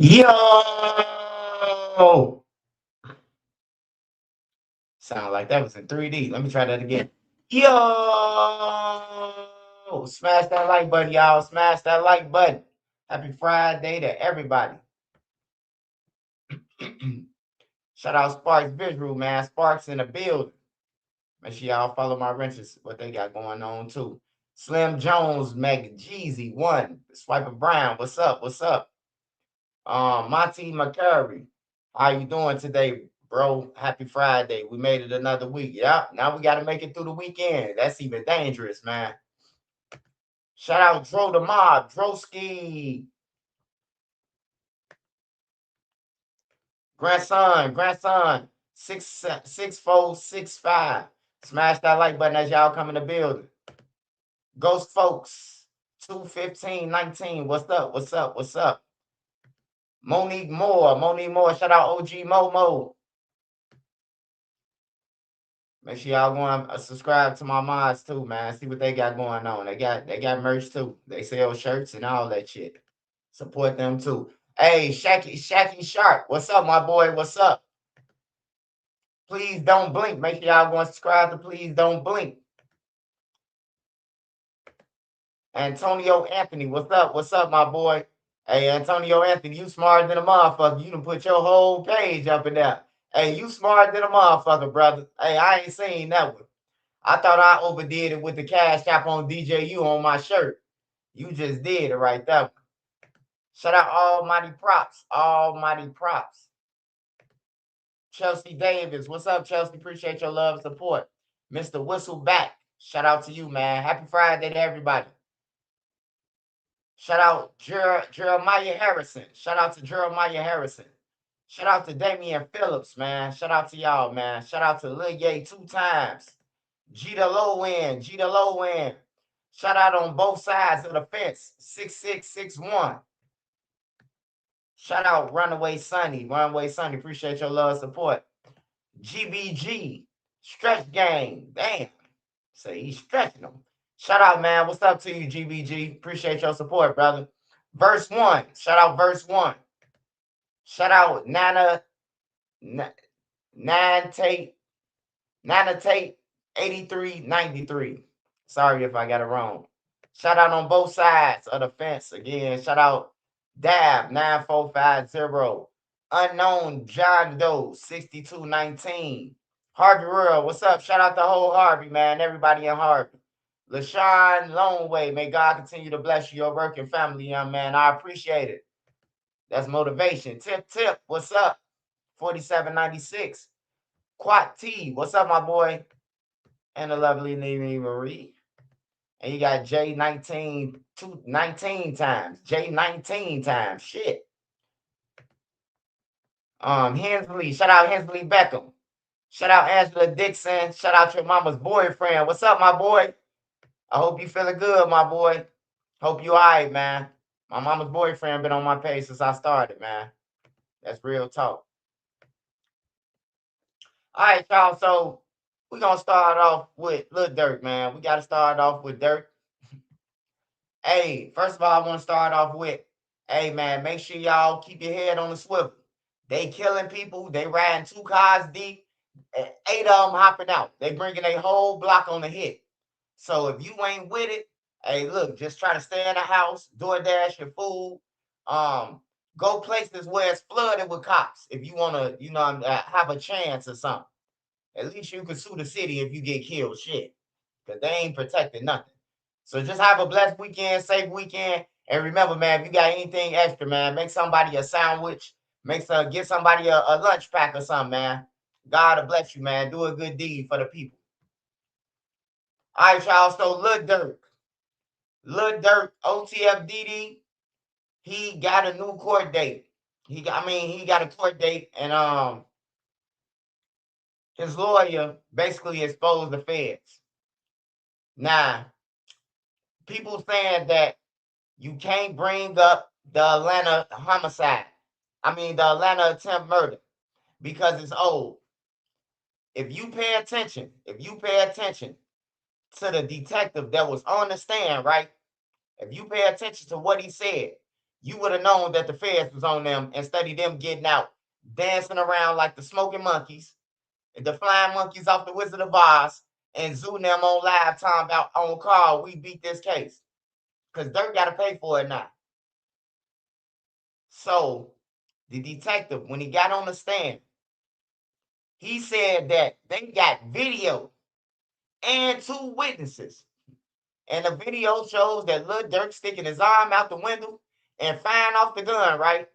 Yo! Sound like that was in 3D. Let me try that again. Yo! Smash that like button, y'all. Smash that like button. Happy Friday to everybody. Shout out Sparks Visual, man. Sparks in the building. Make sure y'all follow my wrenches, what they got going on too. Slim Jones, Meg Jeezy, one. Swiper Brown, what's up? What's up? Monty McCurry, how you doing today, bro? Happy Friday. We made it another week. Yeah, now we got to make it through the weekend. That's even dangerous, man. Shout out Dro the Mob, Droski, grandson, 66465. Smash that like button as y'all come in the building. Ghost folks, 21519. What's up? What's up? What's up? Monique Moore. Shout out OG Momo. Make sure y'all go and subscribe to my mods too, man. See what they got going on. They got merch too. They sell shirts and all that shit. Support them too. Hey, Shacky Sharp, what's up, my boy? What's up? Please don't blink. Make sure y'all go and subscribe to Please Don't Blink. Antonio Anthony, what's up? What's up, my boy? Hey, Antonio Anthony, you smarter than a motherfucker. You done put your whole page up in there. Hey, you smarter than a motherfucker, brother. Hey, I ain't seen that one. I thought I overdid it with the cash app on DJU on my shirt. You just did it right there. Shout out Almighty Props. Almighty Props. Chelsea Davis. What's up, Chelsea? Appreciate your love and support. Mr. Whistleback. Shout out to you, man. Happy Friday to everybody. Shout out Jeremiah Harrison. Shout out to Jeremiah Harrison. Shout out to Damian Phillips, man. Shout out to y'all, man. Shout out to Lil Ye 2 times. G the low win. G the low win. Shout out on both sides of the fence. 6661. Shout out Runaway Sunny. Runaway Sunny. Appreciate your love support. GBG. Stretch game. Damn. Say he's stretching them. Shout out, man. What's up to you, GBG? Appreciate your support, brother. Verse 1. Shout out verse 1. Shout out Nana Tate 8393. Sorry if I got it wrong. Shout out on both sides of the fence again. Shout out Dab 9450. Unknown John Doe 6219. Harvey Rural, what's up? Shout out the whole Harvey, man. Everybody in Harvey. LaShawn Loneway, may God continue to bless you, your work and family, young man. I appreciate it. That's motivation. Tip, what's up? 4796. Quat T, what's up, my boy? And the lovely Nene Marie. And you got J19 19 times. J19 times. Shit. Hensley. Shout out Hensley Beckham. Shout out Angela Dixon. Shout out your mama's boyfriend. What's up, my boy? I hope you feeling good, my boy. Hope you all right, man. My mama's boyfriend been on my page since I started, man. That's real talk. All right, y'all. So we're gonna start off with Lil Durk, man. We gotta start off with Durk. Hey, first of all, I want to start off with, hey man, make sure y'all keep your head on the swivel. They killing people. They riding 2 cars deep. 8 of them hopping out. They bringing a whole block on the hit. So if you ain't with it, hey, look, just try to stay in the house, DoorDash your food. Go places where it's flooded with cops. If you want to, have a chance or something. At least you can sue the city if you get killed. Shit, because they ain't protecting nothing. So just have a blessed weekend, safe weekend, and remember, man, if you got anything extra, man, make somebody a sandwich, get somebody a lunch pack or something, man. God will bless you, man. Do a good deed for the people. All right, y'all. So Lil Durk, OTFDD, he got a new court date. He got a court date, and his lawyer basically exposed the feds. Now, people saying that you can't bring up the Atlanta homicide. The Atlanta attempt murder because it's old. If you pay attention to the detective that was on the stand, right? If you pay attention to what he said, you would have known that the feds was on them instead of them getting out, dancing around like the smoking monkeys, the flying monkeys off the Wizard of Oz, and zoom them on live time about on call. We beat this case because Durk got to pay for it now. So the detective, when he got on the stand, he said that they got video and two witnesses. And the video shows that Lil Durk sticking his arm out the window and firing off the gun, right?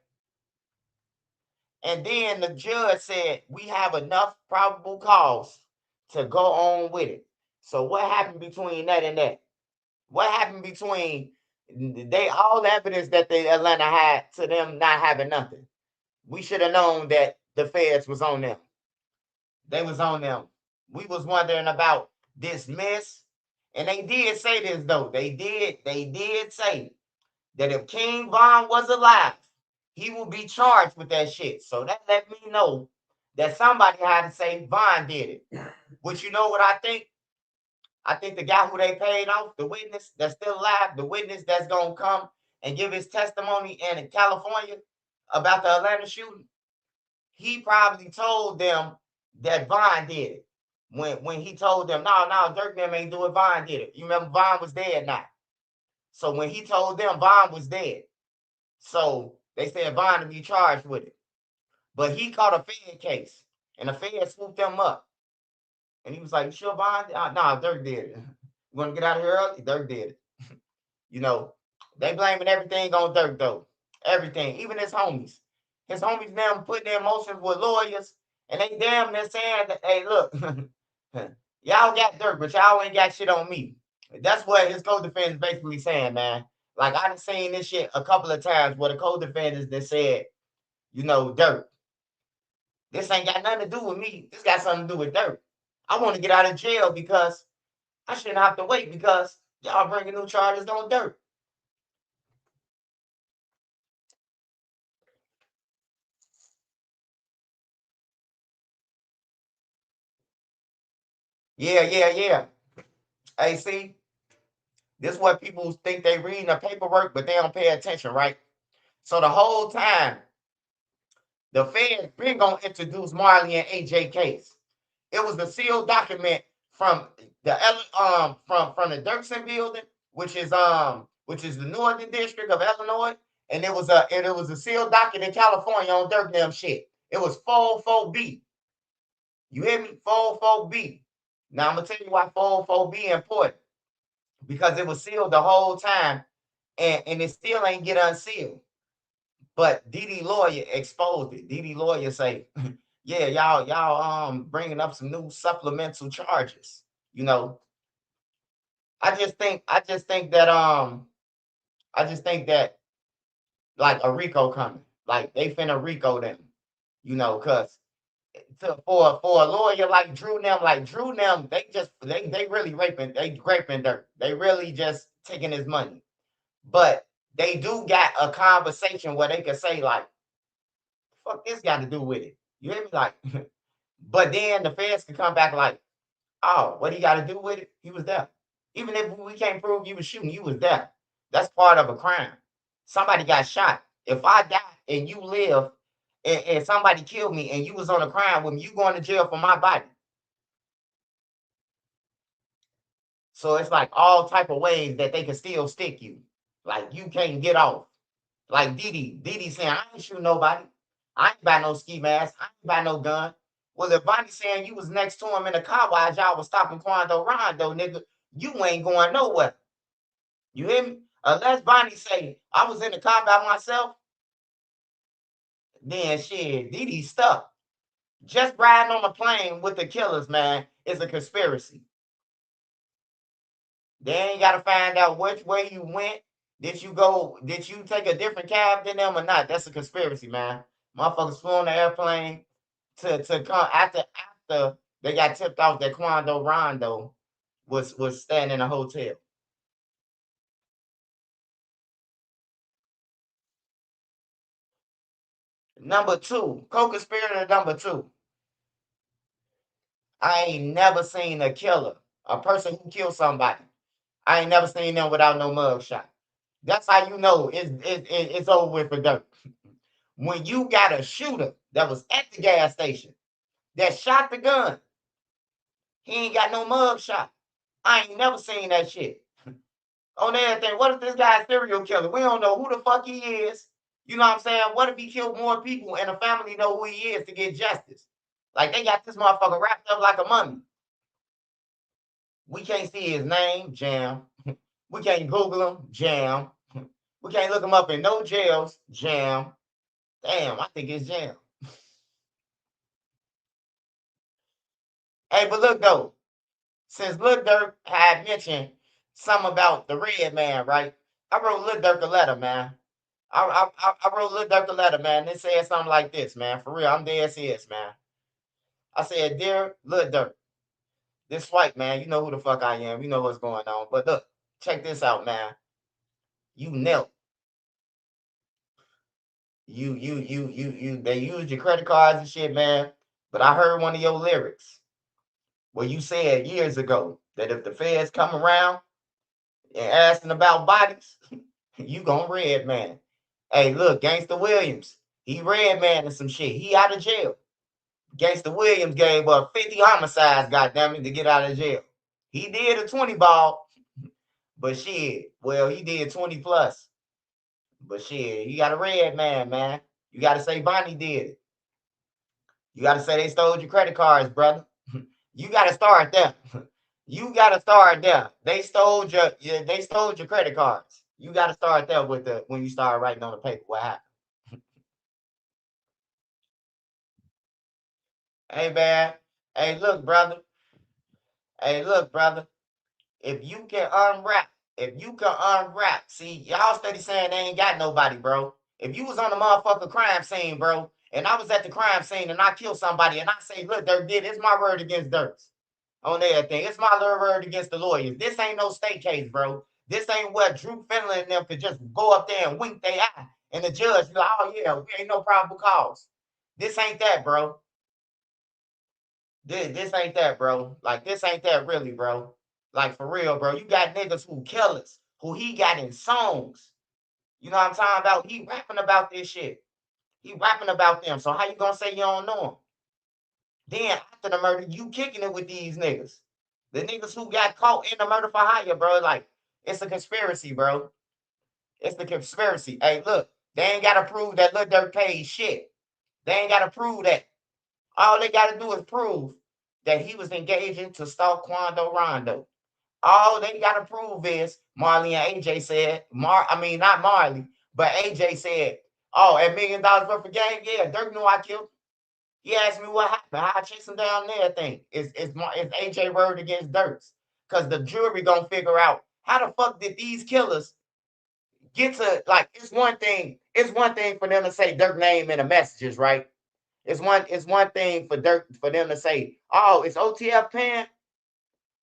And then the judge said, we have enough probable cause to go on with it. So what happened between that and that? What happened between they all the evidence that the Atlanta had to them not having nothing? We should have known that the feds was on them. They was on them. We was wondering about dismiss. And they did say this though. They did say that if King Von was alive, he will be charged with that shit. So that let me know that somebody had to say Von did it. Which you know what I think? I think the guy who they paid off, the witness that's still alive, the witness that's gonna come and give his testimony in California about the Atlanta shooting, he probably told them that Von did it. When he told them, no, Durk them ain't do it, Von did it. You remember Von was dead now. So when he told them Von was dead, so they said Von to be charged with it. But he caught a Fed case, and the Fed swooped them up. And he was like, you sure Von? Nah, Durk did it. You want to get out of here early? Durk did it. You know, they blaming everything on Durk, though. Everything, even his homies. His homies now putting their emotions with lawyers, and they damn near saying that, hey, look, y'all got Durk, but y'all ain't got shit on me. That's what his co-defendant is basically saying, man. Like, I done seen this shit a couple of times where the co-defendants that said, you know, Durk, this ain't got nothing to do with me. This got something to do with Durk. I want to get out of jail because I shouldn't have to wait because y'all bringing new charges on Durk. Yeah. Hey, see, this is what people think they reading the paperwork, but they don't pay attention, right? So the whole time, the feds been gonna introduce Marley and AJ case. It was a sealed document from the from the Dirksen building, which is the Northern District of Illinois, and it was a sealed document in California on Dirk them shit. It was 44B. You hear me? 44B. Now I'm gonna tell you why 44B important because it was sealed the whole time, and it still ain't get unsealed. But DD lawyer exposed it. DD lawyer say, yeah, y'all bringing up some new supplemental charges. You know, I just think that like a Rico coming, like they finna Rico them. Cause for a lawyer like Drew them, they really raping Dirt. They really just taking his money. But they do got a conversation where they can say like, "Fuck, this got to do with it." You hear me? Like, but then the feds can come back like, "Oh, what he got to do with it? He was there. Even if we can't prove you was shooting, you was there. That's part of a crime. Somebody got shot. If I die and you live, and somebody killed me, and you was on a crime with me, you going to jail for my body." So it's like all type of ways that they can still stick you. Like you can't get off. Like Didi saying, I ain't shoot nobody. I ain't buy no ski mask. I ain't buy no gun. Well, if Bonnie saying you was next to him in the car while y'all was stopping Quando Rondo, nigga, you ain't going nowhere. You hear me? Unless Bonnie say, I was in the car by myself, then shit, Didi stuck. Just riding on a plane with the killers, man, is a conspiracy. They ain't got to find out which way you went. Did you take a different cab than them or not? That's a conspiracy, man. Motherfuckers flew on the airplane to come after they got tipped off that Quando Rondo was staying in a hotel. Number two, co-conspirator number two. I ain't never seen a killer, a person who killed somebody. I ain't never seen them without no mugshot. That's how you know it's over with for Durk. When you got a shooter that was at the gas station that shot the gun, he ain't got no mug shot. I ain't never seen that shit. On everything, what if this guy's a serial killer? We don't know who the fuck he is. You know what I'm saying? What if he killed more people and the family know who he is to get justice? Like they got this motherfucker wrapped up like a mummy. We can't see his name, jam. We can't Google him, jam. We can't look him up in no jails, jam. Damn, I think it's jam. Hey, but look though, since Lil Durk had mentioned something about the RedMan, right? I wrote Lil Durk a letter, man. I wrote Lil Durk a letter, man. It said something like this, man. For real, I'm dead serious, man. I said, dear Lil Durk, this white man, you know who the fuck I am. You know what's going on. But look, check this out, man. You knelt. They used your credit cards and shit, man. But I heard one of your lyrics where you said years ago that if the feds come around and asking about bodies, you gon' RedMan. Hey, look, Gangsta Williams, he RedMan and some shit. He out of jail. Gangsta Williams gave up 50 homicides, goddamn it, to get out of jail. He did a 20 ball, but shit, well, he did 20 plus. But shit, you got a RedMan, man. You got to say Bonnie did it. You got to say they stole your credit cards, brother. You got to start there. You got to start there. They stole your credit cards. You got to start there with the when you start writing on the paper what happened. Hey man, hey look, brother. Hey look, brother. If you can unwrap, see, y'all steady saying they ain't got nobody, bro. If you was on the motherfucking crime scene, bro, and I was at the crime scene and I killed somebody and I say, look, Dirk did, it's my word against Dirk's on everything. It's my little word against the lawyers. This ain't no state case, bro. This ain't what Drew Finley and them could just go up there and wink their eye and the judge be like, oh yeah, we ain't no probable cause. This ain't that, bro. This ain't that, bro. Like this ain't that really, bro. Like for real, bro. You got niggas who killers, who he got in songs. You know what I'm talking about? He rapping about this shit. He rapping about them. So how you gonna say you don't know him? Then after the murder, you kicking it with these niggas. The niggas who got caught in the murder for hire, bro. Like, it's a conspiracy, bro. It's the conspiracy. Hey, look, they ain't gotta prove that Lil Durk paid shit. They ain't gotta prove that. All they gotta do is prove that he was engaging to stalk Quando Rondo. All they gotta prove is Marley and AJ said, I mean not Marley, but AJ said, oh, at $1 million worth of game, yeah, Dirk knew I killed him. He asked me what happened, how I chased him down there. Thing it's AJ word against Dirk's, because the jury gonna figure out how the fuck did these killers get to like. It's one thing. It's one thing for them to say Dirk name in the messages, right? It's one thing for Dirk for them to say, oh, it's OTF Pan,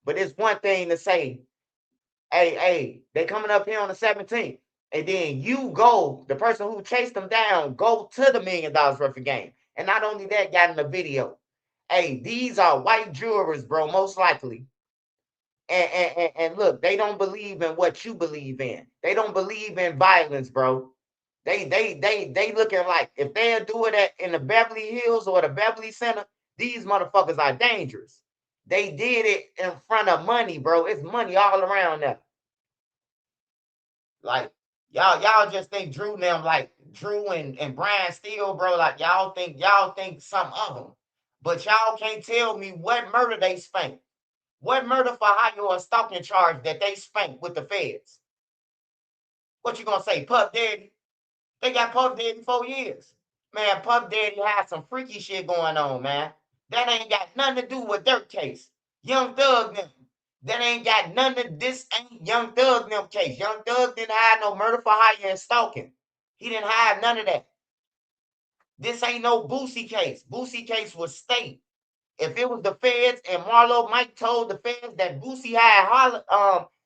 but it's one thing to say, hey, they coming up here on the 17th. And then you go, the person who chased them down, go to the $1 million worth of game. And not only that, got in the video. Hey, these are white jurors, bro, most likely. And look, they don't believe in what you believe in. They don't believe in violence, bro. They looking like if they'll do it in the Beverly Hills or the Beverly Center, these motherfuckers are dangerous. They did it in front of money, bro. It's money all around them. Like y'all just think Drew and them like Drew and Brian Steele, bro. Like y'all think some of them, but y'all can't tell me what murder they spanked. What murder for hire or stalking charge that they spanked with the feds? What you gonna say, Puff Daddy? They got Puff Daddy 4 years. Man, Puff Daddy had some freaky shit going on, man. That ain't got nothing to do with Durk case. Young Thug them. That ain't got nothing. This ain't Young Thug them case. Young Thug didn't have no murder for hire and stalking. He didn't have none of that. This ain't no Boosie case. Boosie case was state. If it was the feds and Marlo Mike told the feds that Boosie had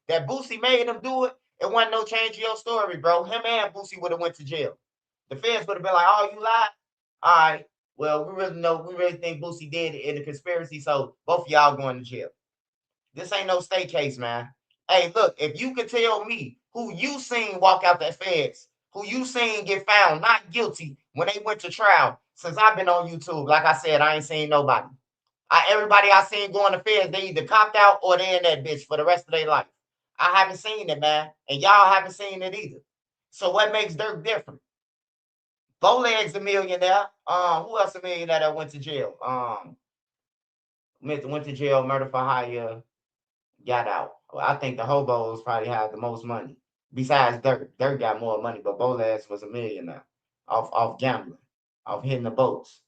that Boosie made him do it, it wasn't no change in your story, bro. Him and Boosie would have went to jail. The feds would have been like, "Oh, you lied? All right. Well, we really think Boosie did it in the conspiracy, so both of y'all going to jail." This ain't no state case, man. Hey, look, if you could tell me who you seen walk out the feds, who you seen get found not guilty when they went to trial. Since I've been on YouTube, like I said, I ain't seen nobody. Everybody I seen going to feds, they either copped out or they in that bitch for the rest of their life. I haven't seen it, man, and y'all haven't seen it either. So what makes Durk different? Bowleg's a millionaire. Who else a millionaire that went to jail? Went to jail, murder for hire, got out. Well, I think the hobos probably have the most money. Besides Durk. Durk got more money, but Bolegs was a millionaire off gambling, off hitting the boats.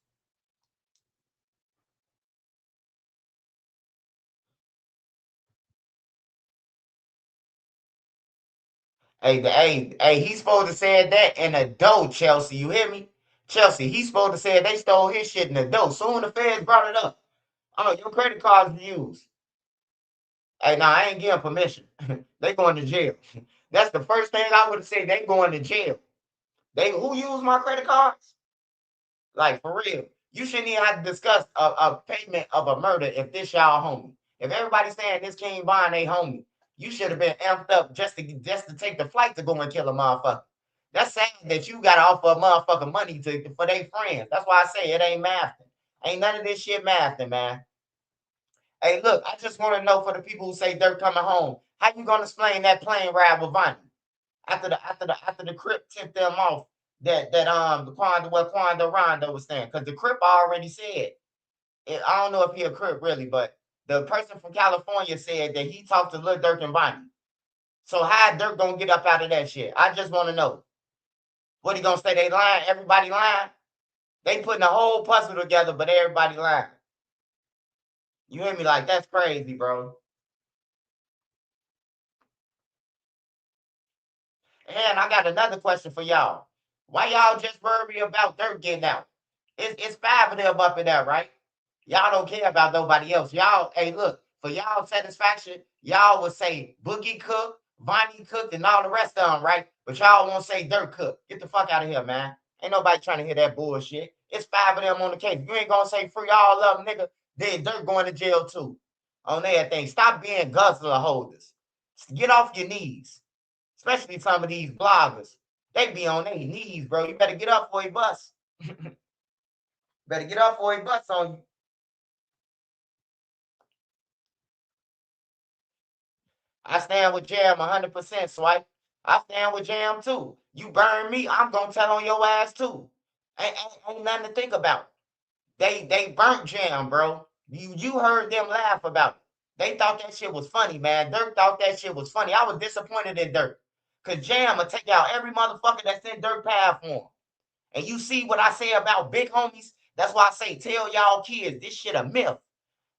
Hey, he's supposed to said that in a dough, Chelsea. You hear me? Chelsea, he's supposed to say they stole his shit in the dough. Soon the feds brought it up. Oh, your credit card's used. Hey, now I ain't giving permission. They going to jail. That's the first thing I would say. They going to jail. They who used my credit cards? Like for real. You shouldn't even have to discuss a payment of a murder if this y'all homie. If everybody's saying this King Von they homie, you should have been amped up just to take the flight to go and kill a motherfucker. That's sad that you got to offer a motherfucker money for their friends. That's why I say it ain't mathing. Ain't none of this shit mathing, man. Hey, look, I just want to know for the people who say Durk coming home, how you gonna explain that plane ride with Vonnie after the Crip tipped them off the Quando Rondo was saying? Because the Crip already said I don't know if he a Crip really, but the person from California said that he talked to Lil Durk and Vonnie. So how Durk gonna get up out of that shit? I just want to know. What he gonna say? They lying? Everybody lying? They putting a whole puzzle together, but everybody lying. You hear me? Like that's crazy, bro. And I got another question for y'all. Why y'all just worry about Durk getting out? It's five of them up in there, right? Y'all don't care about nobody else. Y'all, hey, look, for y'all satisfaction, y'all would say Boogie Cook, Vonnie Cook, and all the rest of them, right? But y'all won't say Durk Cook. Get the fuck out of here, man. Ain't nobody trying to hear that bullshit. It's five of them on the case. You ain't gonna say free all of them, nigga. Then Durk going to jail too. On everything. Stop being guzzler holders. Get off your knees. Especially some of these bloggers. They be on their knees, bro. You better get up for a bus. Better get up for a bus on you. I stand with Jam 100%, Swipe. I stand with Jam too. You burn me, I'm gonna tell on your ass too. Ain't nothing to think about. They burnt Jam, bro. You heard them laugh about it. They thought that shit was funny, man. Durk thought that shit was funny. I was disappointed in Durk. Cause Jam will take out every motherfucker that's in Durk path for him. And you see what I say about big homies? That's why I say tell y'all kids this shit a myth.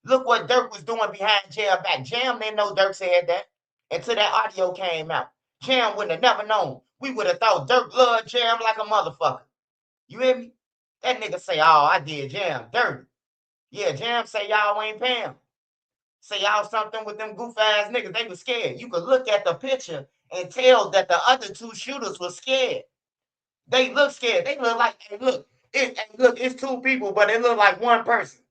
Look what Durk was doing behind Jam back. Jam didn't know Durk said that until that audio came out. Jam wouldn't have never known. We would have thought Durk loved Jam like a motherfucker. You hear me? That nigga say, oh, I did Jam dirty. Yeah, Jam say y'all ain't paying. Say y'all something with them goof ass niggas. They was scared. You could look at the picture and tell that the other two shooters were scared. They look scared. They look like, hey, look, it's two people, but it look like one person.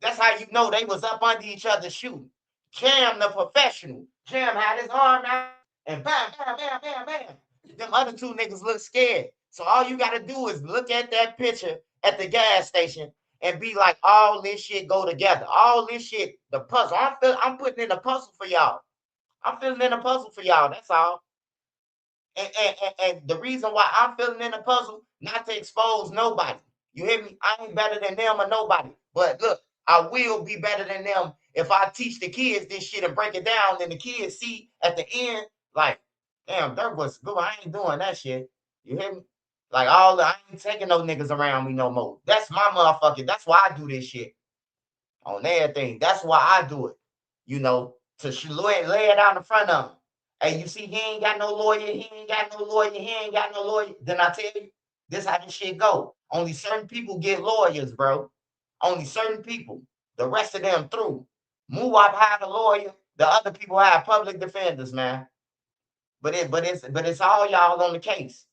That's how you know they was up under each other shooting. Jam, the professional. Jam had his arm out and bam, bam, bam, bam, bam. Them other two niggas look scared. So all you gotta do is look at that picture at the gas station and be like, all this shit go together. All this shit, the puzzle. I'm putting in a puzzle for y'all. I'm filling in a puzzle for y'all. That's all. And the reason why I'm filling in the puzzle, not to expose nobody. You hear me? I ain't better than them or nobody. But look, I will be better than them if I teach the kids this shit and break it down. Then the kids see at the end, like, damn, Dirk was good. I ain't doing that shit. You hear me? Like I ain't taking no niggas around me no more. That's my motherfucker. That's why I do this shit on everything. That's why I do it. You know, to lay it out in front of him. Hey, you see, he ain't got no lawyer. He ain't got no lawyer. He ain't got no lawyer. Then I tell you, this how this shit go. Only certain people get lawyers, bro. Only certain people. The rest of them through. Muwap had a lawyer. The other people have public defenders, man. But it's all y'all on the case.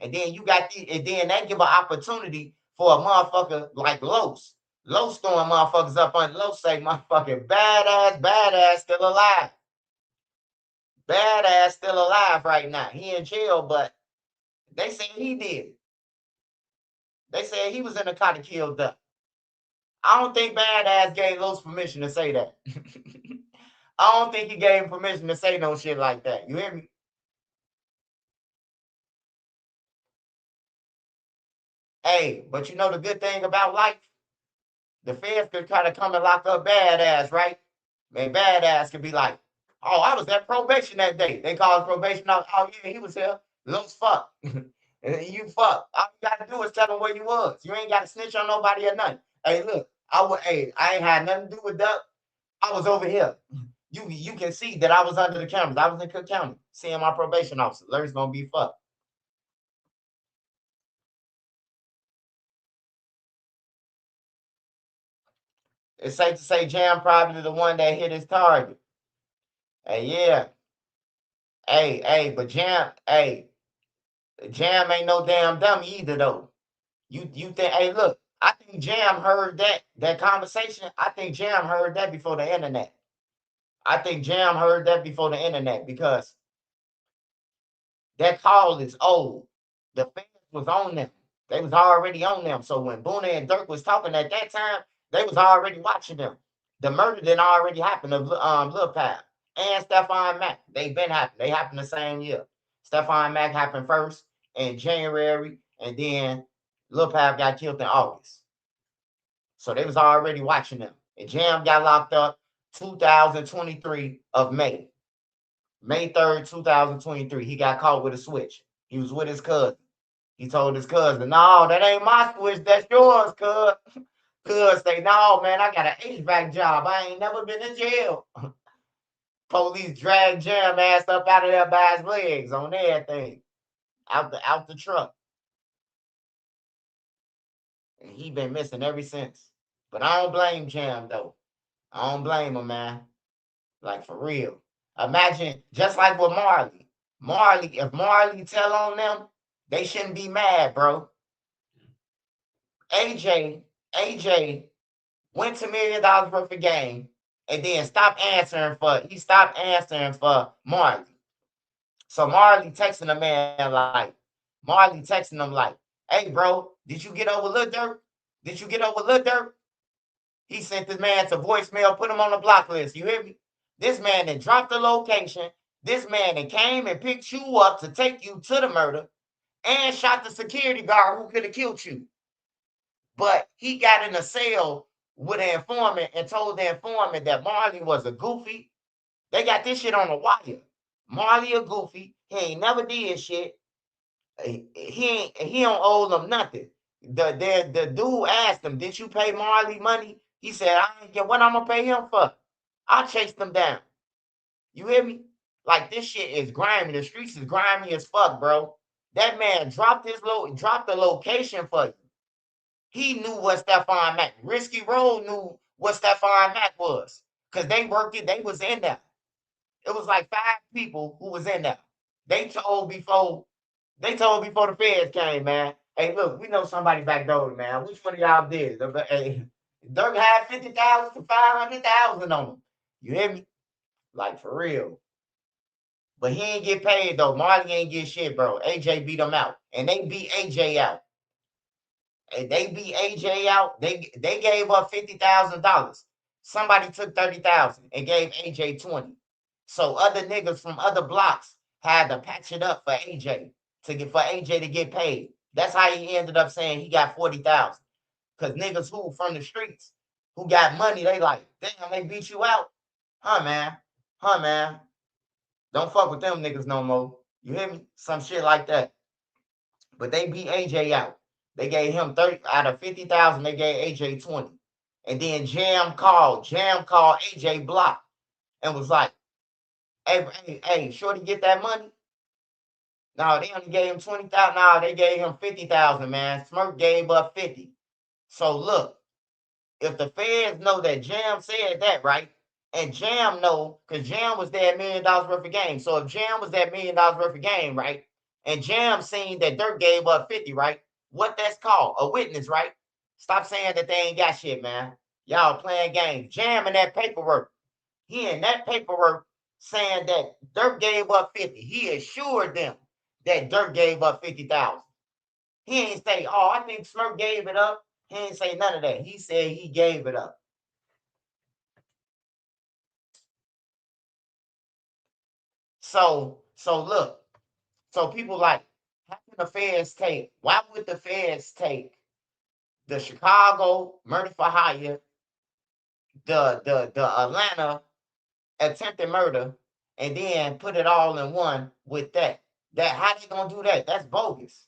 And then you got and then that give an opportunity for a motherfucker like Los. Los throwing motherfuckers up on Los say motherfucking badass, still alive. Badass still alive right now. He in jail, but they say he did. They said he was in the car to kill Duck. I don't think Badass gave Los permission to say that. I don't think he gave him permission to say no shit like that. You hear me? Hey, but you know the good thing about life? The feds could try to come and lock up Badass, right? Man, Badass could be like, oh, I was at probation that day. They called probation out. Oh, yeah, he was here. Looks fuck. You fuck. All you gotta do is tell them where you was. You ain't gotta snitch on nobody or nothing. Hey, look, I ain't had nothing to do with Duck. I was over here. You can see that I was under the cameras. I was in Cook County, seeing my probation officer. Larry's gonna be fucked. It's safe to say Jam probably the one that hit his target. Hey, yeah. But Jam ain't no damn dummy either though. You think? Hey, look, I think Jam heard that conversation. I think Jam heard that before the internet. I think Jam heard that before the internet because that call is old. The fans was on them. They was already on them. So when Boona and Durk was talking at that time, they was already watching them. The murder didn't already happen of Lil Pap and Stephon Mack. They been happened. They happened the same year. Stephon Mack happened first in January, and then Lil Pap got killed in August. So they was already watching them. And Jam got locked up 2023 of May. May 3rd, 2023. He got caught with a switch. He was with his cousin. He told his cousin, no, that ain't my switch, that's yours, cuz. Cuz say, no, man, I got an HVAC job. I ain't never been in jail. Police dragged Jam ass up out of there by his legs on everything. Out the truck. And he been missing ever since. But I don't blame Jam though. I don't blame him, man. Like for real. Imagine just like with Marley. If Marley tell on them, they shouldn't be mad, bro. AJ went to $1 million worth of game and then he stopped answering for Marley. So Marley texting him like, hey bro, did you get over Lil Durk? Did you get over Lil Durk? He sent this man to voicemail, put him on the block list. You hear me? This man then dropped the location. This man then came and picked you up to take you to the murder and shot the security guard who could have killed you. But he got in a cell with an informant and told the informant that Marley was a goofy. They got this shit on the wire. Marley a goofy. He ain't never did shit. He don't owe them nothing. The dude asked him, did you pay Marley money? He said, I ain't get what I'm gonna pay him for. I chased him down. You hear me? Like this shit is grimy. The streets is grimy as fuck, bro. That man dropped the location for you. He knew what Stephon Mack. Risky Road knew what Stephon Mack was. Cause they worked it, they was in there. It was like 5 people who was in there. They told before the feds came, man. Hey, look, we know somebody backdoored, man. Which one of y'all did? Hey, Durk had 50,000 to 500,000 on him. You hear me? Like for real. But he ain't get paid though. Marley ain't get shit, bro. AJ beat him out. And they beat AJ out. And they beat AJ out. They gave up $50,000. Somebody took 30,000 and gave AJ 20. So other niggas from other blocks had to patch it up for AJ for AJ to get paid. That's how he ended up saying he got 40,000. Cause niggas who from the streets who got money, they like, damn, they beat you out. Huh, man? Huh, man? Don't fuck with them niggas no more. You hear me? Some shit like that. But they beat AJ out. They gave him 30 out of 50,000. They gave AJ 20. And then Jam called AJ block and was like, hey, shorty, get that money? No, they only gave him 20,000. No, they gave him 50,000, man. Smirk gave up 50. So look, if the feds know that Jam said that, right? And Jam know, because Jam was there $1 million worth of game. So if Jam was that $1 million worth of game, right? And Jam seen that Durk gave up 50, right? What that's called? A witness, right? Stop saying that they ain't got shit, man. Y'all playing games. Jam in that paperwork. He in that paperwork saying that Durk gave up 50. He assured them that Durk gave up 50,000. He ain't say, oh, I think Smirk gave it up. He ain't say none of that. He said he gave it up. So look, so people like, how can the feds take, why would the feds take the Chicago murder for hire, the Atlanta attempted murder, and then put it all in one with that? That how they gonna do that? That's bogus.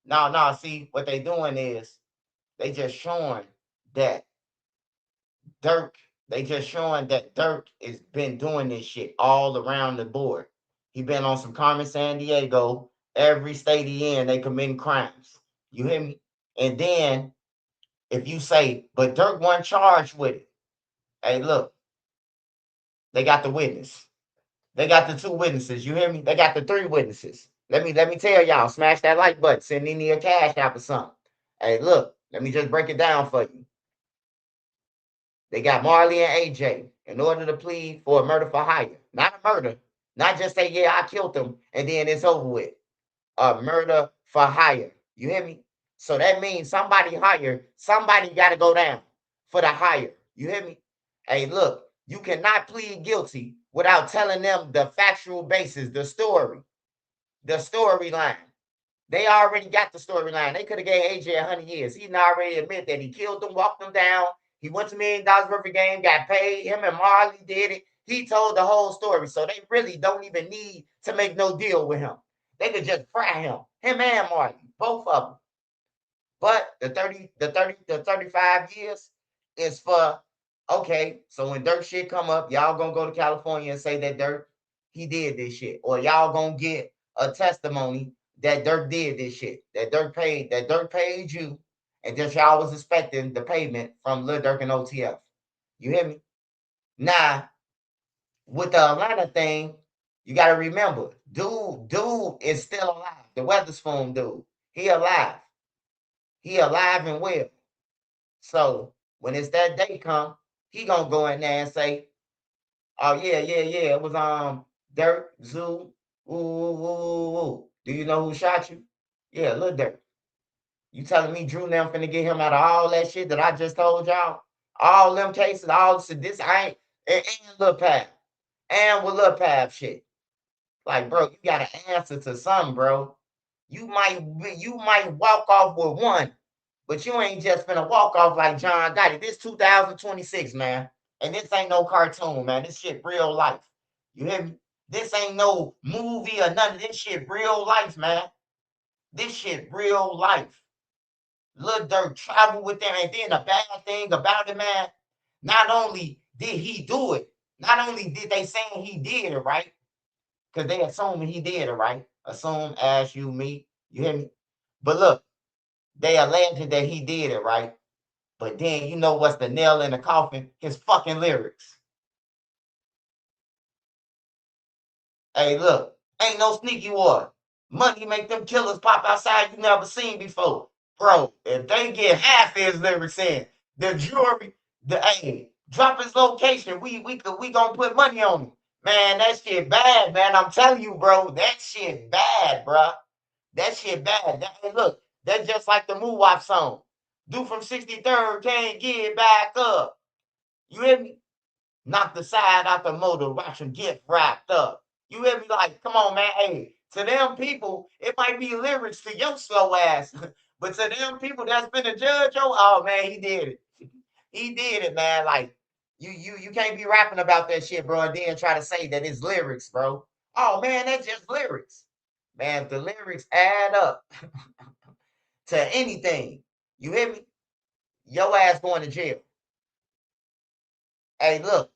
No, no, see what they doing is they just showing that Durk, they just showing that Durk has been doing this shit all around the board. He been on some Carmen San Diego. Every state he in, they committing crimes. You hear me? And then if you say, but Durk wasn't charged with it. Hey, look, they got the witness. They got the two witnesses. You hear me? They got the three witnesses. Let me tell y'all, smash that like button, send in your cash app or something. Hey, look, let me just break it down for you. They got Marley and AJ in order to plead for a murder for hire. Not a murder. Not just say, yeah, I killed them and then it's over with. A murder for hire. You hear me? So that means somebody hired, somebody got to go down for the hire. You hear me? Hey, look, you cannot plead guilty without telling them the factual basis, the story, the storyline. They already got the storyline. They could have gave AJ 100 years. He already admit that he killed them, walked them down. He went to $1 million worth of game, got paid. Him and Marley did it. He told the whole story. So they really don't even need to make no deal with him. They could just fry him and Marley, both of them. But the 35 years is for, okay, so when Durk shit come up, y'all gonna go to California and say that Durk, he did this shit. Or y'all gonna get a testimony that Durk did this shit. That Durk paid you, and just y'all was expecting the payment from Lil Durk and OTF. You hear me? Now, with the Atlanta thing, you gotta remember, dude is still alive. The Weatherspoon dude. He alive. He alive and well. So when it's that day come, he gonna go in there and say, "Oh yeah, it was Durk, Zoo, ooh, ooh, ooh, ooh. Do you know who shot you? Yeah, Lil Durk. You telling me Drew now finna get him out of all that shit that I just told y'all? All them cases, all this I ain't and Lil Pav. And with Lil Pav shit. Like, bro, you gotta answer to something, bro. You might walk off with one, but you ain't just finna walk off like John Gotti. This 2026, man. And this ain't no cartoon, man. This shit real life. You hear me? This ain't no movie or none of this shit real life, man. This shit real life. Lil Durk travel with them. And then the bad thing about it, man, not only did he do it, not only did they say he did it, right? Because they assume he did it, right? Assume, as you, me. You hear me? But look, they alleged that he did it, right? But then you know what's the nail in the coffin? His fucking lyrics. Hey, look, ain't no sneaky water. Money make them killers pop outside you never seen before. Bro, if they get half his lyrics in, the jury, the hey, drop his location. We gonna put money on him. Man, that shit bad, man. I'm telling you, bro, that shit bad, bro. That shit bad. Hey, look, that's just like the Moo Wop song. Dude from 63rd can't get back up. You hear me? Knock the side out the motor, watch him get wrapped up. You hear me? Like, come on, man. Hey, to them people, it might be lyrics to your slow ass. But to them people that's been a judge, oh man, he did it. He did it, man. Like, you can't be rapping about that shit, bro, and then try to say that it's lyrics, bro. Oh man, that's just lyrics. Man, if the lyrics add up to anything, you hear me? Your ass going to jail. Hey, look,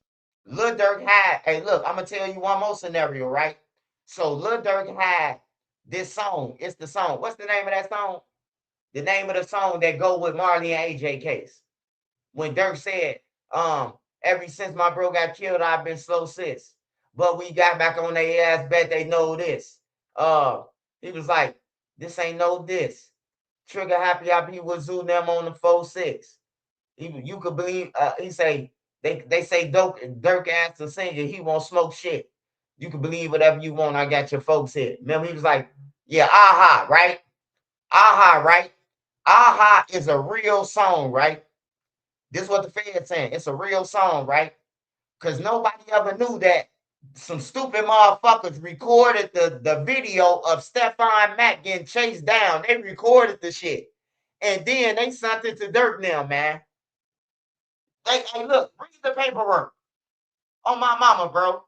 Lil Durk had. Hey, look, I'm gonna tell you one more scenario, right? So Lil Durk had this song. It's the song. What's the name of that song? The name of the song that go with Marley and AJ case. When Durk said, ever since my bro got killed, I've been slow sis. But we got back on their ass, bet they know this. He was like, this ain't no this. Trigger happy I be with Zoo them on the 4-6. You could believe he say they say Durk asked the singer he won't smoke shit. You can believe whatever you want. I got your folks here. Remember, he was like, yeah, aha, right? Aha, right? Aha is a real song, right? This is what the Fed's saying. It's a real song, right? Because nobody ever knew that some stupid motherfuckers recorded the video of Stephon Mack getting chased down. They recorded the shit. And then they sent it to Durk now, man. Hey, look, read the paperwork on my mama, bro.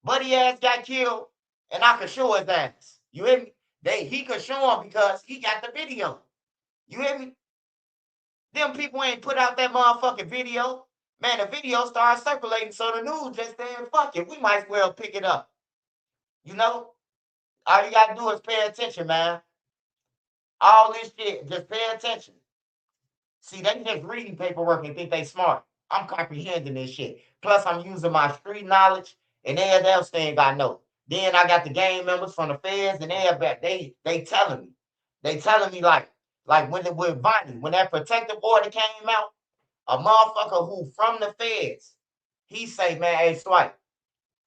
Buddy ass got killed, and I could show his ass. You hear me? He could show him because he got the video. You hear me? Them people ain't put out that motherfucking video. Man, the video started circulating, so the news just saying, fuck it, we might as well pick it up. You know? All you gotta do is pay attention, man. All this shit, just pay attention. See, they just reading paperwork and think they smart. I'm comprehending this shit. Plus, I'm using my street knowledge and everything else thing I know. Then I got the gang members from the feds and they telling me. They telling me like when it with Vonnie, when that protective order came out, a motherfucker who from the feds, he say, man, hey, Swipe,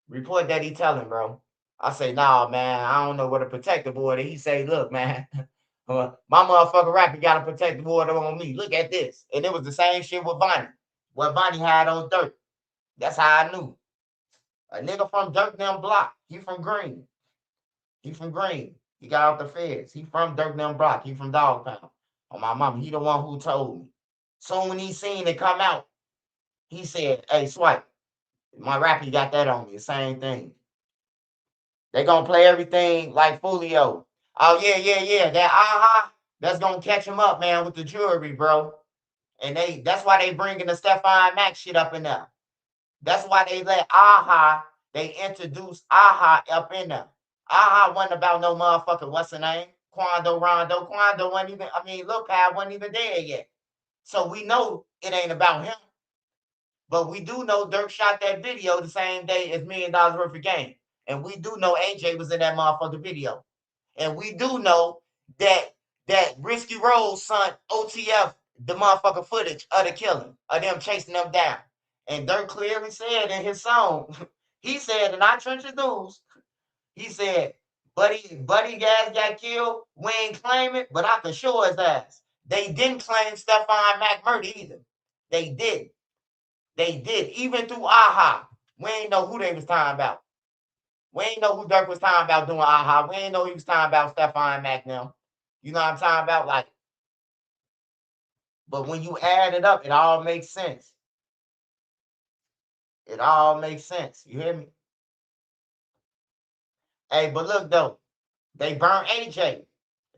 report that he telling, bro. I say, nah, man, I don't know what a protective order. He say, look, man, my motherfucker rapper got a protective order on me. Look at this. And it was the same shit with Vonnie. What Vonnie had on Durk. That's how I knew. A nigga from Durk them block. He from Green. He from Green. He got out the feds. He from Durk them block. He from Dog Pound. On my mama, he the one who told me. So when he seen it come out, he said, hey, Swipe, my rapper got that on me. The same thing. They gonna play everything like Folio. Oh, yeah. That aha, that's gonna catch him up, man, with the jewelry, bro. And that's why they bringing the Stephon Max shit up in there. That's why they let aha, they introduced aha up in there. Aha wasn't about no motherfucker, what's the name? Quando Rondo. Quando wasn't even, Lil Pab wasn't even there yet. So we know it ain't about him. But we do know Durk shot that video the same day as $1 million worth of game. And we do know AJ was in that motherfucking video. And we do know that Risky Rose son OTF the motherfucking footage of the killing, of them chasing them down. And Durk clearly said in his song, he said in our Trenches News, he said, Buddy Gas got killed. We ain't claim it, but I can show his ass. They didn't claim Stephon Mack murder either. They did. They did. Even through AHA. We ain't know who they was talking about. We ain't know who Durk was talking about doing AHA. We ain't know he was talking about Stephon Mack now. You know what I'm talking about? Like, but when you add it up, it all makes sense. It all makes sense. You hear me? Hey, but look though, they burn AJ.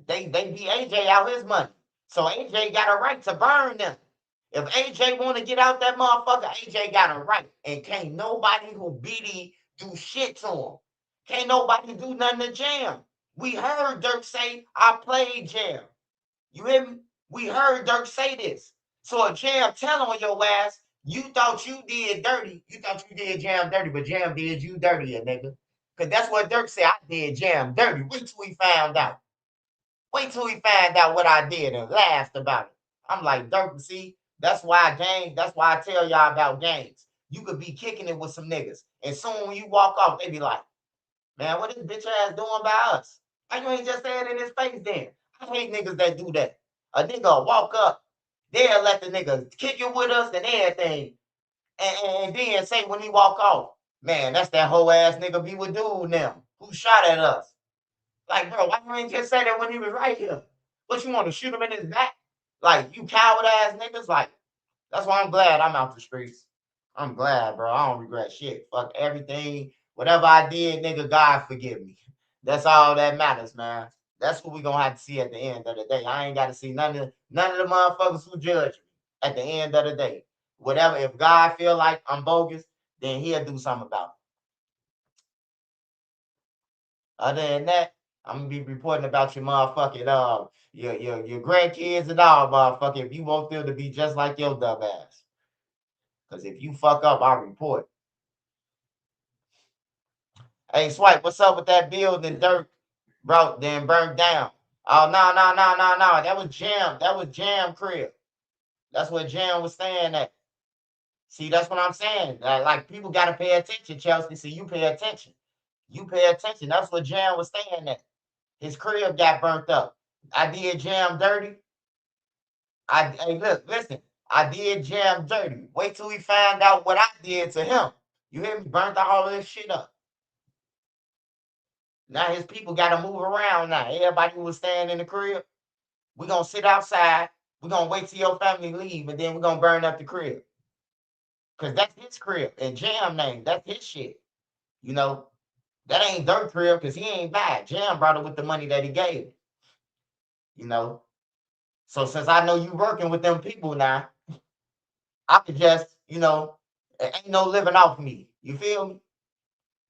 They beat AJ out his money. So AJ got a right to burn them. If AJ want to get out that motherfucker, AJ got a right. And can't nobody who beat do shit to him. Can't nobody do nothing to Jam. We heard Durk say, I played Jam. You hear me? We heard Durk say this. So if Jam tell on your ass, you thought you did dirty. You thought you did Jam dirty, but Jam did you dirty, nigga. Because that's what Durk said. I did Jam dirty. Wait till we found out. Wait till we find out what I did and laughed about it. I'm like, Durk, see, that's why I tell y'all about games. You could be kicking it with some niggas. And soon when you walk off, they be like, man, what this bitch ass doing by us? Why you ain't just saying in his face then? I hate niggas that do that. A nigga walk up, they'll let the nigga kick it with us and everything. And then say when he walk off, man, that's that whole ass nigga be with dude now who shot at us. Like, bro, why you ain't just say that when he was right here? What, you want to shoot him in his back? Like, you coward ass niggas? Like, that's why I'm glad I'm out the streets. I'm glad, bro. I don't regret shit. Fuck everything. Whatever I did, nigga, God forgive me. That's all that matters, man. That's what we gonna have to see at the end of the day. I ain't gotta see none of the motherfuckers who judge me at the end of the day. Whatever, if God feel like I'm bogus, then he'll do something about it. Other than that, I'm gonna be reporting about your motherfucking your grandkids and all, motherfucker. If you want them to be just like your dumb ass, because if you fuck up, I report. Hey, Swipe, what's up with that building Durk broke then burnt down? Oh no. That was Jam. That was Jam crib. That's what Jam was saying at. See, that's what I'm saying. Like people gotta pay attention, Chelsea. See, you pay attention. You pay attention. That's what Jam was saying that. His crib got burnt up. I did Jam dirty. Hey, look, listen. I did Jam dirty. Wait till we find out what I did to him. You hear me? Burnt all this shit up. Now his people got to move around now. Everybody who was staying in the crib, we're going to sit outside. We're going to wait till your family leave, and then we're going to burn up the crib. Because that's his crib. And Jam name, that's his shit. You know, that ain't Durk crib because he ain't bad. Jam brought it with the money that he gave. You know. So since I know you working with them people now, I could just, ain't no living off me. You feel me?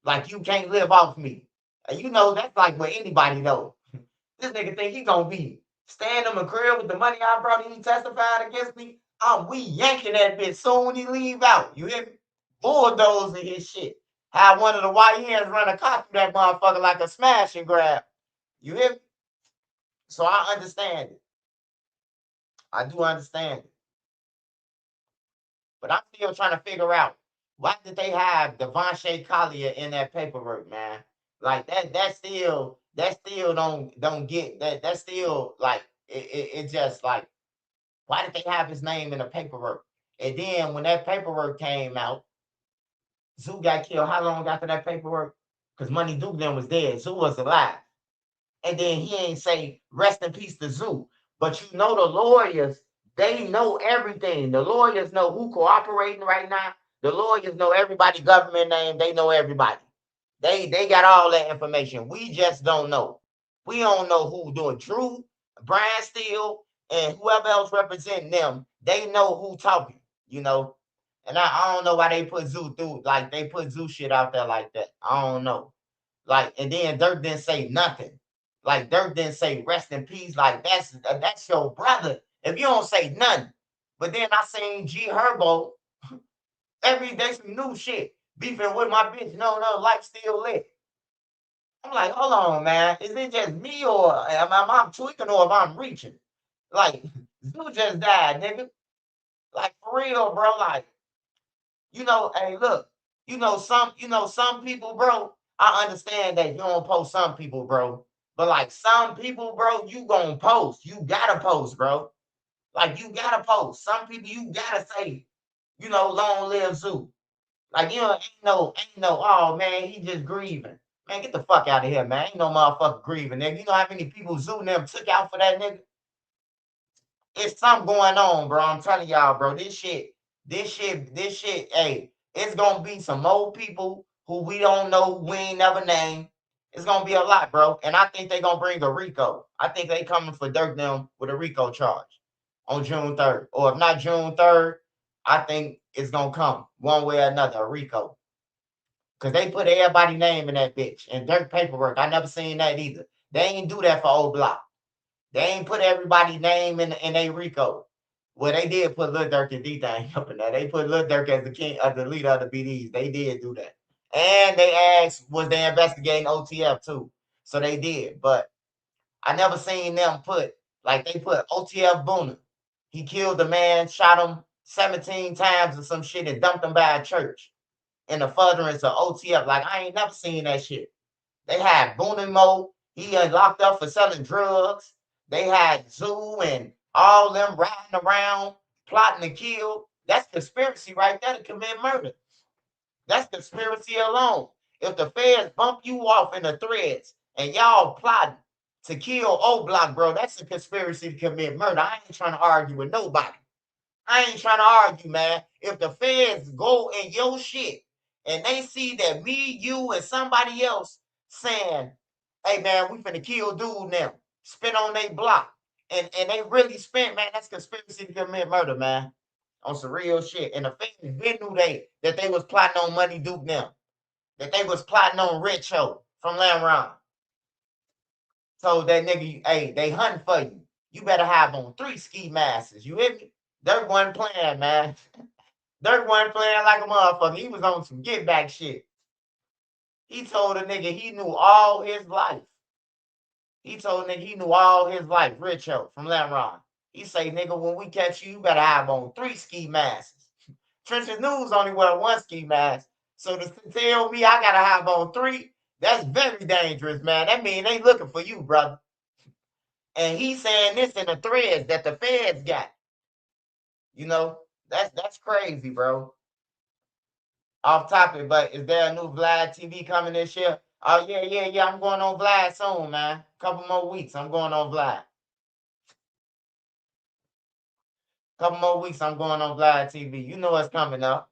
Like you can't live off me. And you know, that's like what anybody know. This nigga think he gonna be staying in my crib with the money I brought him testified against me. We yanking that bitch soon he leave out. You hear me? Bulldozing his shit. Have one of the YNs run a car through that motherfucker like a smash and grab. You hear me? So I understand it. I do understand it. But I'm still trying to figure out why did they have Devontae Collier in that paperwork, man? Like that still don't get that still like it just like why did they have his name in the paperwork? And then when that paperwork came out, Zoo got killed. How long after that paperwork? Because Money Duke then was dead. Zoo was alive. And then he ain't say rest in peace to Zoo. But you know the lawyers, they know everything. The lawyers know who cooperating right now. The lawyers know everybody government name. They know everybody. They got all that information. We just don't know. We don't know who doing Drew, Brian Steele, and whoever else representing them. They know who talking, you know. And I don't know why they put Zoo through like they put Zoo shit out there like that. I don't know. Like, and then Durk didn't say nothing. Like Durk didn't say rest in peace. Like that's your brother. If you don't say nothing. But then I seen G Herbo every day some new shit. Beefing with my bitch. No, life still lit. I'm like, hold on, man. Is it just me or am I tweaking or am I reaching? Like, Zoo just died, nigga. Like for real, bro. Like, hey, look, some people, bro. I understand that you don't post some people, bro. But like some people, bro, you gonna post. You gotta post, bro. Like you gotta post. Some people you gotta say, long live Zoo. Like, ain't no, oh man, he just grieving. Man, get the fuck out of here, man. Ain't no motherfucker grieving, nigga. You know how many people Zoo and them took out for that nigga? It's something going on, bro. I'm telling y'all, bro. This shit, hey, it's gonna be some old people who we don't know, we ain't never named. It's gonna be a lot, bro. And I think they gonna bring a Rico. I think they coming for Dirk them with a Rico charge on June 3rd. Or if not June 3rd, I think it's gonna come one way or another, a Rico. Cause they put everybody name in that bitch. And Dirk paperwork. I never seen that either. They ain't do that for old block. They ain't put everybody's name in a Rico. Well, they did put Lil Durk and D-Thing up in there. They put Lil Durk as the king, as the leader of the BDs. They did do that. And they asked, was they investigating OTF too? So they did. But I never seen them put, like they put OTF Booner. He killed a man, shot him 17 times or some shit and dumped him by a church in the furtherance of OTF. Like, I ain't never seen that shit. They had Boone Mo. He locked up for selling drugs. They had Zoo and all them riding around plotting to kill. That's conspiracy right there to commit murder. That's conspiracy alone. If the feds bump you off in the threads and y'all plotting to kill O Block, bro, that's a conspiracy to commit murder. I ain't trying to argue with nobody. I ain't trying to argue, man. If the feds go in your shit and they see that me, you, and somebody else saying, hey, man, we finna kill dude now, spin on they block, and they really spent, man, that's conspiracy to commit murder, man, on some real shit. And the feds been knew that they was plotting on Money Duke now, that they was plotting on Rich Ho from Lamron. So that nigga, hey, they hunting for you. You better have on 3 ski masks. You hear me? Dirk wasn't playing, man. Dirk wasn't playing like a motherfucker. He was on some get back shit. He told a nigga he knew all his life. He told a nigga he knew all his life. Rich Ho from Lamron. He say, nigga, when we catch you, you better have on 3 ski masks. Treches News only wear 1 ski mask. So to tell me I gotta have on 3, That's very dangerous, man. That mean they looking for you, brother. And he's saying this in the threads that the feds got. You know, that's crazy, bro. Off topic, but is there a new Vlad TV coming this year? Oh yeah, yeah, yeah. I'm going on Vlad soon, man. Couple more weeks. I'm going on Vlad. Couple more weeks. I'm going on Vlad TV. You know what's coming up.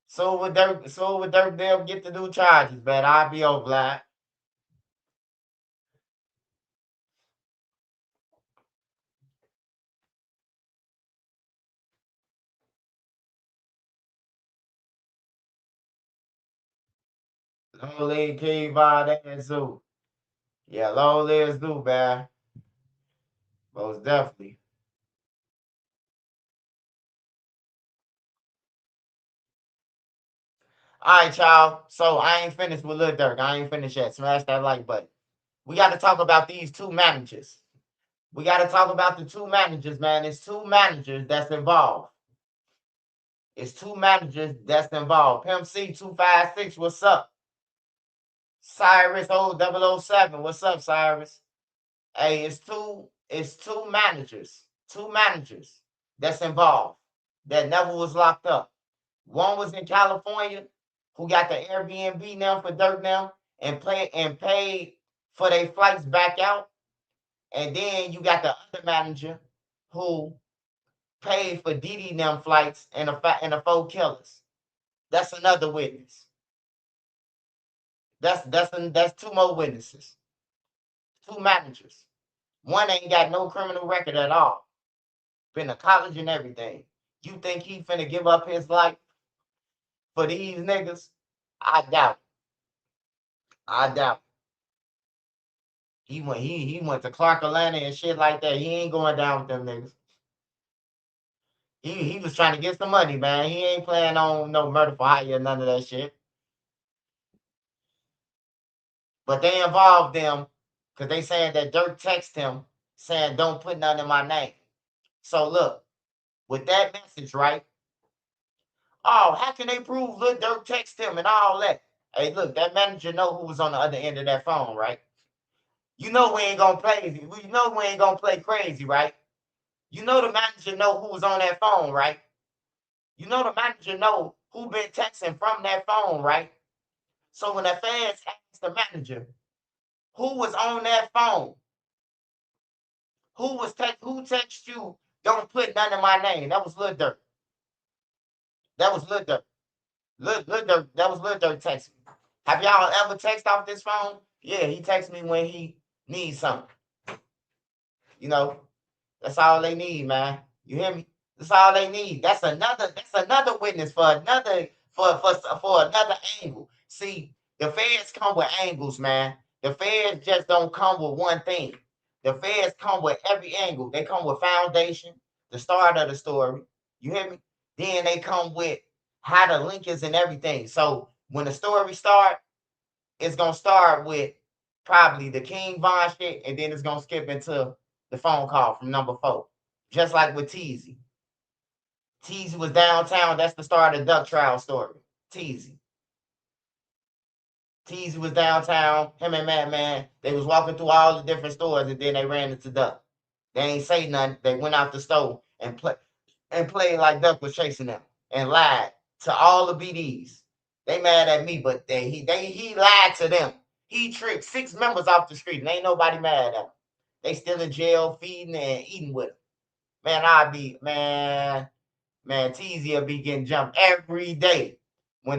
So with Dirk, they'll get the new charges, but I'll be on Vlad. Long live King Von and Zoo. Yeah, long live Zoo, man. Most definitely. All right, y'all. So I ain't finished with Lil Durk. I ain't finished yet. Smash that like button. We got to talk about these two managers. We got to talk about the two managers, man. It's two managers that's involved. It's two managers that's involved. Pimp C 256, what's up? Cyrus O 007, what's up, Cyrus? Hey, it's two managers. Two managers that's involved that never was locked up. One was in California, who got the Airbnb now for Dirk now and paid for their flights back out. And then you got the other manager who paid for Didi and them flights and the four killers. That's another witness. That's two more witnesses. Two managers. One ain't got no criminal record at all. Been to college and everything. You think he finna give up his life for these niggas? I doubt. I doubt. He went to Clark Atlanta and shit like that. He ain't going down with them niggas. He was trying to get some money, man. He ain't planning on no murder for hire or none of that shit. But they involved them because they saying that Dirk texted him saying, don't put nothing in my name. So look, with that message, right? Oh, how can they prove Lil Dirk text him and all that? Hey, look, that manager know who was on the other end of that phone, right? You know we ain't gonna play. You know we ain't gonna play crazy, right? You know the manager know who was on that phone, right? You know the manager know who been texting from that phone, right? So when the fans asked the manager who was on that phone, who text you, don't put none of my name. That was Lil Durk. That was Lil Durk. Lil Durk. That was Lil Durk texting me. Have y'all ever text off this phone? Yeah, he texts me when he needs something. You know, that's all they need, man. You hear me? That's all they need. That's another witness for another for another angle. See, the feds come with angles, man. The feds just don't come with one thing. The feds come with every angle. They come with foundation, the start of the story. You hear me? Then they come with how the link is and everything. So when the story start, it's gonna start with probably the King Von shit, and then it's gonna skip into the phone call from number 4. Just like with Teasy. Teasy was downtown. That's the start of the Duck Trial story. Teasy. Teasy was downtown. Him and Madman. They was walking through all the different stores, and then they ran into Duck. They ain't say nothing. They went out the store and played like Duck was chasing them and lied to all the BDs. They mad at me, but he lied to them. He tricked 6 members off the street, and ain't nobody mad at him. They still in jail, feeding and eating with him. Man, man, Teasy will be getting jumped every day. When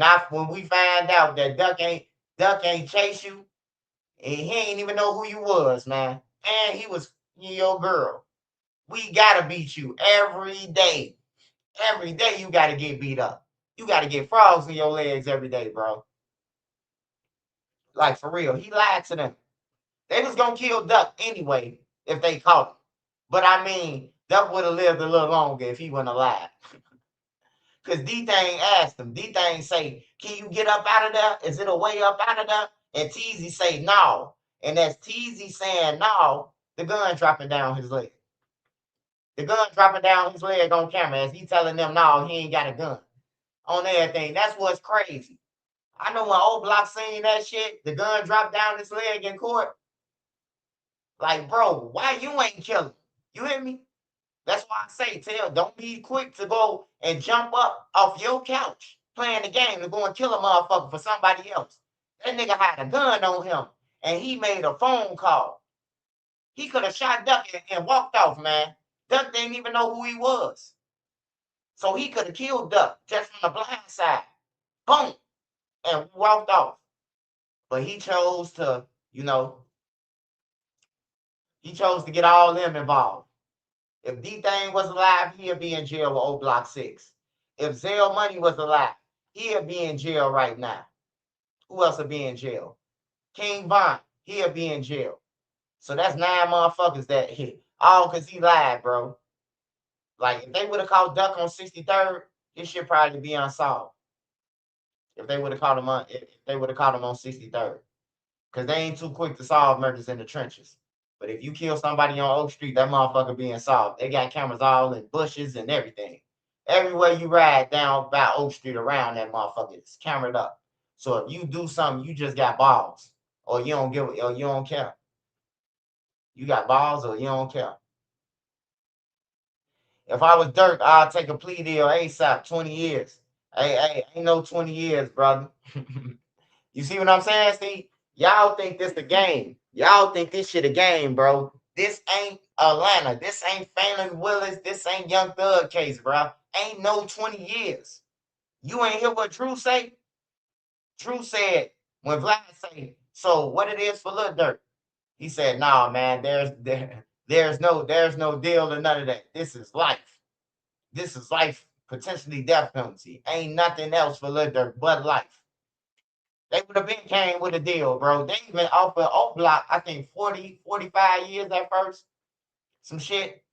we find out that Duck ain't chase you, and he ain't even know who you was, man. And he was your girl. We gotta beat you every day. Every day you gotta get beat up. You gotta get frogs in your legs every day, bro. Like for real. He lied to them. They was gonna kill Duck anyway if they caught him. But I mean, Duck would have lived a little longer if he wasn't alive. Because D-Thing asked him. D-Thing say, can you get up out of there? Is it a way up out of there? And Teasy say, no. And as Teasy saying no, the gun dropping down his leg. The gun dropping down his leg on camera as he telling them, no, he ain't got a gun. On everything. That's what's crazy. I know when old Block seen that shit, the gun dropped down his leg in court. Like, bro, why you ain't killing? You hear me? That's why I say, don't be quick to go and jump up off your couch playing the game and go and kill a motherfucker for somebody else. That nigga had a gun on him and he made a phone call. He could have shot Duck and walked off, man. Duck didn't even know who he was. So he could have killed Duck just from the blind side. Boom. And walked off. But he chose to, he chose to get all them involved. If D-Thing was alive, he'd be in jail with old Block 6. If Zell Money was alive, he'd be in jail right now. Who else would be in jail? King Von, he'd be in jail. So that's 9 motherfuckers that hit. All because he lied, bro. Like, if they would have caught Duck on 63rd, this should probably be unsolved. If they would have caught him on 63rd. Because they ain't too quick to solve murders in the trenches. But if you kill somebody on Oak Street, that motherfucker being solved. They got cameras all in bushes and everything. Everywhere you ride down by Oak Street around that motherfucker, it's cameraed up. So if you do something, you just got balls. Or you don't care. You got balls or you don't care. If I was Durk, I'd take a plea deal ASAP, 20 years. Hey, ain't no 20 years, brother. You see what I'm saying, Steve? Y'all think this the game. Y'all think this shit a game, bro. This ain't Atlanta. This ain't Phantom Willis. This ain't Young Thug case, bro. Ain't no 20 years. You ain't hear what Drew say? Drew said, when Vlad say, so what it is for Lil Durk? He said, nah, man, there's no deal or none of that. This is life. This is life, potentially death penalty. Ain't nothing else for Lil Durk but life. They would have been came with a deal, bro. They even offered O Block, I think 40, 45 years at first. Some shit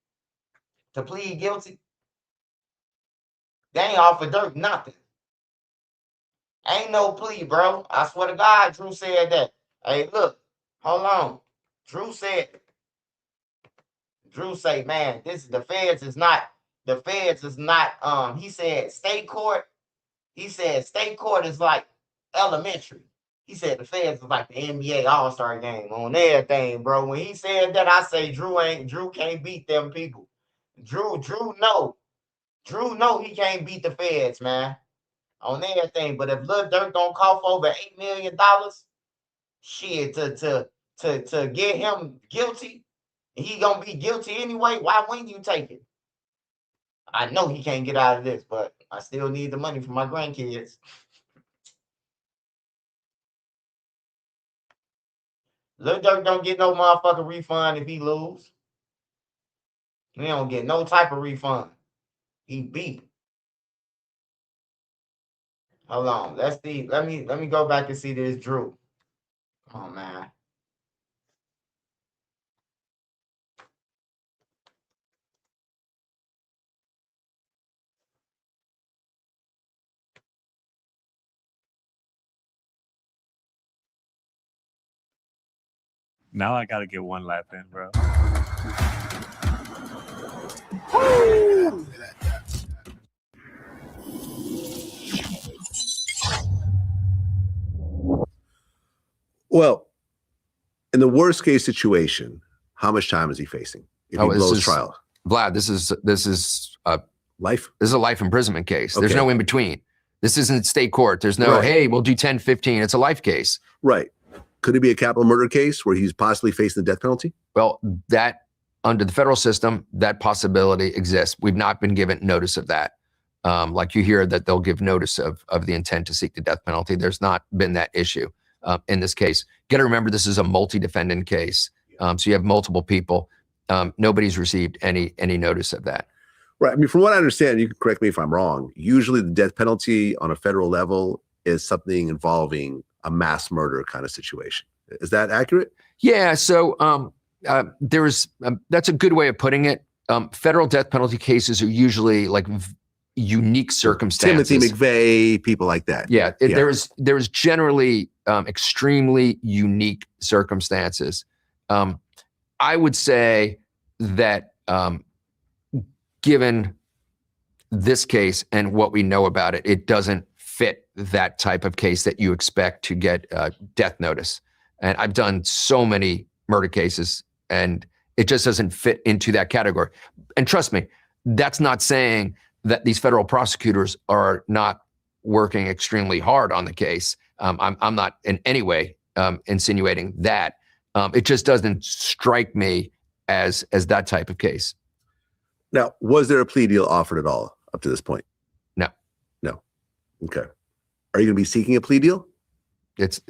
to plead guilty. They ain't offered Durk nothing. Ain't no plea, bro. I swear to God, Drew said that. Hey, look, hold on. Drew said, man, the feds is not, he said state court is like elementary. He said the feds is like the NBA All-Star game on everything, bro. When he said that, I say Drew can't beat them people. Drew know he can't beat the feds, man. On everything. But if Lil Durk don't cough over $8 million, shit, to get him guilty, he gonna be guilty anyway. Why wouldn't you take it? I know he can't get out of this, but I still need the money for my grandkids. Lil Durk don't get no motherfucking refund if he lose. He don't get no type of refund. He beat. Hold on. Let's see. Let me go back and see this Drew. Come on, man. Now I gotta get one lap in, bro. Well, in the worst case situation, how much time is he facing if he blows trial? Vlad, this is Life? This is a life imprisonment case. Okay. There's no in between. This isn't state court. There's no, hey, we'll do 10, 15. It's a life case. Right. Could it be a capital murder case where he's possibly facing the death penalty? Well, that under the federal system, that possibility exists. We've not been given notice of that. Like you hear that they'll give notice of the intent to seek the death penalty. There's not been that issue in this case. Got to remember, this is a multi-defendant case. So you have multiple people. Nobody's received any notice of that. Right. I mean, from what I understand, you can correct me if I'm wrong, usually the death penalty on a federal level is something involving a mass murder kind of situation. Is that accurate? Yeah. So that's a good way of putting it. Federal death penalty cases are usually like unique circumstances. Timothy McVeigh, people like that. Yeah. There's generally extremely unique circumstances. I would say that given this case and what we know about it, it doesn't fit that type of case that you expect to get a death notice. And I've done so many murder cases, and it just doesn't fit into that category. And trust me, that's not saying that these federal prosecutors are not working extremely hard on the case. I'm not in any way insinuating that. It just doesn't strike me as that type of case. Now, was there a plea deal offered at all up to this point? No. No. Okay. Are you going to be seeking a plea deal? There's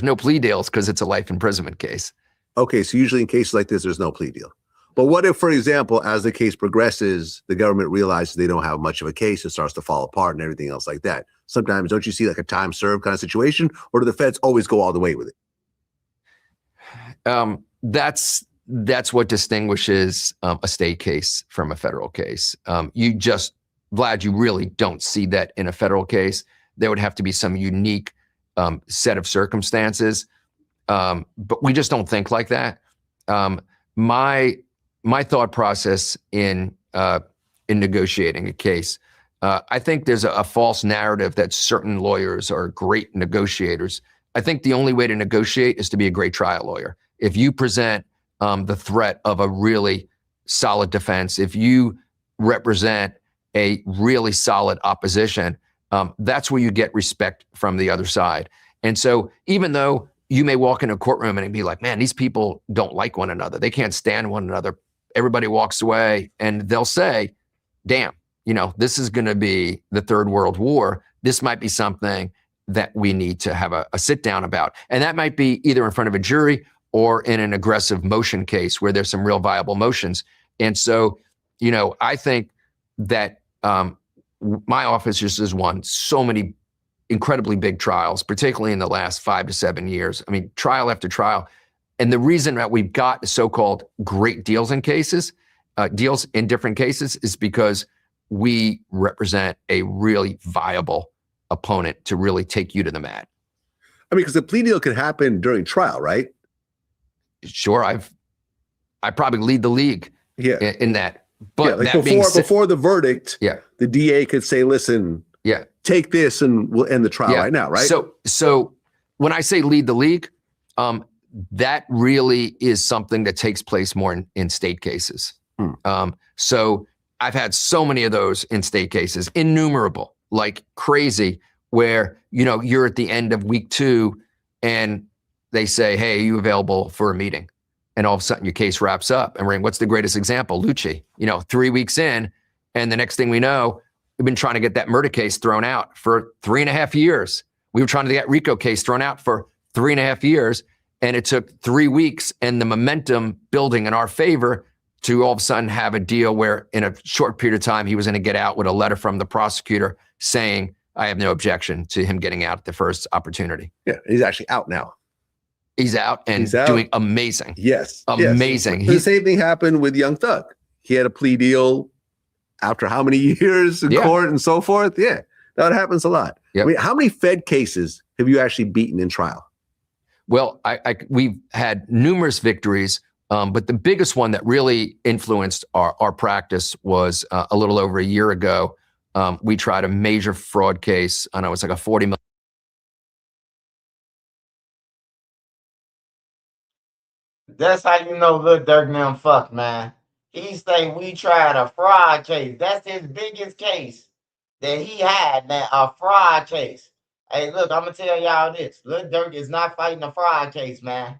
no plea deals because it's a life imprisonment case. Okay, so usually in cases like this, there's no plea deal. But what if, for example, as the case progresses, the government realizes they don't have much of a case, it starts to fall apart and everything else like that? Sometimes don't you see like a time served kind of situation, or do the feds always go all the way with it? That's what distinguishes a state case from a federal case. Vlad, you really don't see that in a federal case. There would have to be some unique set of circumstances, but we just don't think like that. My thought process in negotiating a case, I think there's a false narrative that certain lawyers are great negotiators. I think the only way to negotiate is to be a great trial lawyer. If you present the threat of a really solid defense, if you represent a really solid opposition, that's where you get respect from the other side. And so even though you may walk in a courtroom and be like, man, these people don't like one another, they can't stand one another, everybody walks away and they'll say, damn, this is going to be the Third World War. This might be something that we need to have a sit down about. And that might be either in front of a jury or in an aggressive motion case where there's some real viable motions. And so, I think that my office just has won so many incredibly big trials, particularly in the last 5 to 7 years. I mean, trial after trial. And the reason that we've got so-called great deals in different cases is because we represent a really viable opponent to really take you to the mat. I mean, because the plea deal could happen during trial, right? Sure, I probably lead the league in that. But like before the verdict, the DA could say, listen, take this and we'll end the trial right now, right? So when I say lead the league, that really is something that takes place more in state cases. So I've had so many of those in state cases, innumerable, like crazy, where, you're at the end of week 2 and they say, hey, are you available for a meeting? And all of a sudden your case wraps up. And what's the greatest example? Lucci, 3 weeks in, and the next thing we know, we've been trying to get that murder case thrown out for 3.5 years. We were trying to get RICO case thrown out for 3.5 years. And it took 3 weeks and the momentum building in our favor to all of a sudden have a deal where in a short period of time, he was going to get out with a letter from the prosecutor saying, I have no objection to him getting out at the first opportunity. Yeah, he's actually out now. He's out and doing amazing. Yes. Amazing. Yes. The same thing happened with Young Thug. He had a plea deal after how many years in court and so forth. Yeah, that happens a lot. Yep. I mean, how many Fed cases have you actually beaten in trial? Well, we've had numerous victories, but the biggest one that really influenced our practice was a little over a year ago. We tried a major fraud case. I know it was like a $40 million. That's how you know Lil Durk and them fuck, man. He say we tried a fraud case. That's his biggest case that he had, man, a fraud case. Hey, look, I'm gonna tell y'all this. Lil Durk is not fighting a fraud case, man.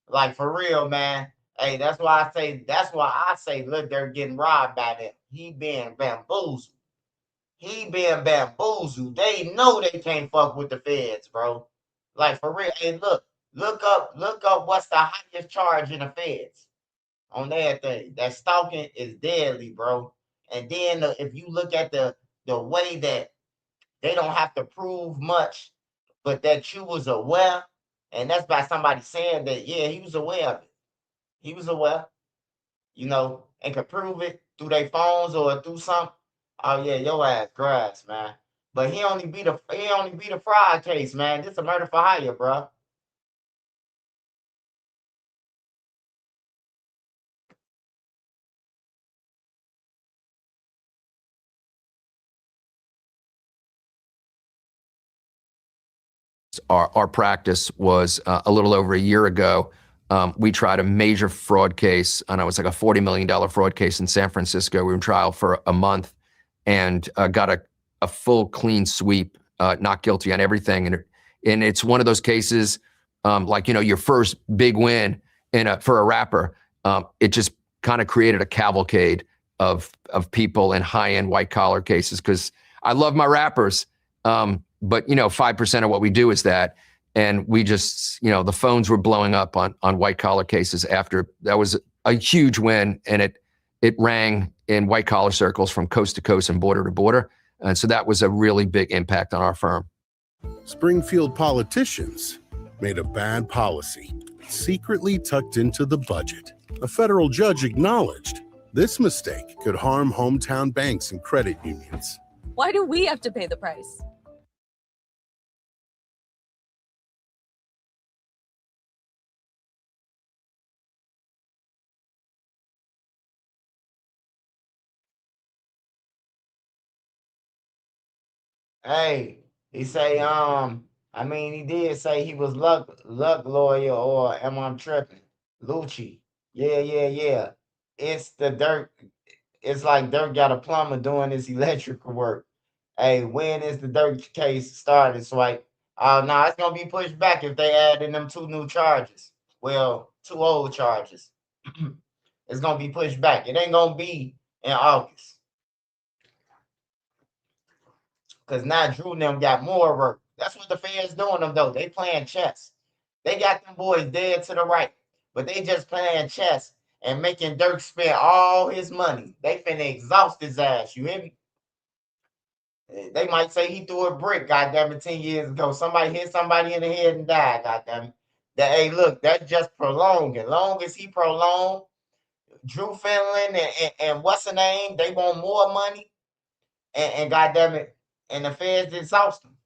Like for real, man. Hey, that's why I say Lil Durk getting robbed by them. He being bamboozled. They know they can't fuck with the feds, bro. Like for real. Hey, look up what's the highest charge in the feds on everything. That stalking is deadly, bro. And then if you look at the way that they don't have to prove much, but that you was aware, and that's by somebody saying that, yeah, he was aware of it. He was aware, and could prove it through their phones or through something. Oh yeah, your ass grass, man. But he only beat a fraud case, man. This a murder for hire, bro. our practice was a little over a year ago. We tried a major fraud case, and it was like a $40 million fraud case in San Francisco. We were in trial for a month and got a full clean sweep, not guilty on everything. And it's one of those cases, like, you know, your first big win for a rapper. It just kind of created a cavalcade of people in high-end white-collar cases, because I love my rappers, but, you know, 5% of what we do is that. And we just, you know, the phones were blowing up on white-collar cases after. That was a huge win, and it rang in white-collar circles from coast to coast and border to border. And so that was a really big impact on our firm. Springfield politicians made a bad policy secretly tucked into the budget. A federal judge acknowledged this mistake could harm hometown banks and credit unions. Why do we have to pay the price? Hey, he say, I mean, he did say he was luck lawyer, or am I tripping? Lucci. Yeah. It's the Durk. It's like Durk got a plumber doing his electrical work. Hey, when is the Durk case started, Swipe? No, it's gonna be pushed back if they add in them 2 new charges. Well, 2 old charges. It's gonna be pushed back. It ain't gonna be in August. Because now Drew and them got more work. That's what the fans doing them, though. They playing chess. They got them boys dead to the right, but they just playing chess and making Durk spend all his money. They finna exhaust his ass. You hear me? They might say he threw a brick, goddamn it, 10 years ago. Somebody hit somebody in the head and died, goddamn it. That, hey, look, that's just prolonging. Long as he prolong, Drew Finland and what's the name, they want more money. And goddamn it, and the feds exhaust them.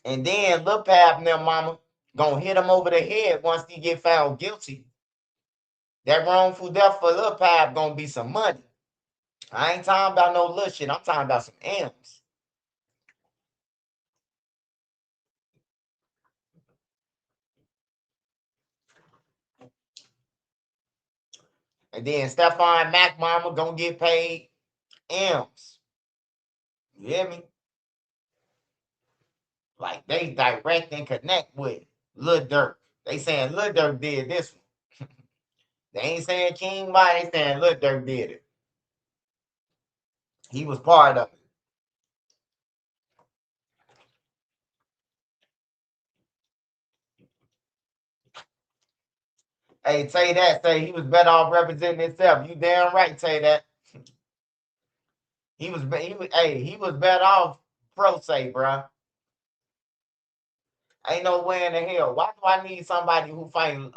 And then Lil Pap and their mama gonna hit him over the head once he get found guilty. That wrongful death for Lil Pap gonna be some money. I ain't talking about no little shit. I'm talking about some M's. And then Stephon Mac mama gonna get paid M's. You hear me? Like they direct and connect with Lil Durk. They saying Lil Durk did this one. They ain't saying King Body, they saying Lil Durk did it. He was part of it. Hey, say that. Say he was better off representing himself. You damn right, say that. He was better off pro se, bro. Ain't no way in the hell. Why do I need somebody who fighting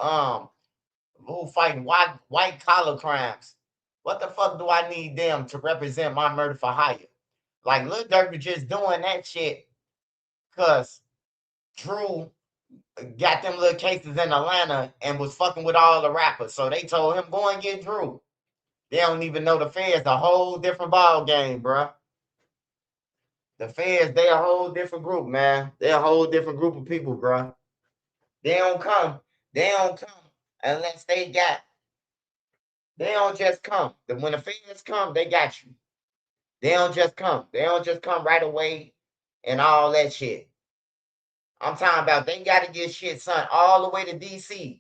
white collar crimes? What the fuck do I need them to represent my murder for hire? Like Lil Durk was just doing that shit because Drew got them little cases in Atlanta and was fucking with all the rappers. So they told him, go and get Drew. They don't even know the feds, a whole different ball game, bro. The feds, they a whole different group, man. They a whole different group of people, bro. They don't come unless they don't just come. When the feds come, they got you. They don't just come. They don't just come right away and all that shit. I'm talking about they got to get shit sent all the way to DC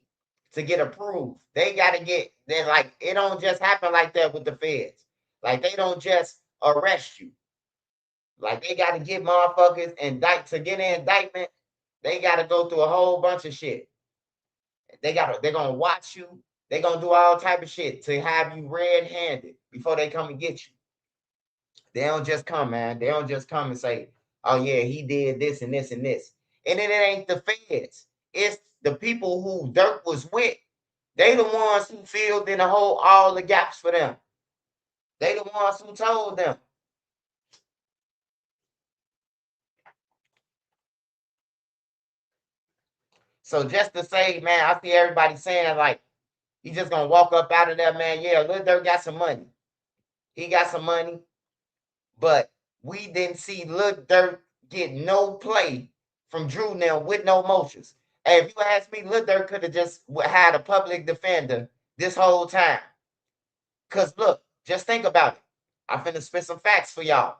to get approved. They got to get, they're like, it don't just happen like that with the feds. Like they don't just arrest you. Like they got to get motherfuckers to get an indictment. They got to go through a whole bunch of shit. They're going to watch you. They're going to do all type of shit to have you red-handed before they come and get you. They don't just come, man. They don't just come and say, oh, yeah, he did this and this and this. And then it ain't the feds. It's the people who Durk was with. They the ones who filled in all the gaps for them. They the ones who told them. So just to say, man, I see everybody saying, like, he just going to walk up out of there, man. Yeah, Lil Durk got some money. He got some money. But we didn't see Lil Durk get no play from Drew now with no motions. Hey, if you ask me, Lil Durk could have just had a public defender this whole time. Cause look, just think about it. I'm finna spit some facts for y'all.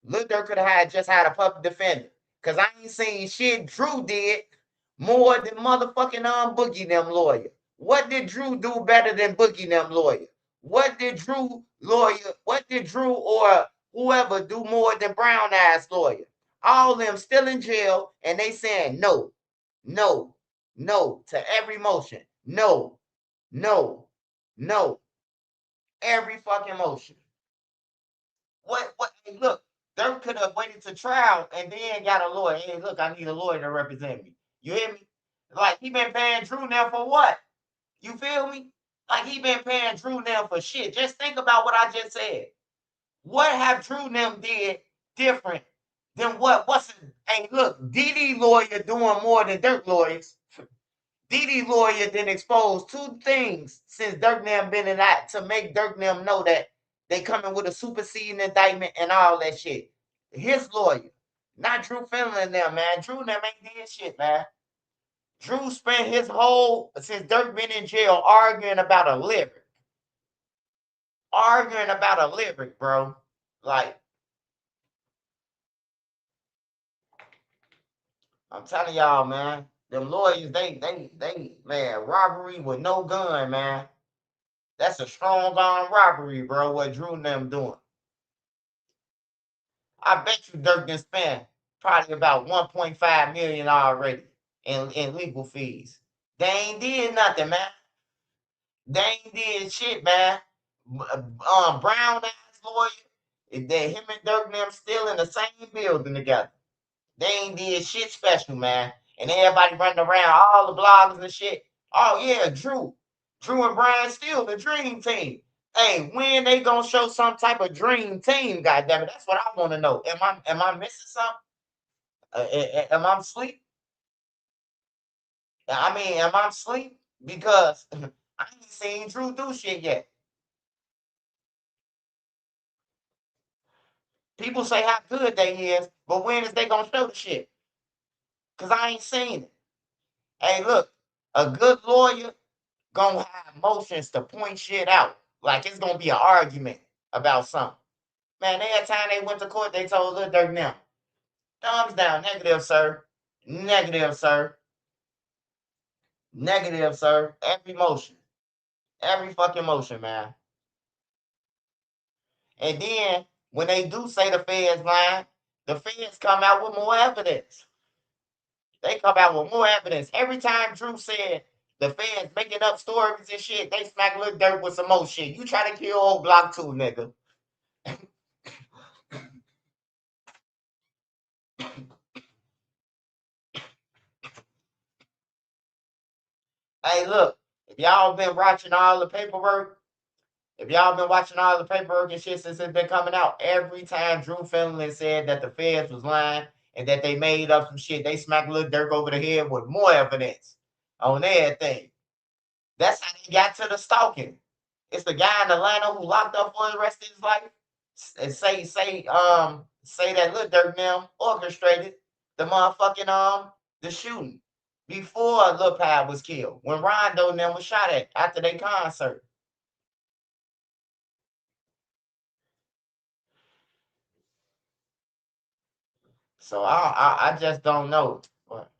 Lil Durk could have just had a public defender. Cause I ain't seen shit Drew did more than motherfucking Boogie them lawyer. What did Drew do better than Boogie them lawyer? What did Drew or whoever do more than Brown ass lawyer? All them still in jail and they saying no, no, no to every motion. No, no, no. Every fucking motion. What hey, look, Dirk could have waited to trial and then got a lawyer. Hey, look, I need a lawyer to represent me. You hear me? Like he been paying Drew now for what? You feel me? Like he been paying Drew now for shit. Just think about what I just said. What have Drew them did different than what's it? Hey, look, DD lawyer doing more than Dirk lawyers. DD lawyer then exposed two things since Dirk them been in that to make Dirk them know that they coming with a superseding indictment and all that shit. His lawyer, not Drew Finland them, man. Drew them ain't did shit, man. Drew spent his whole since Dirk been in jail arguing about a lyric. Arguing about a lyric, bro. Like, I'm telling y'all, man. Them lawyers, they, man, robbery with no gun, man. That's a strong arm robbery, bro. What Drew and them doing? I bet you Dirk done spent probably about 1.5 million already in legal fees. They ain't did nothing, man. They ain't did shit, man. Brown ass lawyer. Him and Dirk and them still in the same building together. They ain't did shit special, man. And everybody running around, all the bloggers and shit. Oh yeah, Drew. Drew and Brian still the dream team. Hey, when they gonna show some type of dream team? Goddamn it, that's what I want to know. Am I missing something? Am I asleep? I mean, am I asleep? Because I ain't seen Drew do shit yet. People say how good they is, but when is they gonna show the shit? Cause I ain't seen it. Hey, look, a good lawyer gonna have motions to point shit out. Like it's gonna be an argument about something. Man, every time they went to court, they told Lil Durk now, thumbs down, negative, sir. Negative, sir. Negative, sir. Every motion. Every fucking motion, man. And then when they do say the feds lying, the feds come out with more evidence. They come out with more evidence. Every time Drew said the feds making up stories and shit, they smack Lil Durk with some more shit. You try to kill old Block 2, nigga. Hey, look, if y'all been watching all the paperwork, if y'all been watching all the paperwork and shit since it's been coming out, every time Drew Finland said that the feds was lying and that they made up some shit, they smacked Lil Durk over the head with more evidence on everything. That's how they got to the stalking. It's the guy in Atlanta who locked up for the rest of his life. And say that Lil Durk now orchestrated the motherfucking the shooting before Lil Pab was killed. When Rondo and them was shot at after their concert. So I just don't know. But,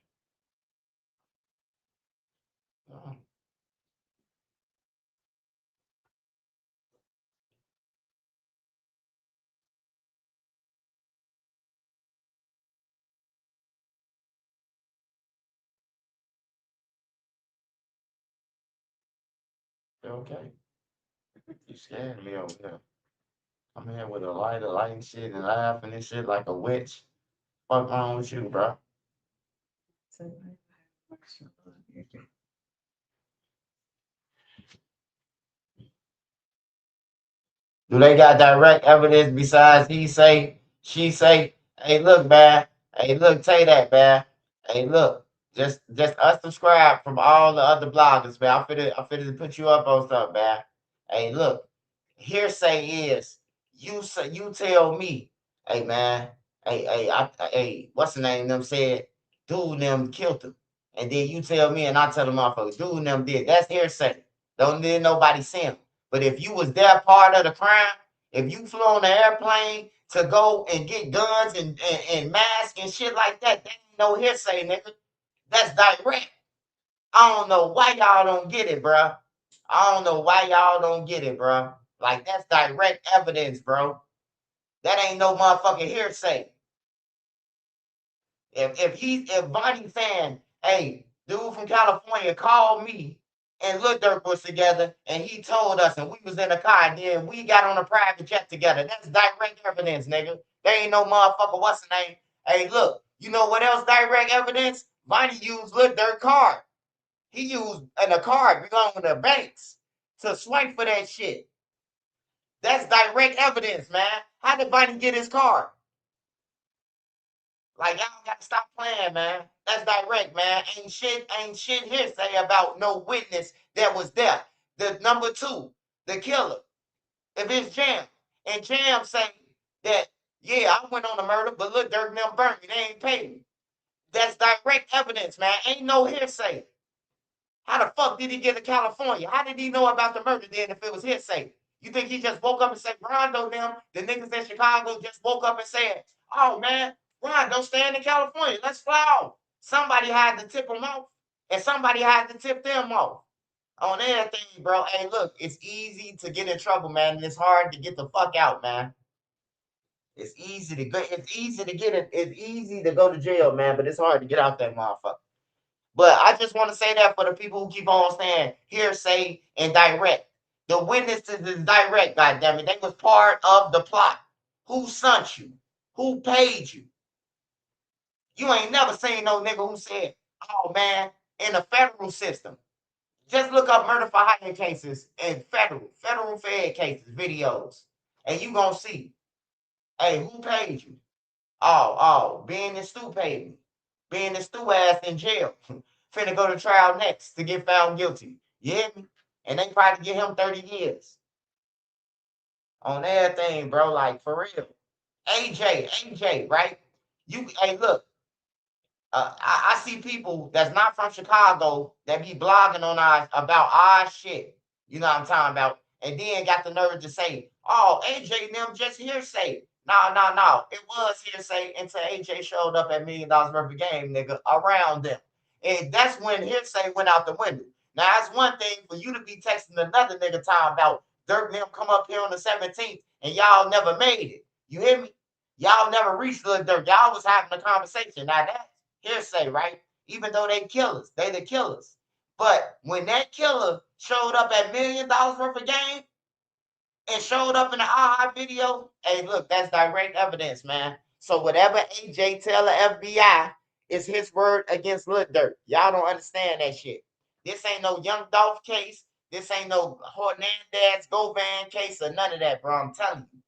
okay. You scared me over here. I'm here with a lighter, lighting shit and laughing and shit like a witch. Fuck wrong with you, bro? Do they got direct evidence besides he say, she say, hey, look, man. Hey, look, say that, man. Hey, look. Just unsubscribe from all the other bloggers, man. I'm finna put you up on something, man. Hey, look. Hearsay is you say you tell me, hey man, hey, what's the name? Them said, dude, them killed him. And then you tell me, and I tell the motherfuckers, dude, them did. That's hearsay. Don't need nobody see him. But if you was there part of the crime, if you flew on the airplane to go and get guns and masks and shit like that, that ain't no hearsay, nigga. That's direct. I don't know why y'all don't get it, bro. I don't know why y'all don't get it, bro. Like, that's direct evidence, bro. That ain't no motherfucking hearsay. If Bonnie saying, hey, dude from California called me and Lil Durk was together and he told us and we was in a car and then we got on a private jet together. That's direct evidence, nigga. There ain't no motherfucker, what's the name? Hey, look, you know what else direct evidence? Bonnie used Lil Durk card. He used a card belonging to banks to swipe for that shit. That's direct evidence, man. How did Bonnie get his card? Like, y'all gotta stop playing, man. That's direct, man. Ain't shit hearsay about no witness that was there. The number two, the killer. If it's Jam, and Jam say that, yeah, I went on a murder, but look, Durk and them burnt me. They ain't paid me. That's direct evidence, man. Ain't no hearsay. How the fuck did he get to California? How did he know about the murder then if it was hearsay? You think he just woke up and said, Rondo, them, the niggas in Chicago just woke up and said, oh, man, Rondo, staying in California. Let's fly off. Somebody had to tip them off, and somebody had to tip them off. On everything, bro. Hey, look, it's easy to get in trouble, man, and it's hard to get the fuck out, man. It's easy to go. It's easy to get it. It's easy to go to jail, man, but it's hard to get out that motherfucker. But I just want to say that for the people who keep on saying hearsay and direct. The witnesses is direct, goddammit. They was part of the plot. Who sent you? Who paid you? You ain't never seen no nigga who said, oh man, in the federal system. Just look up murder for hire cases and federal fed cases, videos. And you gonna see, hey, who paid you? Ben and Stu paid me. Ben and Stu ass in jail. Finna go to trial next to get found guilty. You hear me? And they probably give him 30 years. On everything, bro. Like, for real. AJ, right? Hey, look. I see people that's not from Chicago that be blogging on about our shit. You know what I'm talking about? And then got the nerve to say, oh, AJ and them just hearsay. No. It was hearsay until AJ showed up at $1 million worth of game, nigga, around them. And that's when hearsay went out the window. Now, that's one thing for you to be texting another nigga talking about Durk and them come up here on the 17th and y'all never made it. You hear me? Y'all never reached Lil Durk. Y'all was having a conversation. Now, that's hearsay, right? Even though they killers, they the killers. But when that killer showed up at $1 million worth of game and showed up in the aha video, hey, look, that's direct evidence, man. So whatever AJ tell the FBI is his word against Lil Durk. Y'all don't understand that shit. This ain't no Young Dolph case. This ain't no Hernandez Govan case or none of that, bro. I'm telling you.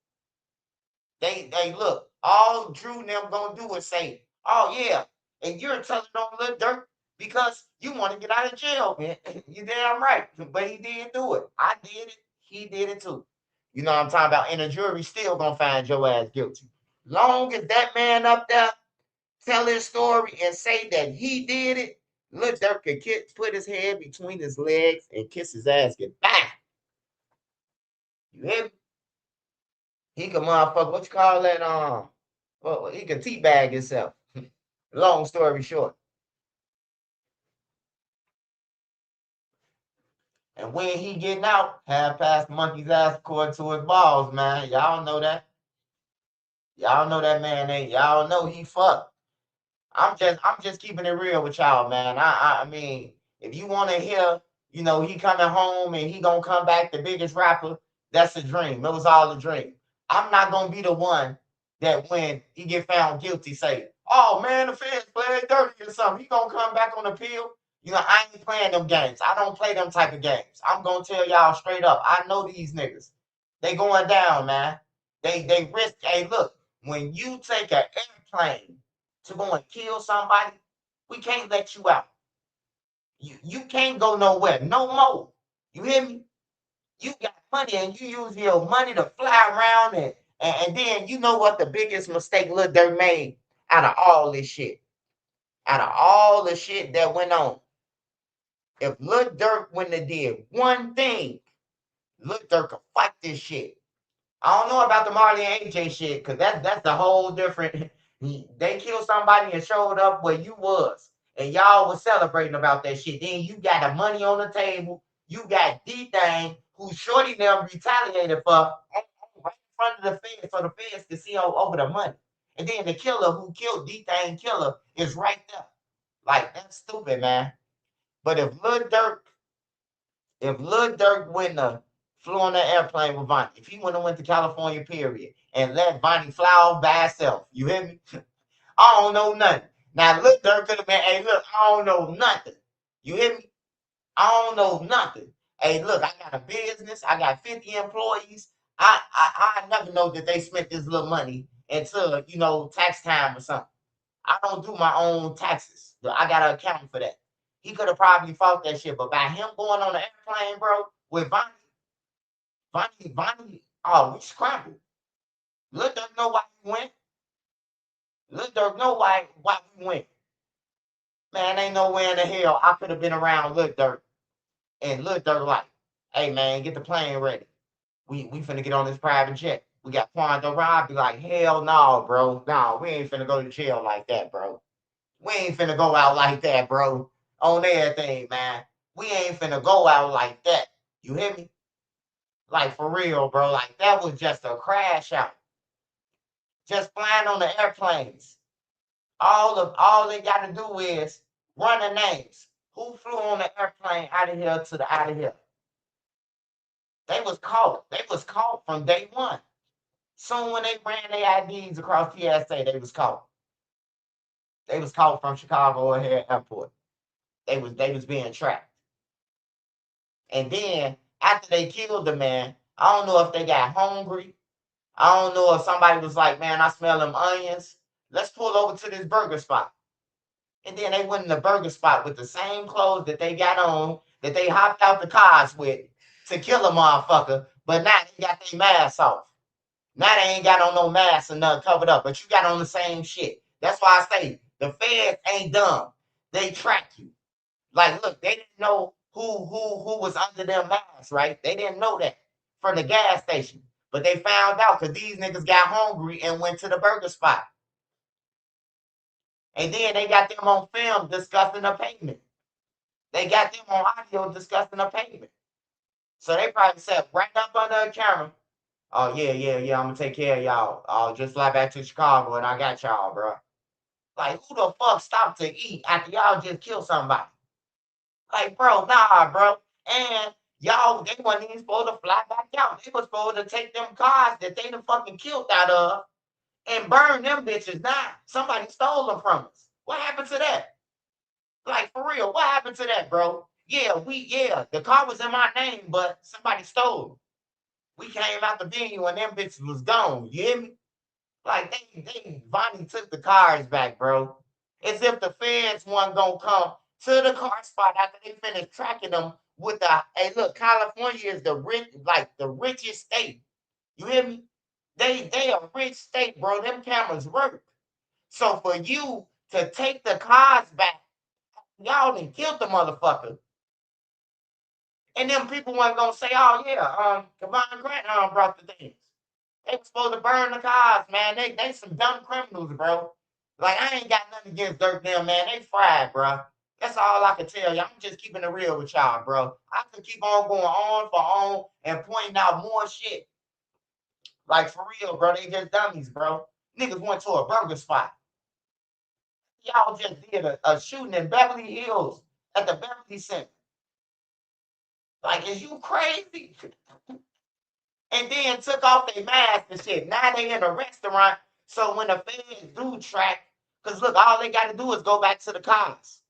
They look, all Drew and them gonna do is say, oh yeah, and you're telling on Lil Durk because you want to get out of jail, man. You damn right. But he did do it. I did it. He did it too. You know what I'm talking about? And the jury still gonna find your ass guilty. Long as that man up there tell his story and say that he did it, Lil Durk could put his head between his legs and kiss his ass goodbye. You hear me? He could motherfucker, what you call that? Well, he could teabag himself. Long story short. And when he getting out, have past monkey's ass according to his balls, man. Y'all know that. Y'all know that man ain't. Y'all know he fucked. I'm just keeping it real with y'all, man. I mean, if you want to hear, you know, he coming home and he gonna come back the biggest rapper, that's a dream. It was all a dream. I'm not gonna be the one that when he get found guilty say, oh man, the feds played dirty or something. He gonna come back on appeal. You know, I ain't playing them games. I don't play them type of games. I'm gonna tell y'all straight up. I know these niggas. They going down, man. They risk. Hey, look, when you take an airplane to go and kill somebody, we can't let you out. You can't go nowhere no more. You hear me? You got money and you use your money to fly around And then you know what the biggest mistake Lil Durk made out of all this shit? Out of all the shit that went on, if Lil Durk wouldn't have did one thing, Lil Durk could fight this shit. I don't know about the Marley and AJ shit, because that's a whole different. They killed somebody and showed up where you was, and y'all was celebrating about that shit. Then you got the money on the table. You got D-Thing, who Shorty them retaliated for, right in front of the feds, so the feds can see over the money. And then the killer who killed D-Thing killer is right there. Like, that's stupid, man. But if Lil Durk wouldn't have flew on the airplane with Vonnie, if he wouldn't have went to California, period, and let Vonnie fly off by herself, you hear me? I don't know nothing. Now, Lil Durk could have been, hey, look, I don't know nothing. You hear me? I don't know nothing. Hey, look, I got a business. I got 50 employees. I never know that they spent this little money until, tax time or something. I don't do my own taxes. I got to account for that. He could have probably fought that shit, but by him going on the airplane, bro, with Vonnie, oh, we scrambled. Lil Durk know why we went. Lil Durk know why we went. Man, ain't nowhere in the hell I could have been around Lil Durk. And Lil Durk like, hey, man, get the plane ready. We finna get on this private jet. We got Quando Rob be like, hell no, bro. No, we ain't finna go to jail like that, bro. We ain't finna go out like that, bro. On everything, man. We ain't finna go out like that. You hear me? Like, for real, bro. Like, that was just a crash out. Just flying on the airplanes. All they got to do is run the names. Who flew on the airplane out of here to the out of here? They was caught. They was caught from day one. Soon when they ran their IDs across TSA, they was caught. They was caught from Chicago O'Hare Airport. They was being tracked. And then after they killed the man, I don't know if they got hungry. I don't know if somebody was like, man, I smell them onions. Let's pull over to this burger spot. And then they went in the burger spot with the same clothes that they got on, that they hopped out the cars with to kill a motherfucker. But now they got their masks off. Now they ain't got on no mask or nothing covered up, but you got on the same shit. That's why I say the feds ain't dumb. They track you. Like, look, they didn't know who was under their masks, right? They didn't know that from the gas station. But they found out because these niggas got hungry and went to the burger spot. And then they got them on film discussing the payment. They got them on audio discussing the payment. So they probably said right up under a camera, oh, yeah, I'm going to take care of y'all. I'll just fly back to Chicago and I got y'all, bro. Like, who the fuck stopped to eat after y'all just killed somebody? Like, bro, nah, bro. And y'all, they wasn't even supposed to fly back out. They was supposed to take them cars that they done fucking killed out of and burn them bitches now. Somebody stole them from us. What happened to that? Like, for real, what happened to that, bro? Yeah, the car was in my name, but somebody stole it. We came out the venue and them bitches was gone. You hear me? Like, they Vonnie took the cars back, bro. As if the feds weren't gonna come to the car spot after they finished tracking them with the, hey, look, California is the richest state. You hear me? They a rich state, bro. Them cameras work. So for you to take the cars back, y'all done killed the motherfucker. And them people weren't gonna say, oh yeah, Kevon Grant brought the things. They were supposed to burn the cars, man. They some dumb criminals, bro. Like, I ain't got nothing against Durk them, man. They fried, bro. That's all I can tell you. I'm just keeping it real with y'all, bro. I can keep on going on for on and pointing out more shit. Like, for real, bro. They just dummies, bro. Niggas went to a burger spot. Y'all just did a shooting in Beverly Hills at the Beverly Center. Like, is you crazy? And then took off their mask and shit. Now they in a restaurant. So when the feds do track, because look, all they got to do is go back to the cars.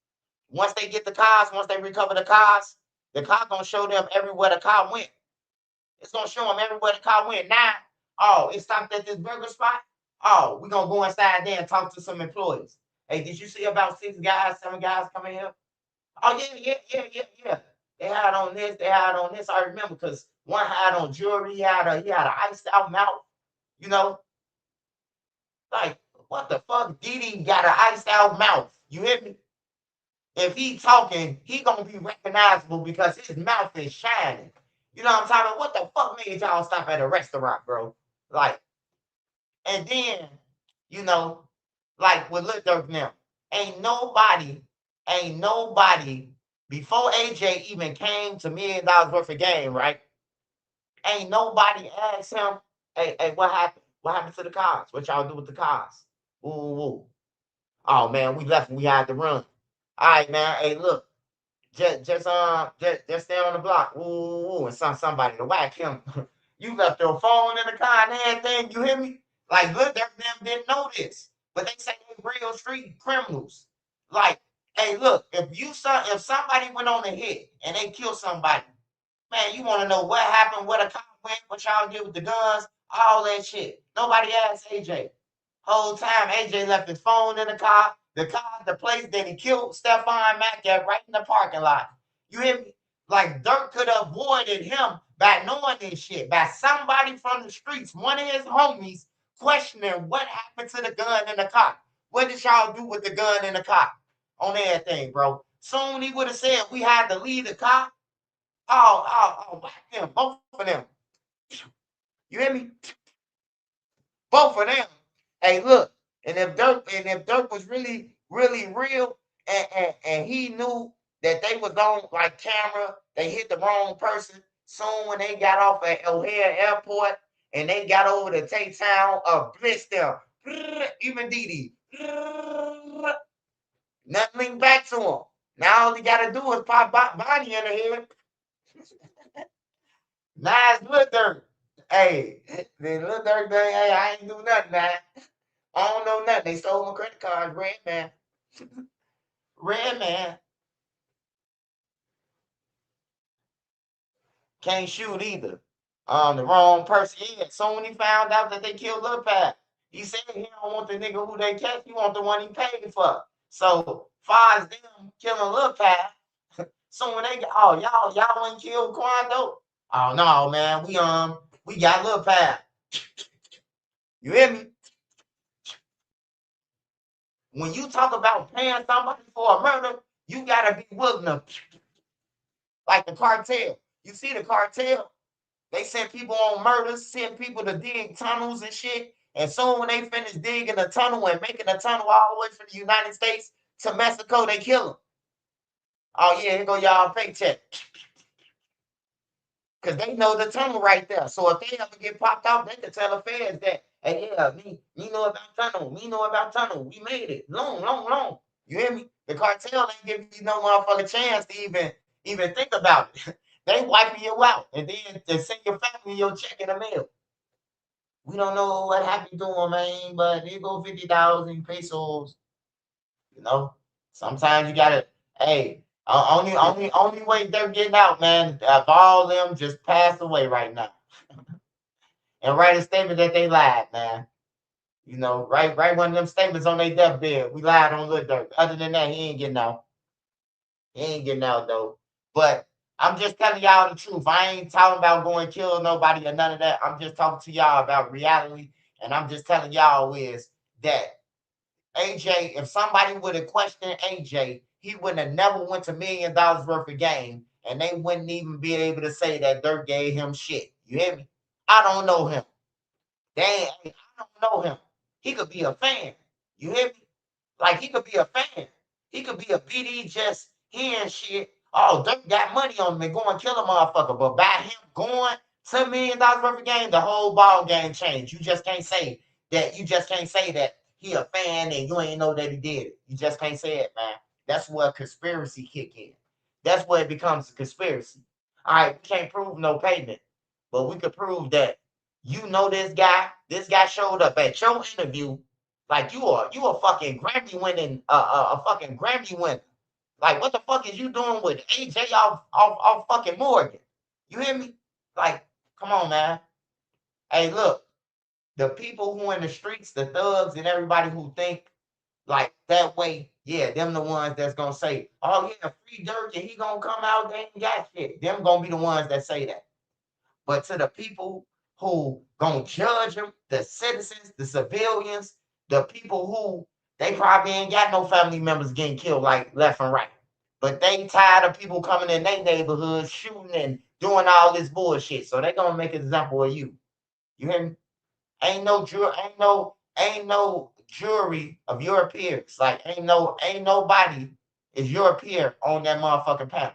Once they get the cars, once they recover the cars going to show them everywhere the car went. It's going to show them everywhere the car went. Now, oh, it stopped at this burger spot. Oh, we're going to go inside there and talk to some employees. Hey, did you see about 7 guys coming here? Oh, yeah. They had on this. I remember because one had on jewelry. He had an iced out mouth. You know, like what the fuck? Diddy got an iced out mouth. You hear me? If he talking, he gonna be recognizable because his mouth is shining. You know what I'm talking about? What the fuck made y'all stop at a restaurant, bro? Like, and then, you know, like with Lil Durk now, ain't nobody before AJ even came to $1 million worth of game, right? Ain't nobody asked him, hey, what happened? What happened to the cars? What y'all do with the cars? Ooh, ooh, ooh. Oh man, we left and we had to run. All right, man. Hey, look, just stay on the block. Ooh, and somebody to whack him. You left your phone in the car and everything. You hear me? Like, look, them didn't know this, but they say they real street criminals. Like, hey, look, if somebody went on a hit and they killed somebody, man, you want to know what happened, where the cop went, what y'all did with the guns, all that shit. Nobody asked AJ. Whole time AJ left his phone in the place that he killed Stephon Mack at right in the parking lot. You hear me? Like Durk could have avoided him by knowing this shit, by somebody from the streets, one of his homies, questioning what happened to the gun in the car. What did y'all do with the gun in the car? On everything, bro. Soon he would have said we had to leave the car. Whack them, both of them. You hear me? Both of them. Hey, look, and if Durk was really, really real, and he knew that they was on like camera, they hit the wrong person. Soon when they got off at O'Hare Airport and they got over to Tay Town, blitz them. Even Didi. Nothing linked back to him. Now all he gotta do is pop body in the head. Nice Lil Durk. Hey, the Lil Durk thing, hey, I ain't do nothing, man. I don't know nothing. They stole my credit card, RedMan. RedMan can't shoot either. The wrong person. Yeah, so when he found out that they killed Lil Pat, he said he don't want the nigga who they catch, he want the one he paid for. So far as them killing Lil Pat, so when they get, oh y'all ain't killed Quando. Oh no, man, we got Lil Pat. You hear me? When you talk about paying somebody for a murder, you gotta be willing to, like the cartel. You see the cartel? They send people on murders, send people to dig tunnels and shit. And soon when they finish digging a tunnel and making a tunnel all the way from the United States to Mexico, they kill them. Oh yeah, here go y'all paycheck. Because they know the tunnel right there. So if they ever get popped off, they can tell the feds that, hey, yeah, me know about tunnel. Me know about tunnel. We made it. Long. You hear me? The cartel ain't giving you no motherfucking chance to even think about it. They wiping you out. And then they send your family your check in the mail. We don't know what happened to him, man, but here go 50,000 pesos. You know? Sometimes you gotta, hey, only way they're getting out, man. If all of them just passed away right now, and write a statement that they lied, man. You know, write one of them statements on their deathbed. We lied on Lil Durk. Other than that, he ain't getting out. He ain't getting out though. But I'm just telling y'all the truth. I ain't talking about going kill nobody or none of that. I'm just talking to y'all about reality, and I'm just telling y'all is that AJ, if somebody would have questioned AJ, he wouldn't have never went to $1 million worth of game, and they wouldn't even be able to say that Durk gave him shit. You hear me? I don't know him. I don't know him. He could be a fan. You hear me? Like he could be a fan. He could be a BD just hearing shit. Oh, Durk got money on him and go and kill a motherfucker. But by him going to $1 million worth of game, the whole ball game changed. You just can't say that. You just can't say that he a fan and you ain't know that he did it. You just can't say it, man. That's where conspiracy kick in. That's where it becomes a conspiracy. All right, we can't prove no payment, but we could prove that you know this guy. This guy showed up at your interview like you a fucking Grammy winning a fucking Grammy winner. Like what the fuck is you doing with AJ off fucking Morgan? You hear me? Like, come on, man. Hey, look, the people who in the streets, the thugs and everybody who think like that way, yeah, them the ones that's gonna say, oh yeah, free Durk and he gonna come out, they ain't got shit. Them gonna be the ones that say that. But to the people who gonna judge them, the citizens, the civilians, the people who they probably ain't got no family members getting killed like left and right. But they tired of people coming in their neighborhoods, shooting and doing all this bullshit. So they gonna make an example of you. You hear me? Ain't no jury of your peers. Like ain't nobody is your peer on that motherfucking panel.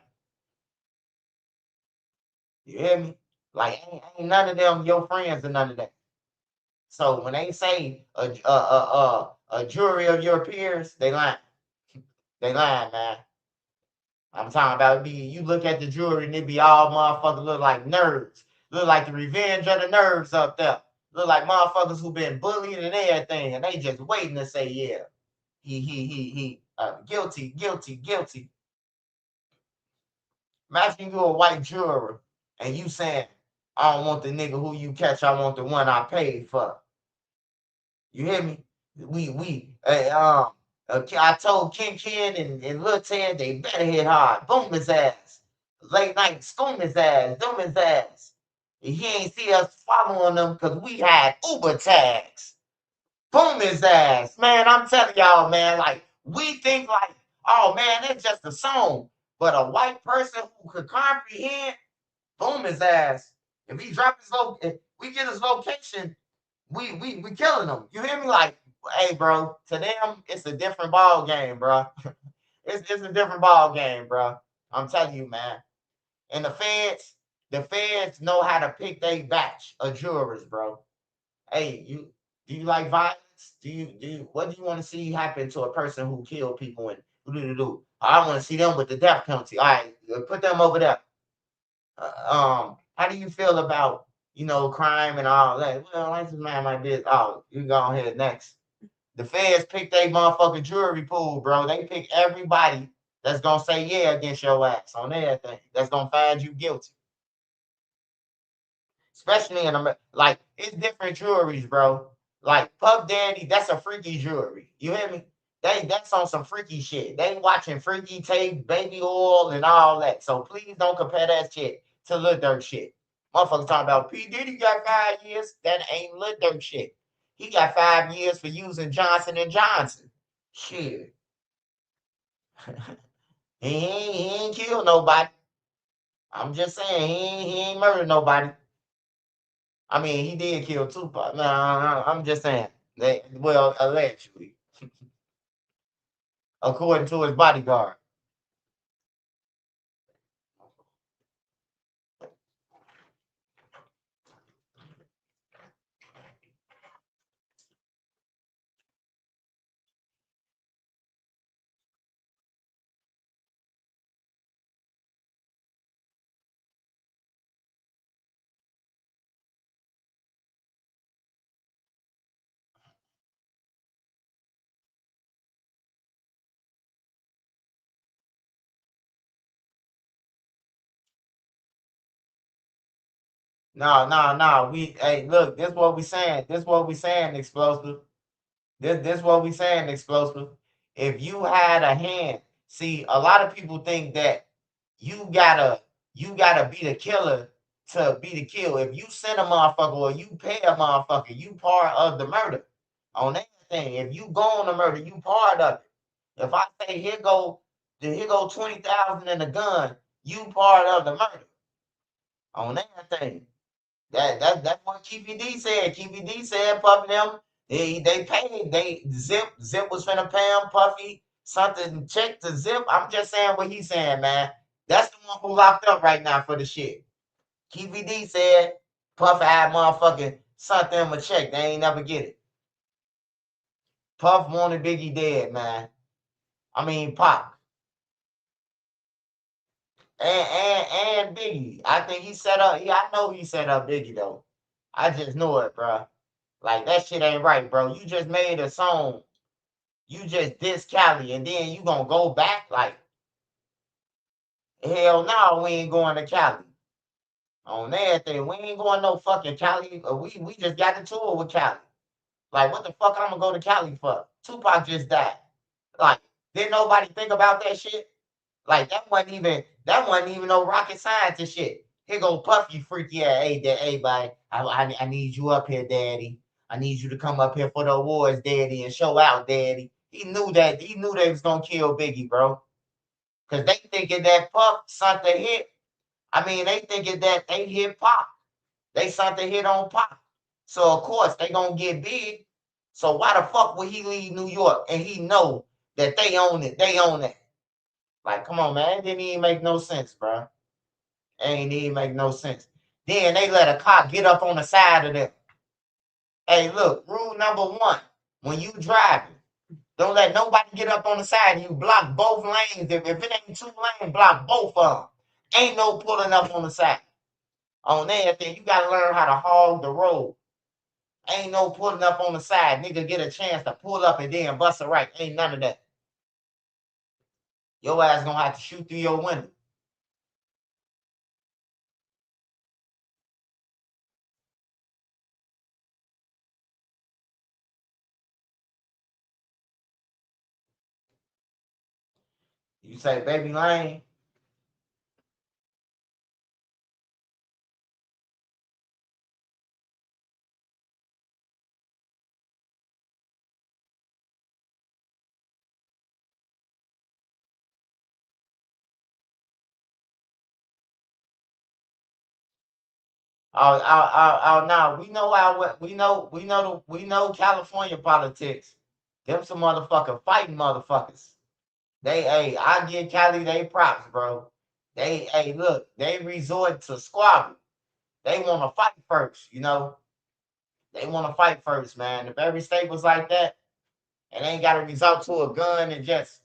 You hear me? Like ain't none of them your friends or none of that. So when they say a jury of your peers, they lying. They lying, man. I'm talking about you look at the jury and it be all motherfuckers look like nerds. Look like the revenge of the nerds up there. Look like motherfuckers who been bullied and everything, and they just waiting to say, yeah, he, guilty, guilty, guilty. Imagine you a white juror and you saying, I don't want the nigga who you catch, I want the one I paid for. You hear me? I told Ken and Lil Ted they better hit hard. Boom his ass. Late night, scoom his ass, doom his ass. And he ain't see us following them because we had Uber tags. Boom his ass. Man, I'm telling y'all, man, like, we think like, oh man, that's just a song. But a white person who could comprehend, boom his ass. If he drop his if we get his location, we killing them. You hear me? Like, hey, bro, to them, it's a different ball game, bro. it's a different ball game, bro. I'm telling you, man. And the feds know how to pick their batch of jurors, bro. Hey, do you like violence? What do you want to see happen to a person who killed people and do? I want to see them with the death penalty. All right, put them over there. How do you feel about crime and all that? Well, I just mind my business. Oh, you go ahead next. The feds pick their motherfucking jury pool, bro. They pick everybody that's gonna say yeah against your ass on everything. That's gonna find you guilty. Especially like it's different juries, bro. Like Puff Daddy, that's a freaky jury. You hear me? That's on some freaky shit. They watching freaky tape, baby oil, and all that. So please don't compare that shit to Lil Durk shit. Motherfuckers talking about P. Diddy got 5 years. That ain't Lil Durk shit. He got 5 years for using Johnson and Johnson. Shit. he ain't killed nobody. I'm just saying he ain't murdered nobody. I mean, he did kill Tupac. No, I'm just saying. Allegedly, according to his bodyguard. No. Hey, look, this what we saying. This what we saying, explosive. This what we saying, explosive. If you had a hand, see, a lot of people think that you gotta be the killer to be the kill. If you send a motherfucker or you pay a motherfucker, you part of the murder. On anything, if you go on the murder, you part of it. If I say here go 20,000 in a gun, you part of the murder. On anything. That's what KPD said. KPD said Puffy them. They paid. Zip was finna pay him Puffy something check to Zip. I'm just saying what he's saying, man. That's the one who locked up right now for the shit. KPD said Puffy had motherfucking sent them a check. They ain't never get it. Puff wanted Biggie dead, man. I mean Pop. And Biggie. I think he set up. Yeah, I know he set up Biggie though. I just know it, bro. Like that shit ain't right, bro. You just made a song. You just diss Cali, and then you gonna go back? Like, hell no, we ain't going to Cali. On everything, we ain't going no fucking Cali. We just got the tour with Cali. Like, what the fuck I'm gonna go to Cali for? Tupac just died. Like, didn't nobody think about that shit? Like, that wasn't even no rocket scientist shit. Here go Puffy freaky ass. Hey, buddy, I need you up here, daddy. I need you to come up here for the awards, daddy, and show out, daddy. He knew they was gonna kill Biggie, bro. Cause they thinking that Puff something hit. I mean, they thinking that they hit Pop. They something hit on Pop. So of course they gonna get big. So why the fuck would he leave New York and he know that they own it? They own it. Like, come on, man. It didn't even make no sense, bro. Ain't even make no sense. Then they let a cop get up on the side of them. Hey, look, rule number 1. When you driving, don't let nobody get up on the side. You block both lanes. If it ain't 2 lanes, block both of them. Ain't no pulling up on the side. On everything, you gotta learn how to hog the road. Ain't no pulling up on the side. Nigga get a chance to pull up and then bust a right. Ain't none of that. Your ass gonna have to shoot through your window. You say, baby lane. Oh, no. We know California politics. Them some motherfucking fighting motherfuckers. Hey, I give Cali they props, bro. Hey, look, they resort to squabbling. They want to fight first, you know. They want to fight first, man. If every state was like that, and ain't got to resort to a gun and just,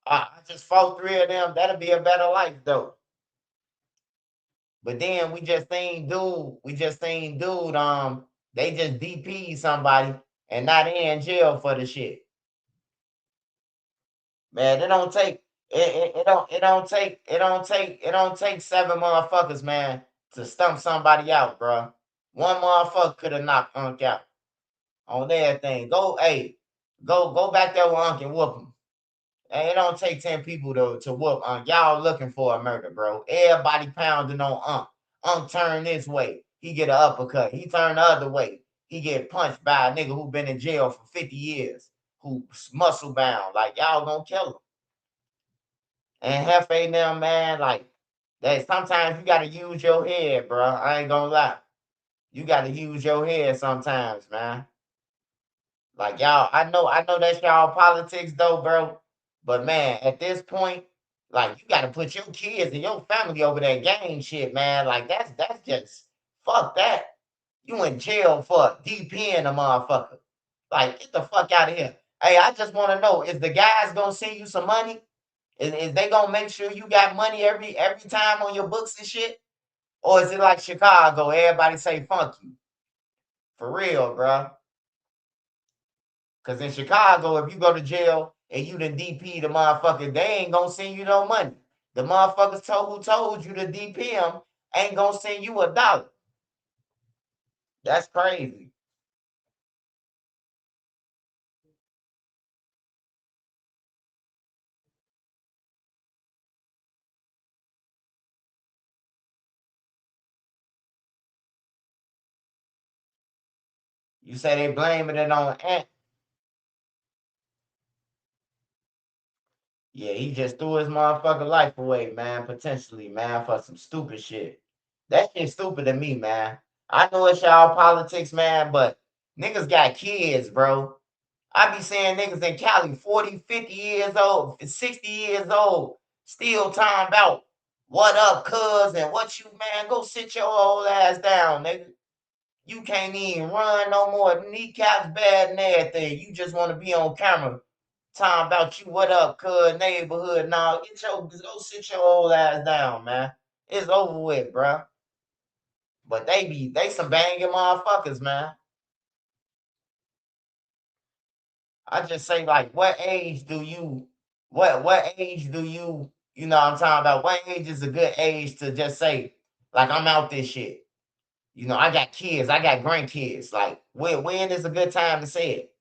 I just fought 3 of them, that'd be a better life, though. But then we just seen dude, they just DP somebody and not in jail for the shit. Man, it don't take 7 motherfuckers, man, to stump somebody out, bro. One motherfucker could have knocked Unc out on everything. Go back there with Unc and whoop him. And it don't take 10 people to whoop Unc. Y'all looking for a murder, bro. Everybody pounding on Unc. Unc turn this way. He get an uppercut. He turn the other way. He get punched by a nigga who been in jail for 50 years. Who's muscle bound. Like, y'all gonna kill him. And Hefe them, man, like, that sometimes you gotta use your head, bro. I ain't gonna lie. You gotta use your head sometimes, man. Like y'all, I know that's y'all politics though, bro. But man, at this point, like you gotta put your kids and your family over that gang shit, man. Like that's just fuck that. You in jail for DPing a motherfucker. Like, get the fuck out of here. Hey, I just want to know, is the guys gonna send you some money? Is they gonna make sure you got money every time on your books and shit? Or is it like Chicago? Everybody say funk you. For real, bro. Because in Chicago, if you go to jail and you done DP the motherfucker, they ain't gonna send you no money. The motherfuckers who told you to DP them ain't gonna send you $1. That's crazy. You say they blaming it on Ant. Yeah, he just threw his motherfucking life away, man, potentially, man, for some stupid shit. That shit stupid to me, man. I know it's y'all politics, man, but niggas got kids, bro. I be seeing niggas in Cali 40, 50 years old, 60 years old, still talking about what up, cuz, and what you, man, go sit your old ass down, nigga. You can't even run no more. Kneecaps bad and everything. You just want to be on camera talking about you, what up, cuz, neighborhood. Now, go sit your old ass down, man. It's over with, bro. But they some banging motherfuckers, man. I just say, like, what age do you, you know what I'm talking about? What age is a good age to just say, like, I'm out this shit? You know, I got kids, I got grandkids. Like, when is a good time to say it?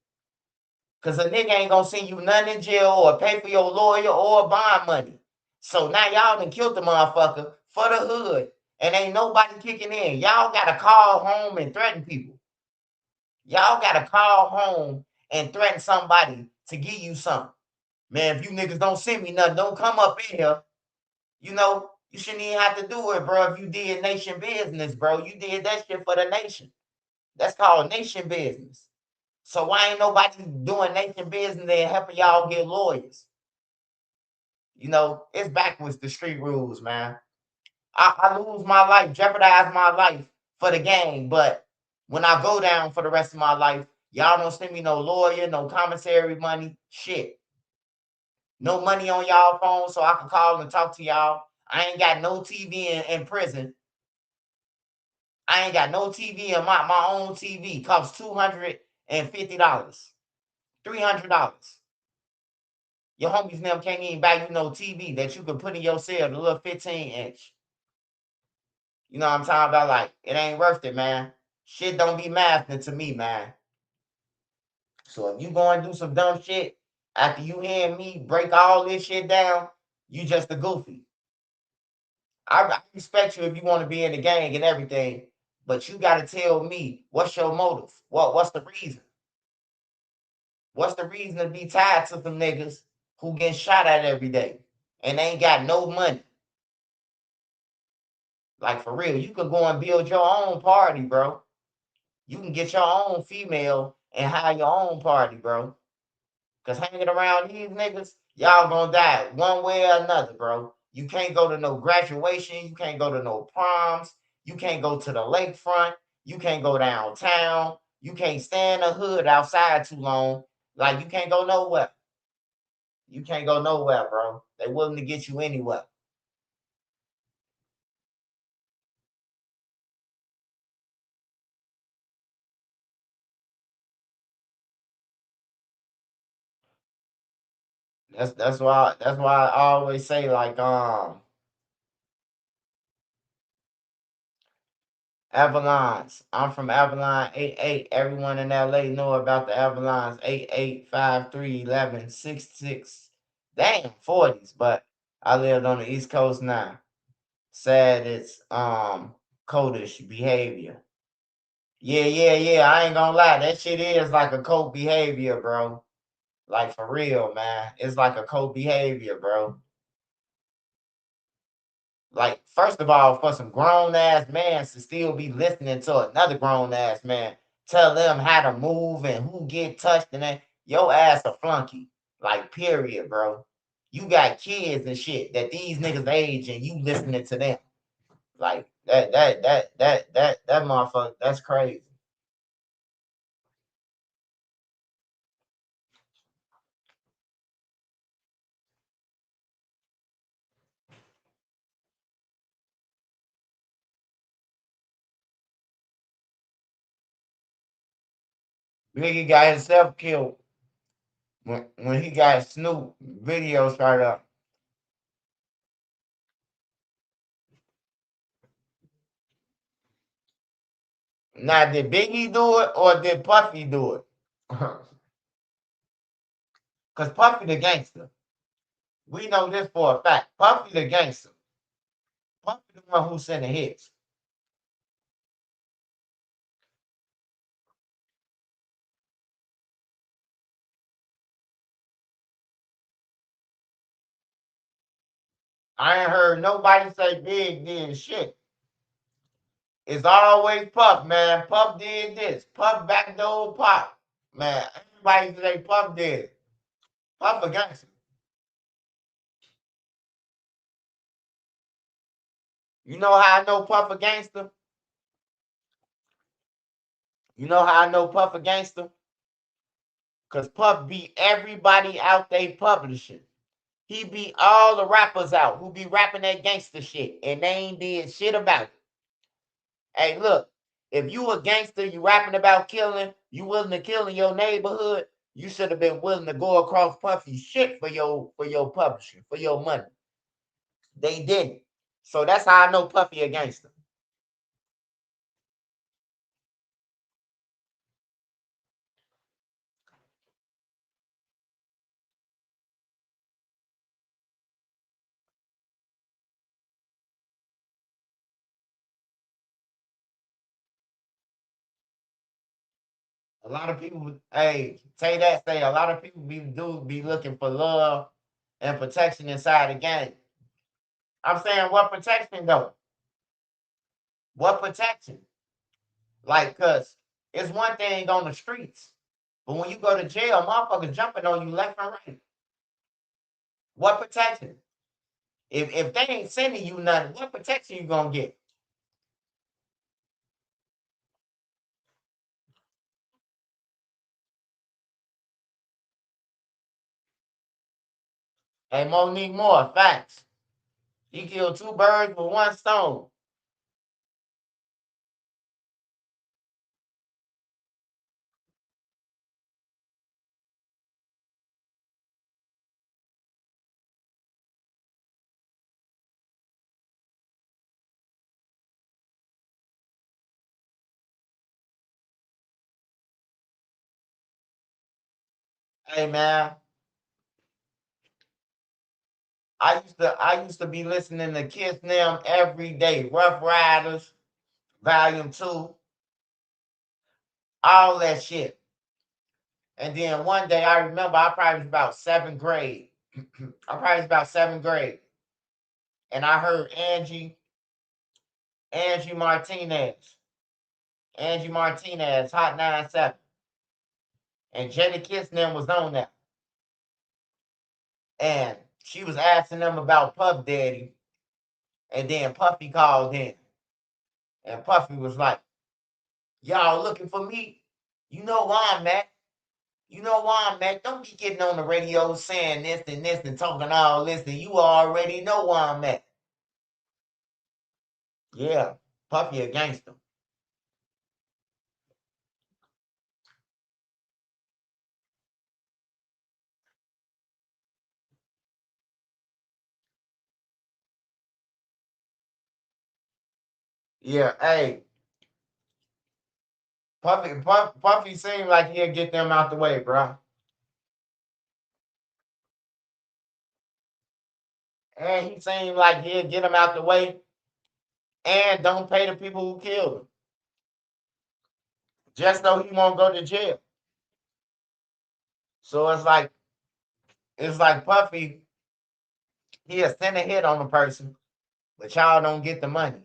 Because a nigga ain't gonna send you nothing in jail or pay for your lawyer or bond money. So now y'all done killed the motherfucker for the hood. and ain't nobody kicking in. Y'all gotta call home and threaten people. Y'all gotta call home and threaten somebody to give you something. Man, if you niggas don't send me nothing, don't come up in here. You know, you shouldn't even have to do it, bro. If you did nation business, bro, you did that shit for the nation. That's called nation business. So why ain't nobody doing nation business and helping y'all get lawyers? You know, it's backwards the street rules, man. I lose my life, jeopardize my life for the game, but when I go down for the rest of my life, y'all don't send me no lawyer, no commissary money, shit. No money on y'all phone so I can call and talk to y'all. I ain't got no TV in prison. I ain't got no TV in my own TV. Costs $250, $300. Your homies and them can't even buy you no TV that you can put in your cell, the little 15-inch. You know what I'm talking about? Like, it ain't worth it, man. Shit don't be mathing to me, man. So if you go and do some dumb shit, after you hear me break all this shit down, you just a goofy. I respect you if you want to be in the gang and everything, but you got to tell me what's your motive. What's the reason? What's the reason to be tied to some niggas who get shot at every day and ain't got no money? Like, for real, you could go and build your own party, bro. You can get your own female and hire your own party, bro. Because hanging around these niggas, y'all gonna die one way or another, bro. You can't go to no graduation. You can't go to no proms. You can't go to the lakefront. You can't go downtown. You can't stay in the hood outside too long. Like, you can't go nowhere. You can't go nowhere, bro. They willing to get you anywhere. That's why I always say, like, Avalons. I'm from Avalon 88. Everyone in LA know about the Avalons 88531166. Damn, 40s, but I lived on the East Coast now. Sad it's codish behavior. Yeah, yeah, yeah. I ain't gonna lie. That shit is like a code behavior, bro. Like, for real, man. It's like a code behavior, bro. Like, first of all, for some grown ass man to still be listening to another grown ass man tell them how to move and who get touched and that, your ass a flunky. Like, period, bro. You got kids and shit that these niggas age and you listening to them. Like, that motherfucker, that's crazy. Biggie got himself killed when he got Snoop video started up. Now, did Biggie do it or did Puffy do it? Because Puffy the gangster. We know this for a fact. Puffy the gangster. Puffy the one who sent the hits. I ain't heard nobody say Big did shit. It's always Puff, man. Puff did this. Puff backdoor Pop. Man, everybody say Puff did. Puff a gangster. You know how I know Puff a gangster? You know how I know Puff a gangster? Because Puff beat everybody out they publishing. He beat all the rappers out who be rapping that gangster shit, and they ain't did shit about it. Hey, look, if you a gangster, you rapping about killing, you willing to kill in your neighborhood, you should have been willing to go across Puffy shit for your publishing, for your money. They didn't. So that's how I know Puffy a gangster. A lot of people, hey, say that, say a lot of people be looking for love and protection inside the game. I'm saying, what protection though? What protection? Like, cause it's one thing on the streets, but when you go to jail, motherfuckers jumping on you left and right. What protection? If they ain't sending you nothing, what protection you gonna get? Hey, Monique Moore, facts. He killed two birds with one stone. Hey man, I used to be listening to Kiss them every day. Rough Riders, Volume 2, all that shit. And then one day I remember I probably was about seventh grade. I probably was about seventh grade. And I heard Angie Martinez. Angie Martinez, Hot 97. And Jada Kiss them was on that. And she was asking them about Puff Daddy. And then Puffy called in. And Puffy was like, y'all looking for me? You know why I'm at. You know why I'm at. Don't be getting on the radio saying this and talking all this, and you already know why I'm at. Yeah, Puffy a gangster. Yeah, hey, Puffy seemed like he'll get them out the way, bro. And he seemed like he'll get them out the way and don't pay the people who killed him. Just so he won't go to jail. So it's like Puffy, he'll send a hit on a person, but y'all don't get the money.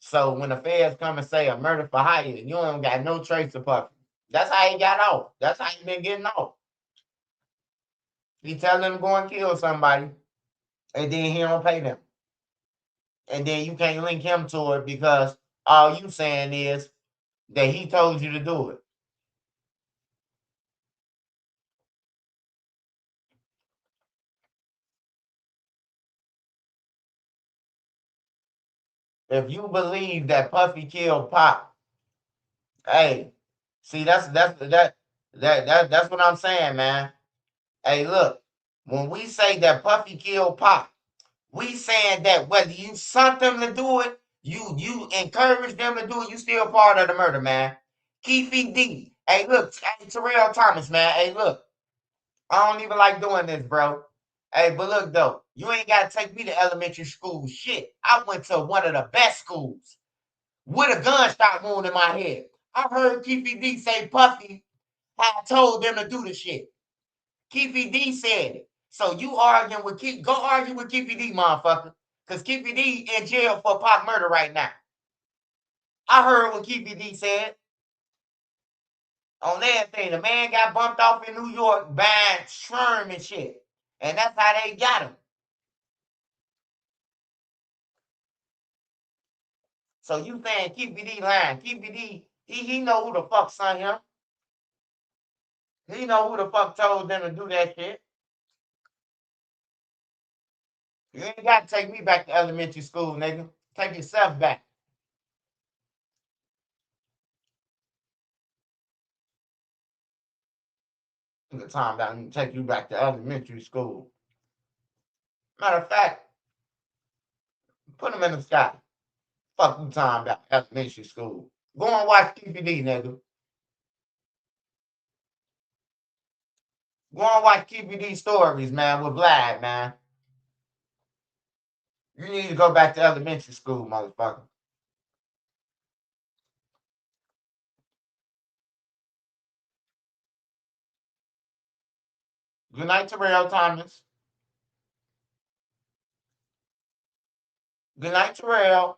So when the feds come and say a murder for hire, you don't got no trace of Puffy. That's how he got off. That's how he been getting off. He telling them to go and kill somebody, and then he don't pay them. And then you can't link him to it because all you saying is that he told you to do it. If you believe that Puffy killed Pop, hey, see that's what I'm saying, man. Hey, look, when we say that Puffy killed Pop, we saying that whether you sent them to do it, you encourage them to do it, you still part of the murder, man. Keefe D. Hey, look, hey, Terrell Thomas, man. Hey, look, I don't even like doing this, bro. Hey, but look though, you ain't gotta take me to elementary school. Shit, I went to one of the best schools with a gunshot wound in my head. I heard Keefe D say Puffy had told them to do the shit. Keefe D said it. So you arguing with Keefe, go argue with Keefe D, motherfucker. Because Keefe D in jail for Pop murder right now. I heard what Keefe D said. On everything, the man got bumped off in New York buying Sherm and shit. And that's how they got him. So you saying Keefe D lying. Keefe D, he know who the fuck sent him. He know who the fuck told them to do that shit. You ain't got to take me back to elementary school, nigga. Take yourself back. The time that I'm take you back to elementary school. Matter of fact, put him in the sky. Fuck you talking about elementary school. Go and watch TVD, nigga. Go and watch TVD stories, man, with Vlad, man. You need to go back to elementary school, motherfucker. Good night, Terrell Thomas. Good night, Terrell.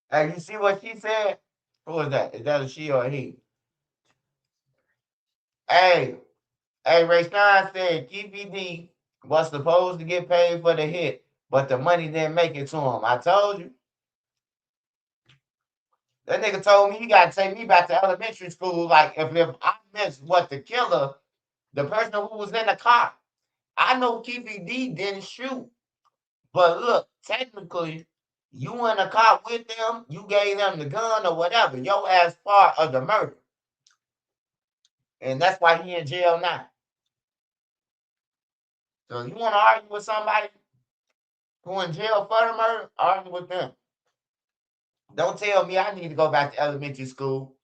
Hey, you see what she said? Who is that? Is that a she or a he? Hey, Ray Stein said GPD was supposed to get paid for the hit, but the money didn't make it to him. I told you. That nigga told me he got to take me back to elementary school. Like, if I missed what the killer, the person who was in the car, I know Keefy D didn't shoot. But look, technically, you in the car with them, you gave them the gun or whatever. Your ass part of the murder. And that's why he in jail now. So you want to argue with somebody who in jail for the murder? Argue with them. Don't tell me I need to go back to elementary school.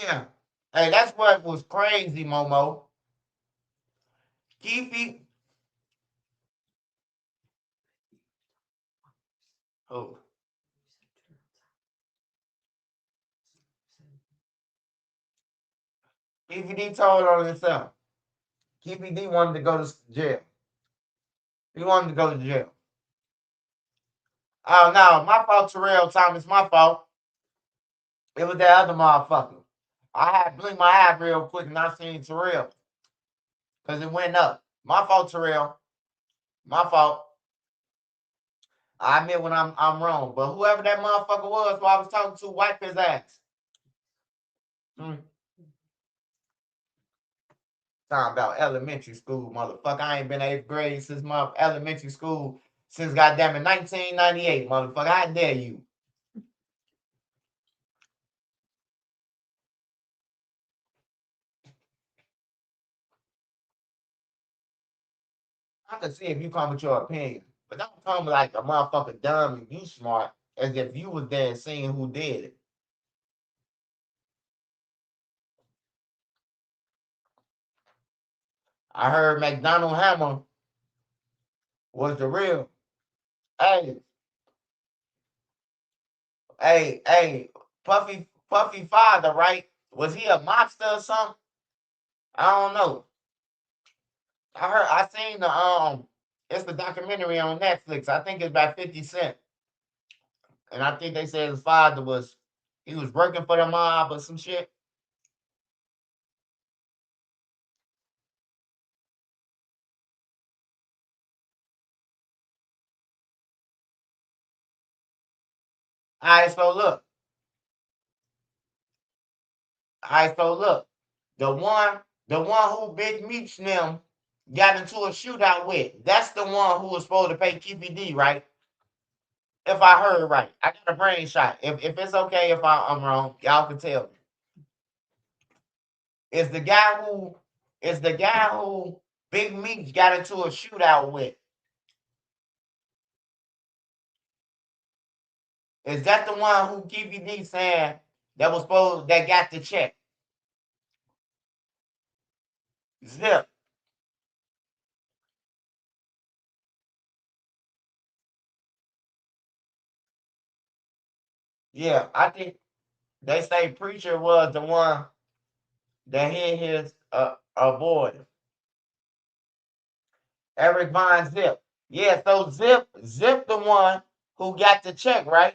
Yeah. Hey, that's what was crazy, Momo. Keefy. Oh. Keefy D told on himself. Keefy D wanted to go to jail. He wanted to go to jail. Oh, no. My fault, Terrell Thomas. My fault. It was that other motherfucker. I had to blink my eye real quick and I seen Terrell. Because it went up. My fault, Terrell. My fault. I admit when I'm wrong. But whoever that motherfucker was who I was talking to, wipe his ass. Talking about elementary school, motherfucker. I ain't been 8th grade since my elementary school since goddamn it 1998, motherfucker. How dare you? I can see if you come with your opinion, but don't come like a motherfucker dumb and you smart as if you was there seeing who did it. I heard McDonald Hammer was the real. Hey, hey, Puffy father, right? Was he a mobster or something? I don't know. I seen it's the documentary on Netflix. I think it's about 50 Cent. And I think they said his father he was working for the mob or some shit. Alright, so look. Alright, so look. The one who Big Meech and them got into a shootout with, that's the one who was supposed to pay QPD, right? If I heard right. I got a brain shot. If it's okay if I'm wrong, y'all can tell me. Is the guy who Big Meech got into a shootout with? Is that the one who KPD saying that got the check? Zip. Yeah, I think they say Preacher was the one that hit his boy. Eric Von Zip. Yeah, so Zip the one who got the check, right?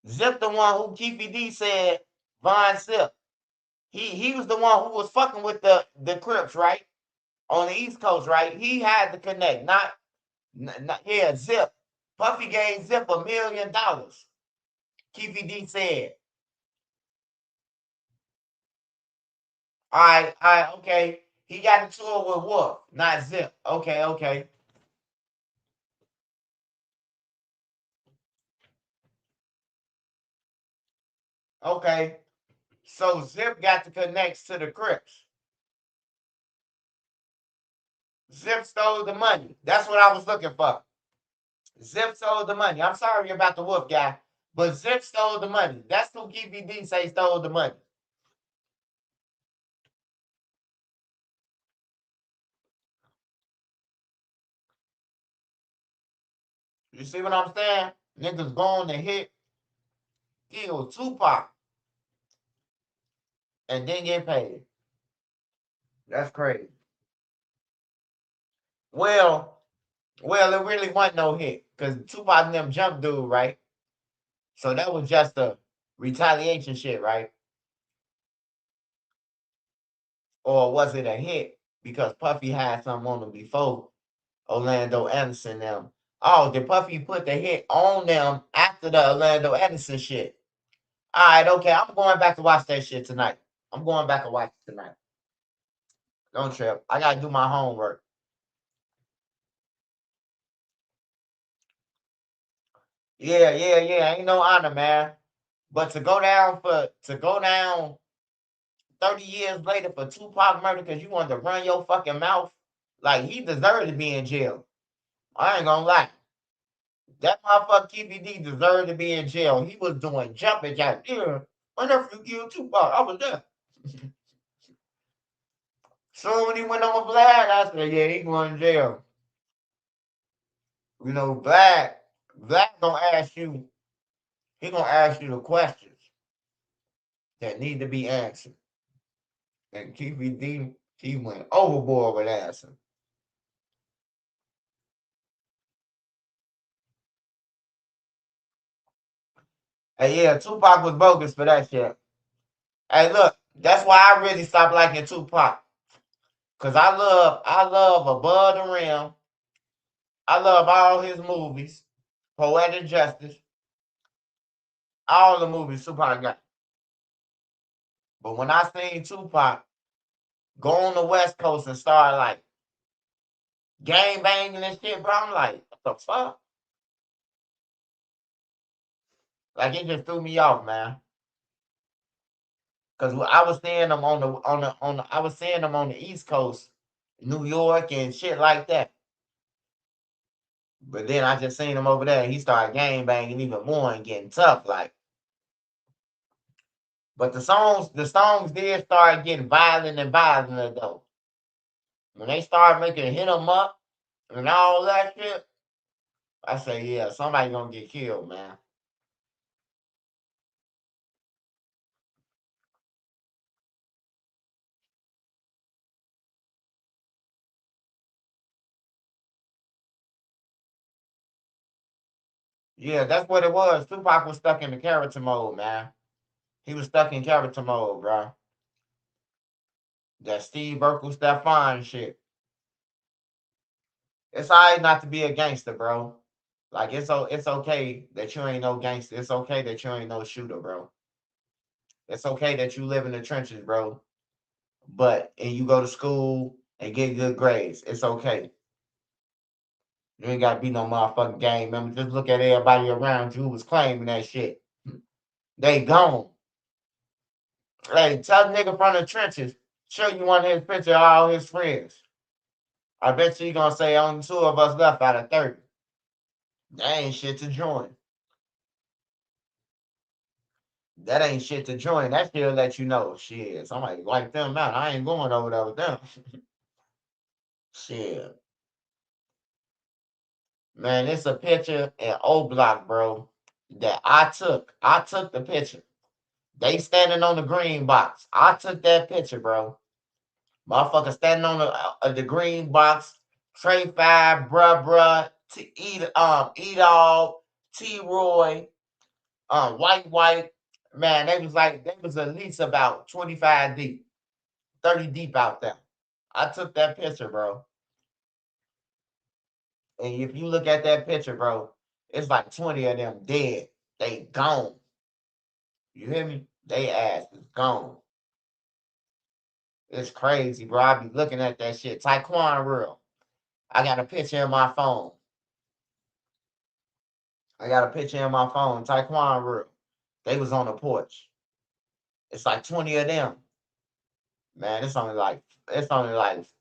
Zip the one who KPD said Von Zip. He was the one who was fucking with the Crips, right? On the East Coast, right? He had to connect, not yeah, Zip. Puffy gave Zip $1 million. KPD said. All right, okay. He got into it with Wolf, not Zip. Okay. Okay. So Zip got the connects to the Crips. Zip stole the money. That's what I was looking for. Zip stole the money. I'm sorry about the Wolf guy, but Zip stole the money. That's who KPD say stole the money. You see what I'm saying? Niggas going to hit, kill Tupac, and then get paid. That's crazy. Well, it really wasn't no hit because Tupac and them jumped dude, right? So that was just a retaliation shit, right? Or was it a hit because Puffy had something on him before Orlando Anderson them? Oh, did Puffy put the hit on them after the Orlando Anderson shit? All right, okay. I'm going back to watch that shit tonight. I'm going back and watch it tonight. Don't trip. I gotta do my homework. Yeah, ain't no honor, man. But to go down 30 years later for Tupac murder because you wanted to run your fucking mouth, like he deserved to be in jail. I ain't gonna lie. That motherfucker KBD deserved to be in jail. He was doing jumping jacks. Yeah, my nephew killed Tupac. I was there. So when he went on a Vlad, I said, yeah, he going to jail. You know, Vlad gonna ask you, he gonna ask you the questions that need to be answered. And KBD, he went overboard with answering. Hey, yeah, Tupac was bogus for that shit. Hey, look, that's why I really stopped liking Tupac. Cause I love Above the Rim. I love all his movies. Poetic Justice. All the movies Tupac got. But when I seen Tupac go on the West Coast and start like gang banging and shit, bro, I'm like, what the fuck? Like it just threw me off, man. Cause I was seeing them I was seeing them on the East Coast, New York and shit like that. But then I just seen him over there and he started gang banging even more and getting tough, like. But the songs did start getting violent and violent though. When they started making hit 'em up and all that shit, I say, yeah, somebody gonna get killed, man. Yeah, that's what it was. Tupac was stuck in the character mode, man. He was stuck in character mode, bro. That Steve Urkel, Stefan shit. It's alright not to be a gangster, bro. Like it's okay that you ain't no gangster. It's okay that you ain't no shooter, bro. It's okay that you live in the trenches, bro. And you go to school and get good grades. It's okay. You ain't gotta be no motherfucking gang member. Just look at everybody around you who was claiming that shit. They gone. Hey, tell the nigga from the trenches, show you one of his picture of all his friends. I bet you he gonna say only 2 of us left out of 30. That ain't shit to join. That ain't shit to join. That shit'll let you know. Shit, somebody wipe them out. I ain't going over there with them. Shit. Man, it's a picture in O Block, bro, that I took. I took the picture. They standing on the green box. I took that picture, bro. Motherfucker standing on the green box. Trey 5, bruh, eat all, T Roy, white. Man, they was at least about 25 deep, 30 deep out there. I took that picture, bro. And if you look at that picture, bro, it's like 20 of them dead. They gone. You hear me? They ass is gone. It's crazy, bro. I be looking at that shit. Taekwon real. I got a picture in my phone. Taekwon real. They was on the porch. It's like 20 of them. Man, it's only like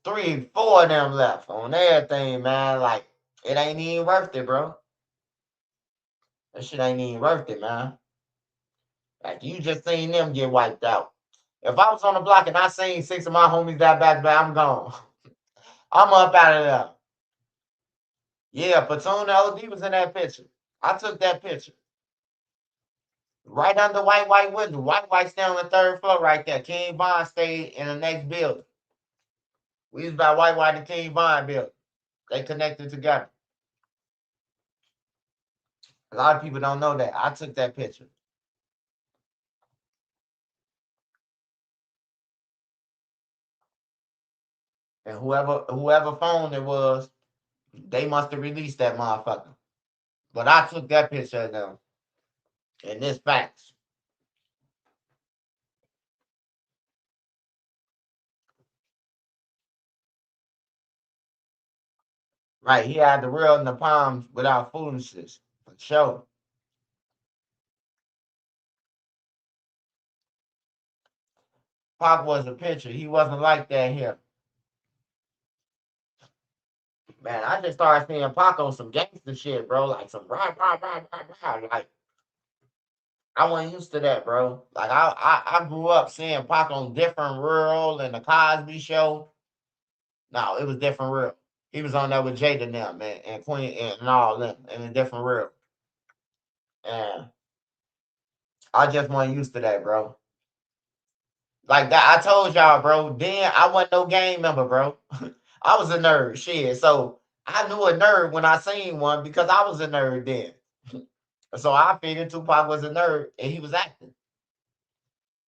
3, 4 of them left on everything, man. Like, it ain't even worth it, bro. That shit ain't even worth it, man. Like, you just seen them get wiped out. If I was on the block and I seen 6 of my homies die back, I'm gone. I'm up out of there. Yeah, Platoon LD was in that picture. I took that picture. Right under White window. White stay on the 3rd floor right there. King Von stayed in the next building. We was by White and King Von building. They connected together. A lot of people don't know that. I took that picture. And whoever phone it was, they must have released that motherfucker. But I took that picture of them. And this facts. Right, he had the real in the palms without foolishness. For sure. Pac was a picture. He wasn't like that here. Man, I just started seeing Pac on some gangster shit, bro. Like some rah. Like I wasn't used to that, bro. Like I grew up seeing Pac on different rural and the Cosby Show. No, it was different real. He was on there with Jada and them, man, and Queen and all them, and a different real. And I just wasn't used to that, bro. Like that, I told y'all, bro. Then I wasn't no gang member, bro. I was a nerd, shit. So I knew a nerd when I seen one because I was a nerd then. So I figured Tupac was a nerd and he was acting.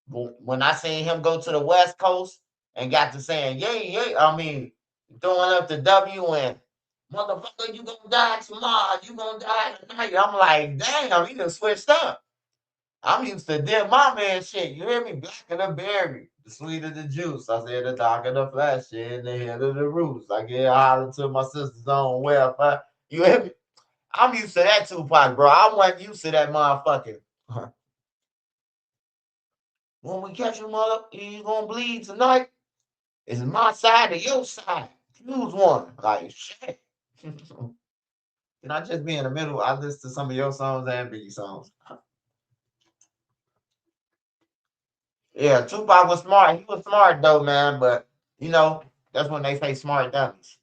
When I seen him go to the West Coast and got to saying, yay, I mean, throwing up the W and motherfucker, you gonna die tomorrow, you gonna die tonight. I'm like, damn, he done switched up. I'm used to dead mama and shit. You hear me? Black of the berry, the sweet of the juice. I said the dark of the flesh, and the head of the roots. I get holler to my sister's own welfare. You hear me? I'm used to that Tupac, bro. I wasn't used to that motherfucking. When we catch you, mother, you gonna bleed tonight. It's my side or your side. Choose one. Like shit. Can I just be in the middle? I listen to some of your songs and Biggie songs. Yeah, Tupac was smart. He was smart though, man. But you know, that's when they say smart dummies.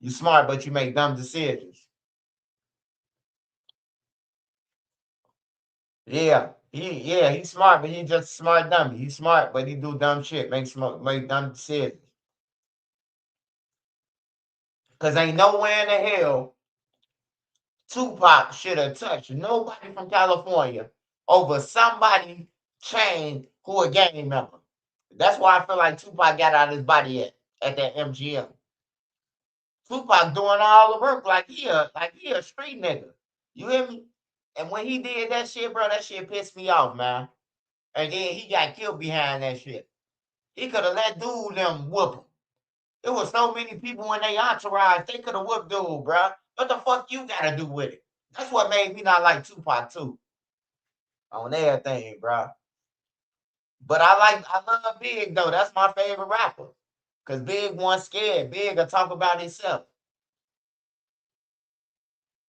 You smart, but you make dumb decisions. He's smart, but he just a smart dummy. He's smart, but he do dumb shit, make dumb decisions. Cause ain't nowhere in the hell Tupac should have touched nobody from California over somebody chain who a gang member. That's why I feel like Tupac got out of his body at that MGM. Tupac doing all the work like he a street nigga. You hear me? And when he did that shit, bro, that shit pissed me off, man. And then he got killed behind that shit. He could have let dude them whoop him. There was so many people in their entourage, they could have whooped dude, bro. What the fuck you gotta do with it? That's what made me not like Tupac too. On everything, bro. But I love Big though. That's my favorite rapper. Cause Big wasn't scared. Big will talk about himself.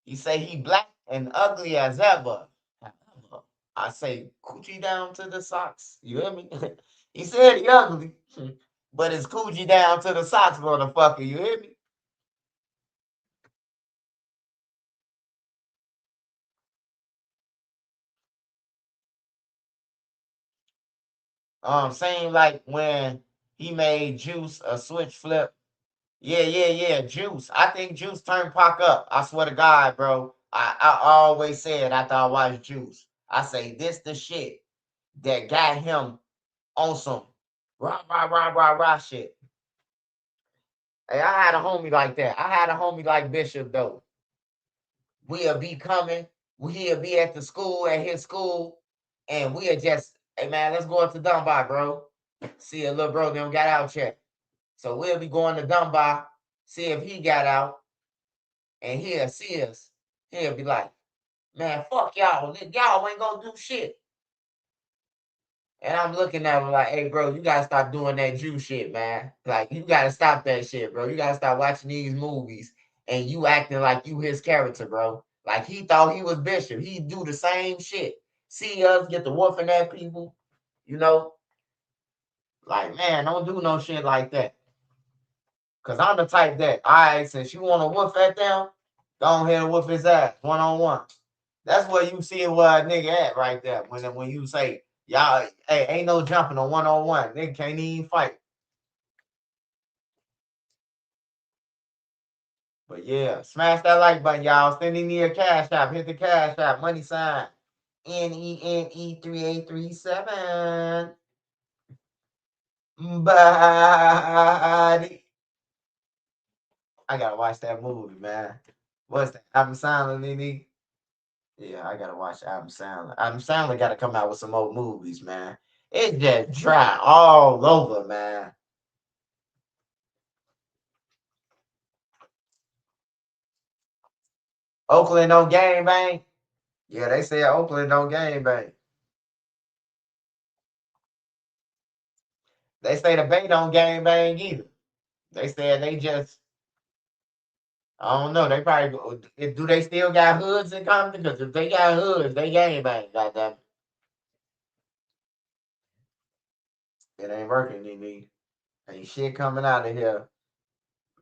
He say he black and ugly as ever. I say coochie down to the socks. You hear me? He said he ugly, but it's coochie down to the socks, motherfucker. You hear me? Same like when he made Juice a switch flip. Yeah. Juice. I think Juice turned Pac up. I swear to God, bro. I always said after I watched Juice, I say this the shit that got him on some rah shit. Hey, I had a homie like that. I had a homie like Bishop though. We'll be coming. He'll be at his school, and we'll just, hey man, let's go up to Dunbar, bro. See a little bro them got out yet. So we'll be going to Dunbar, see if he got out, and he'll see us. He'll be like, man, fuck y'all. Y'all ain't gonna do shit. And I'm looking at him like, hey, bro, you gotta stop doing that Jew shit, man. Like, you gotta stop that shit, bro. You gotta stop watching these movies and you acting like you his character, bro. Like, he thought he was Bishop. He do the same shit. See us get the woofing at people, you know? Like, man, don't do no shit like that. Because I'm the type that, all right, since you want to woof at them, Go ahead and whoop his ass 1-on-1. That's where you see where a nigga at right there. When you say, y'all, hey, ain't no jumping on 1-on-1. Nigga can't even fight. But yeah, smash that like button, y'all. Send me a cash app. Hit the cash app. Money sign. NENE3837. Body. I gotta watch that movie, man. What's that? Adam Sandler, Nene? Yeah, I gotta watch Adam Sandler. Adam Sandler gotta come out with some old movies, man. It's just dry all over, man. Oakland don't game bang. Yeah, they say Oakland don't game bang. They say the Bay don't game bang either. They said they just, I don't know. They probably do. They still got hoods in Compton? Because if they got hoods, they game bang. Goddamn, it ain't working, Nene. Ain't shit coming out of here.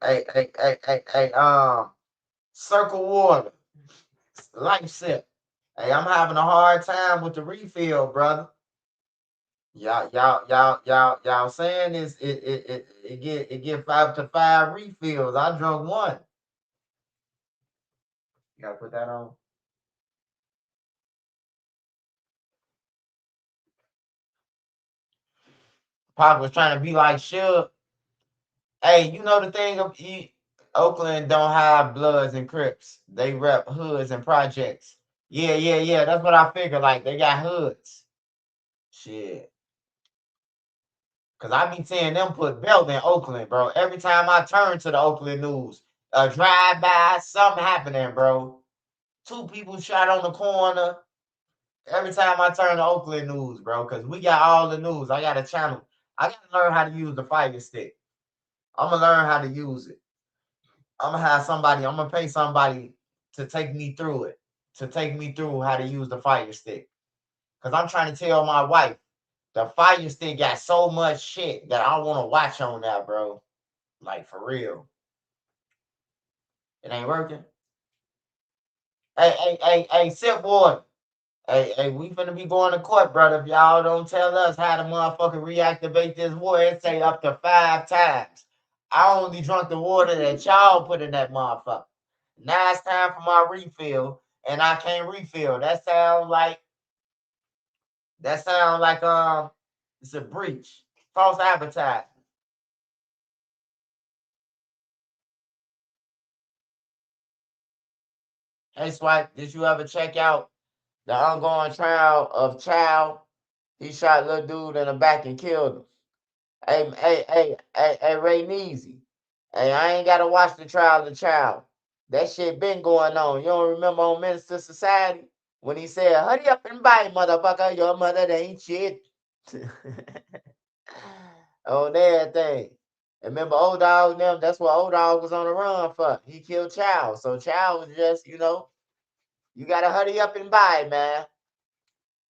Hey. Circle water, life sip. Hey, I'm having a hard time with the refill, brother. Y'all saying is it get 5 to 5 refills. I drunk one. You gotta put that on. Pop was trying to be like Suge. Hey, you know the thing of Oakland don't have Bloods and Crips. They rep hoods and projects. Yeah. That's what I figured. Like they got hoods. Shit. Cause I be seeing them put belt in Oakland, bro. Every time I turn to the Oakland news, a drive by, something happening, bro. 2 people shot on the corner. Every time I turn to Oakland news, bro, because we got all the news. I got a channel. I gotta learn how to use the fire stick. I'm gonna learn how to use it. I'm gonna have somebody. I'm gonna pay somebody to take me through it, to take me through how to use the fire stick. Cause I'm trying to tell my wife the fire stick got so much shit that I want to watch on that, bro. Like for real. It ain't working. Hey, sip water. Hey, we finna be going to court, brother. If y'all don't tell us how to motherfucker reactivate this water, it say up to 5 times. I only drunk the water that y'all put in that motherfucker. Now it's time for my refill, and I can't refill. That sound like it's a breach. False advertising. Hey Swipe, did you ever check out the ongoing trial of Chow? He shot little dude in the back and killed him. Hey, Ray Neasy. Hey, I ain't gotta watch the trial of the child. That shit been going on. You don't remember on Minister Society when he said, "Hurry up and buy, motherfucker. Your mother ain't shit." On everything. And remember old dog them, that's what old dog was on the run for. He killed Child. So Child was just, you gotta hurry up and buy, man.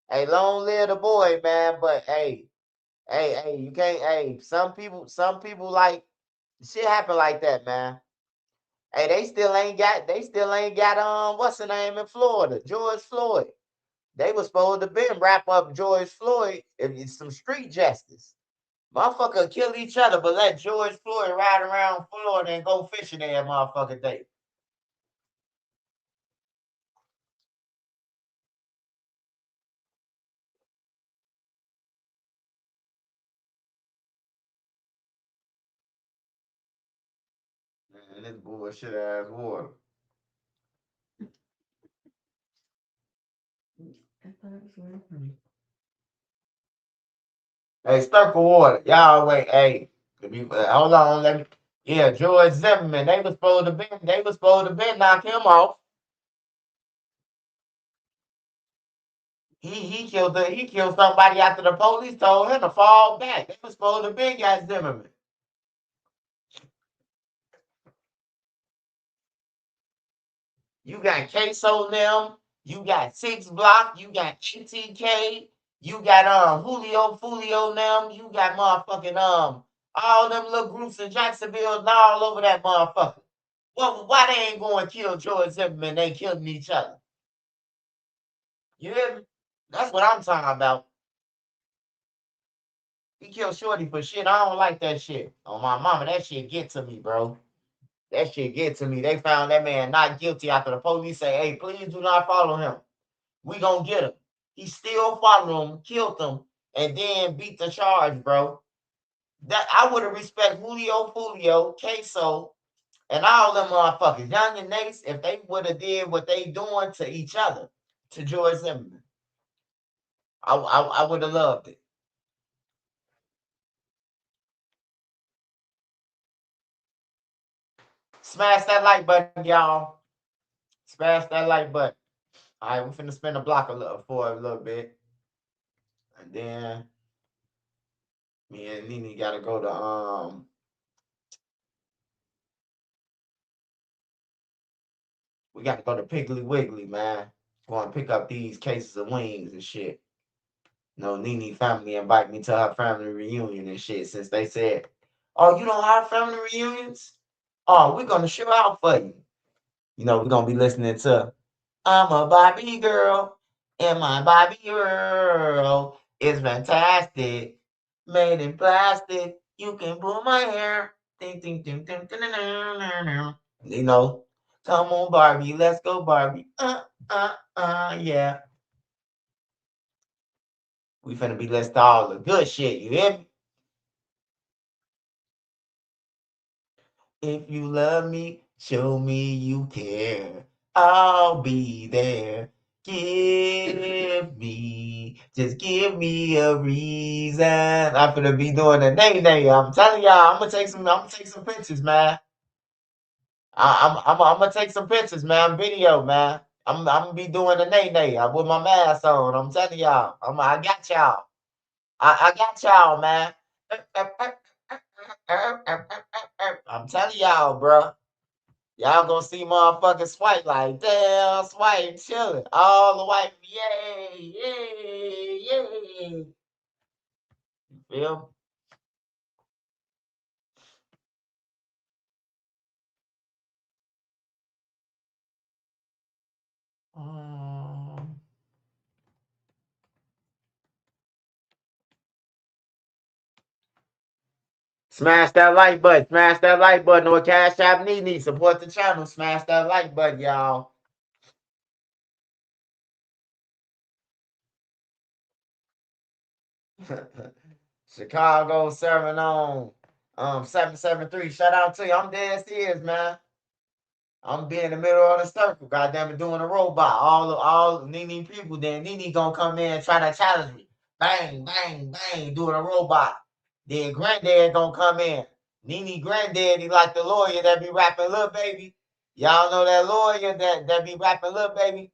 Hey, long live the boy, man. But hey, you can't. Hey, some people like shit happen like that, man. Hey, they still ain't got what's the name in Florida? George Floyd. They was supposed to been wrap up George Floyd if it's some street justice. Motherfucker kill each other, but let George Floyd ride around Florida and go fishing there, motherfucker day. Man, this bullshit ass water. Hey, Sturkle Water. Y'all wait, hey. Hold on, let me. Yeah, George Zimmerman. They was supposed to be knock him off. He killed somebody after the police told him to fall back. They was supposed to be got Zimmerman. You got Queso them, you got 6 Block, you got ATK, you got Julio them, you got motherfucking all them little groups in Jacksonville and all over that motherfucker. Well, why they ain't going to kill George Zimmerman? They killing each other. You hear me? That's what I'm talking about. He killed Shorty for shit. I don't like that shit. On my mama, that shit get to me, bro. That shit get to me. They found that man not guilty after the police say, hey, please do not follow him. We gonna get him. He still followed him, killed him, and then beat the charge, bro. That I would have respect Julio, Queso, and all them motherfuckers, Young and Nace, if they would have did what they doing to each other, to George Zimmerman. I would have loved it. Smash that like button, y'all. Smash that like button. All right, we're finna spin the block for a little bit. And then me and Nene gotta go to we gotta go to Piggly Wiggly, man. Go and pick up these cases of wings and shit. No, Nene family invite me to her family reunion and shit since they said, oh, you don't have family reunions? Oh, we're gonna show out for you. You know, we're gonna be listening to I'm a Barbie girl, and my Barbie girl is fantastic. Made in plastic. You can pull my hair. Ding, ding, ding, ding, ding, ding, ding, ding. You know, come on, Barbie, let's go, Barbie. Yeah. We finna be listening to all the good shit, you hear me? If you love me, show me you care. I'll be there. Just give me a reason. I'm gonna be doing a nay. I'm telling y'all, I'm gonna take some pictures, man. I'm gonna take some pictures, man. Video, man. I'm gonna be doing a nay with my mask on. I'm telling y'all, I got y'all. I got y'all, man. I'm telling y'all, bro. Y'all gonna see motherfuckers swipe like, damn, swipe chilling. All the white, yay, yay, yay. You feel? Um, Smash that like button. Smash that like button or Cash App Nene. Support the channel. Smash that like button, y'all. Chicago serving on 773. Shout out to you. I'm dead serious, man. I'm be in the middle of the circle, goddamn it, doing a robot. All Nene people, then Nene gonna come in and try to challenge me. Bang, bang, bang, doing a robot. Then Granddad gonna come in. Nene Granddaddy like the lawyer that be rapping Lil Baby. Y'all know that lawyer that be rapping Lil Baby?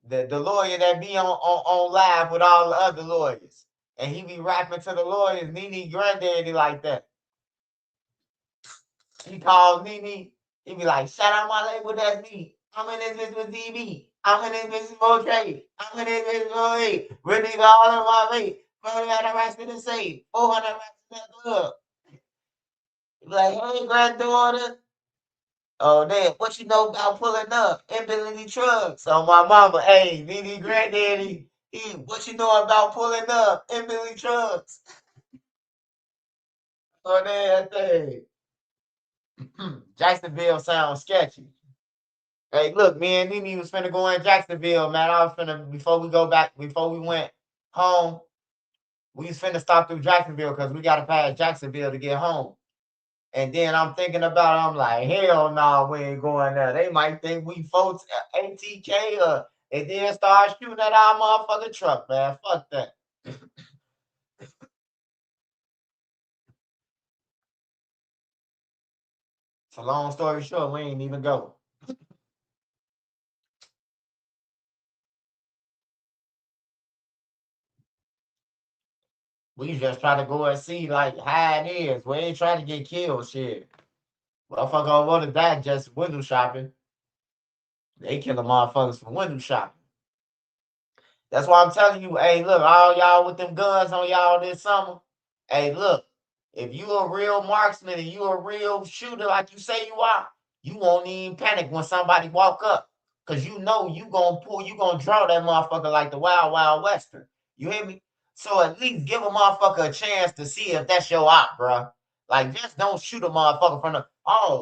The lawyer that be on live with all the other lawyers. And he be rapping to the lawyers, Nene Granddaddy like that. He called Nene. He be like, shout out my label, that's me. I'm in this bitch with DB. I'm in this bitch with Trey. I'm in this bitch with A. Really got all of my mate. 400 racks in the safe. 400 racks in the club. He be like, hey, granddaughter. Oh, damn, what you know about pulling up in Billy trucks? On my mama, hey, Nene Granddaddy. What you know about pulling up in Billy trucks? Oh, that thing. Jacksonville sounds sketchy. Hey, look, me and Nene was finna go in Jacksonville, man. I was finna before we went home, we was finna stop through Jacksonville because we gotta pass Jacksonville to get home. And then I'm thinking about it, I'm like, hell no, we ain't going there. They might think we folks ATK and then start shooting at our motherfucking truck, man. Fuck that. So long story short, we ain't even go. We just try to go and see like how it is. We ain't trying to get killed, shit. Motherfucker over to that just window shopping. They killing motherfuckers for window shopping. That's why I'm telling you, hey, look, all y'all with them guns on y'all this summer. Hey, look, if you a real marksman and you a real shooter like you say you are, You won't even panic when somebody walk up. Cause you know you gonna draw that motherfucker like the Wild Wild Western. You hear me? So at least give a motherfucker a chance to see if that's your op, bro. Like just don't shoot a motherfucker from the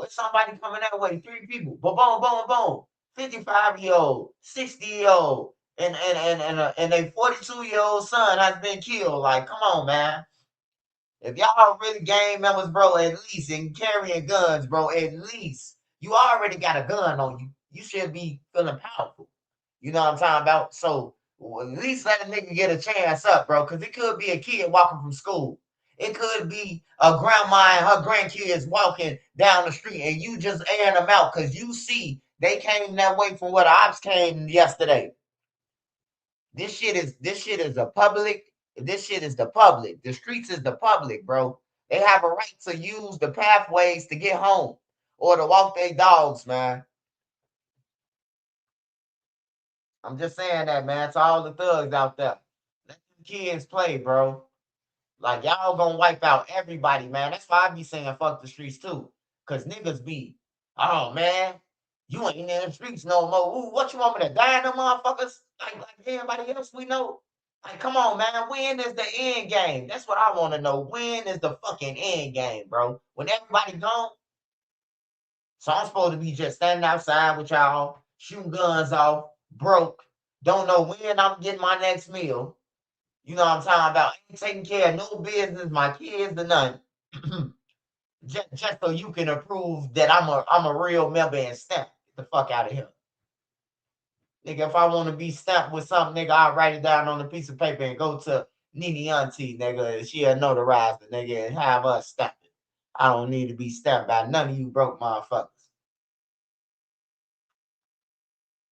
it's somebody coming that way, 3 people. Boom, boom, boom, boom. 55-year-old, 60-year-old, and a 42-year-old son has been killed. Like, come on, man. If y'all really gang members, bro, at least and carrying guns, bro, at least you already got a gun on you. You should be feeling powerful. You know what I'm talking about? So at least let a nigga get a chance up, bro, because it could be a kid walking from school. It could be a grandma and her grandkids walking down the street, and you just airing them out because you see they came that way from where the ops came yesterday. This shit is a public. This shit is the public. The streets is the public, bro. They have a right to use the pathways to get home or to walk their dogs, man. I'm just saying that, man. To all the thugs out there. Let them kids play, bro. Like y'all gonna wipe out everybody, man. That's why I be saying fuck the streets too. Cause niggas be, oh man, you ain't in the streets no more. Ooh, what you want me to die in them motherfuckers? Like everybody else we know. Like, come on, man. When is the end game? That's what I want to know. When is the fucking end game, bro? When everybody gone? So I'm supposed to be just standing outside with y'all, shooting guns off, broke, don't know when I'm getting my next meal. You know what I'm talking about? Ain't taking care of no business, my kids or none. just so you can approve that I'm a real member and stamp. Get the fuck out of here. Nigga, if I want to be stamped with something, nigga, I'll write it down on a piece of paper and go to Nene Auntie, nigga, and she'll notarize it, nigga, and have us stamp it. I don't need to be stamped by none of you broke motherfuckers.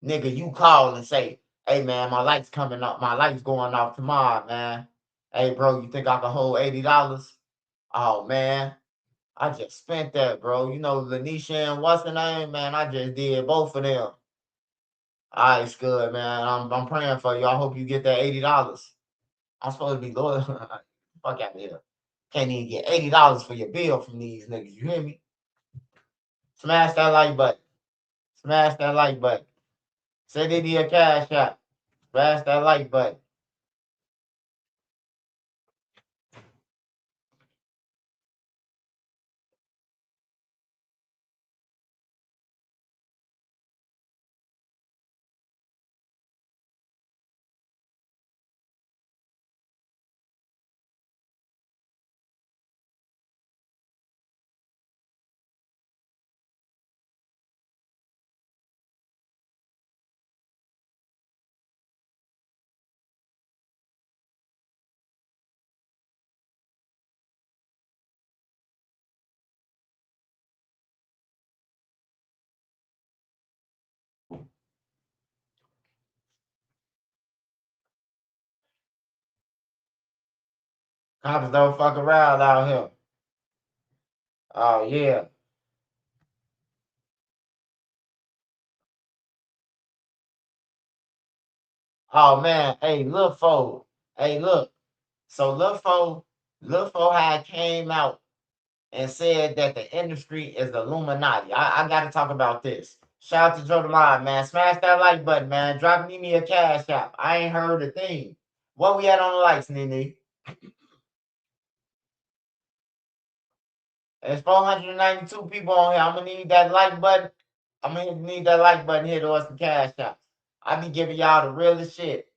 Nigga, you call and say, hey, man, my light's coming up. My light's going off tomorrow, man. Hey, bro, you think I can hold $80? Oh, man, I just spent that, bro. You know, Lanisha and what's her name, man? I just did both of them. All right, it's good, man. I'm praying for you. I hope you get that $80. I'm supposed to be loyal. Fuck out of here. Can't even get $80 for your bill from these niggas. You hear me? Smash that like button. Smash that like button. Say they need a cash out. Smash that like button. Cops don't fuck around out here. Oh, yeah. Oh, man. Hey, Lil Fo. Hey, look. So Lil Fo had came out and said that the industry is the Illuminati. I got to talk about this. Shout out to Joe DeLine, man. Smash that like button, man. Drop me a cash app. I ain't heard a thing. What we at on the likes, Nene? There's 492 people on here. I'm gonna need that like button. I'm gonna need that like button here to us some cash apps. I be giving y'all the realest shit.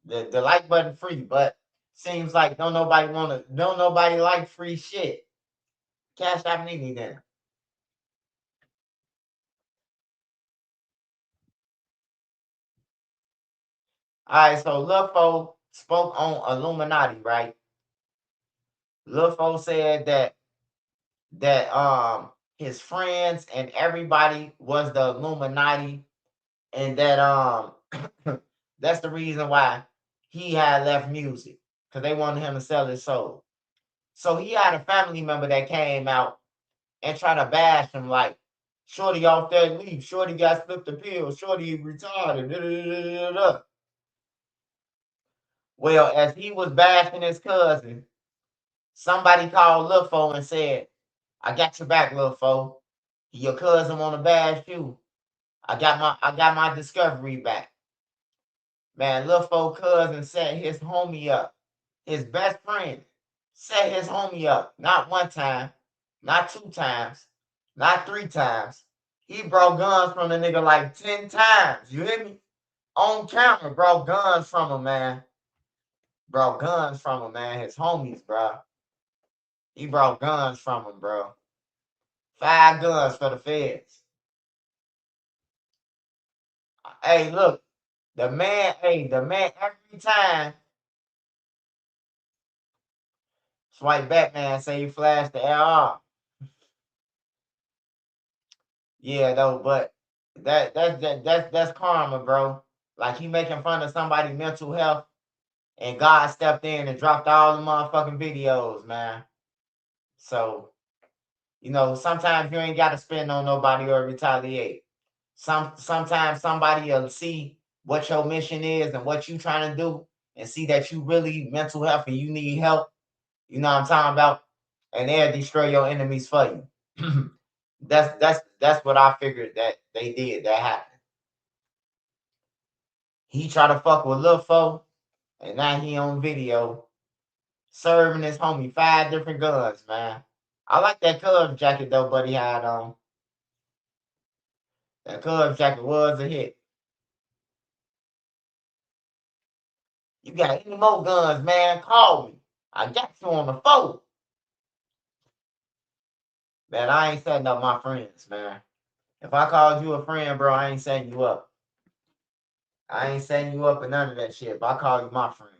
The like button free, but seems like don't nobody like free shit. Cash app Nene then. All right, so Lil Fo spoke on Illuminati, right? Lil Fo said that his friends and everybody was the Illuminati, and that that's the reason why he had left music because they wanted him to sell his soul. So he had a family member that came out and tried to bash him like, "Shorty off that leaf. Shorty got slipped a pill. Shorty retarded." Da, da, da, da, da. Well, as he was bashing his cousin, somebody called Lil Fo and said, "I got your back, Lil Fo. Your cousin want a bad shoe. I got my discovery back. Man, Lil Fo cousin set his homie up. His best friend set his homie up. Not one time, not 2 times, not 3 times. He brought guns from the nigga like 10 times. You hear me? On camera, brought guns from him, man. Brought guns from him, man. His homies, bro. He brought guns from him, bro. 5 guns for the feds. Hey, look, the man every time Swipe Batman say you flashed the LR. Yeah, though, but that's karma, bro. Like he making fun of somebody's mental health, and God stepped in and dropped all the motherfucking videos, man. So, sometimes you ain't got to spend on nobody or retaliate. Sometimes somebody will see what your mission is and what you trying to do, and see that you really mental health and you need help. You know what I'm talking about? And they'll destroy your enemies for you. That's what I figured that they did. That happened. He tried to fuck with Lil Fo, and now he on video serving his homie 5 different guns, man. I like that Cubs jacket though, buddy had on. That Cubs jacket was a hit. You got any more guns, man? Call me. I got you on the phone. Man, I ain't setting up my friends, man. If I called you a friend, bro, I ain't setting you up. I ain't setting you up and none of that shit. If I call you my friend,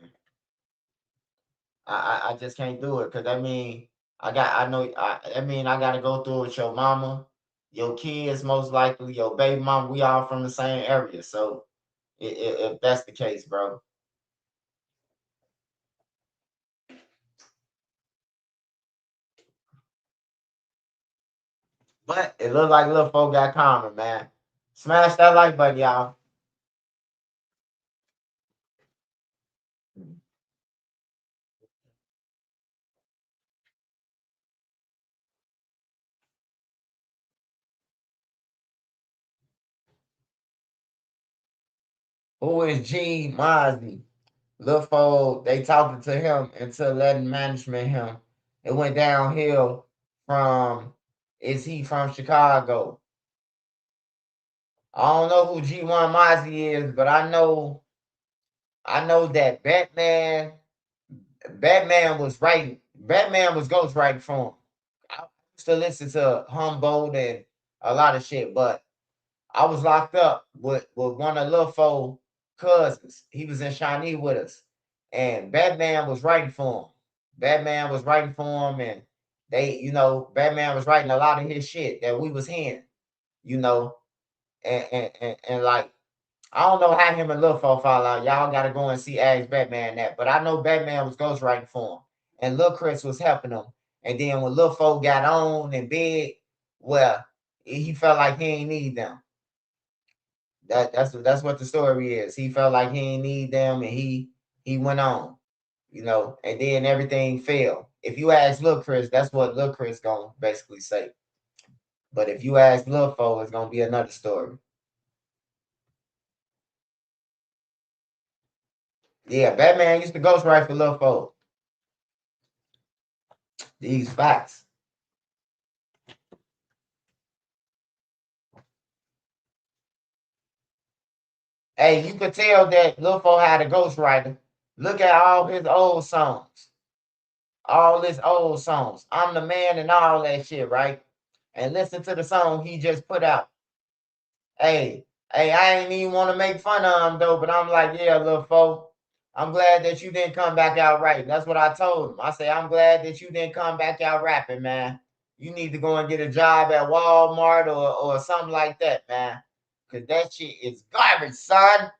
I just can't do it because I gotta go through with your mama, your kids, most likely your baby mama. We all from the same area, so if that's the case, bro. But it look like little folk got karma, man. Smash that like button, y'all. Who is G Mozzie? Lil Fo, they talking to him into letting management him. It went downhill from, is he from Chicago? I don't know who G1 Mozzie is, but I know that Batman was writing, Batman was ghostwriting for him. I used to listen to Humboldt and a lot of shit, but I was locked up with one of Lil Fo cousins. He was in Shawnee with us. And Batman was writing for him. Batman was writing for him, and Batman was writing a lot of his shit that we was hearing, you know, and like I don't know how him and Lil Fo fall out. Y'all gotta go and see Ask Batman that. But I know Batman was ghostwriting for him. And Lil Chris was helping him. And then when Lil Fo got on and big, well, he felt like he ain't need them. That's what the story is. He felt like he ain't need them, and he went on, and then everything failed. If you ask Lil Chris, that's what Lil Chris gonna basically say. But if you ask Lil Fo, it's gonna be another story. Yeah, Batman used to ghostwrite for Lil Fo. These facts. Hey, you could tell that Lil Fo had a ghostwriter. Look at all his old songs. All his old songs. I'm the man and all that shit, right? And listen to the song he just put out. Hey, I ain't even want to make fun of him though, but I'm like, yeah, Lil Fo, I'm glad that you didn't come back out right. That's what I told him. I say, I'm glad that you didn't come back out rapping, man. You need to go and get a job at Walmart or something like that, man. Cause that shit is garbage, son.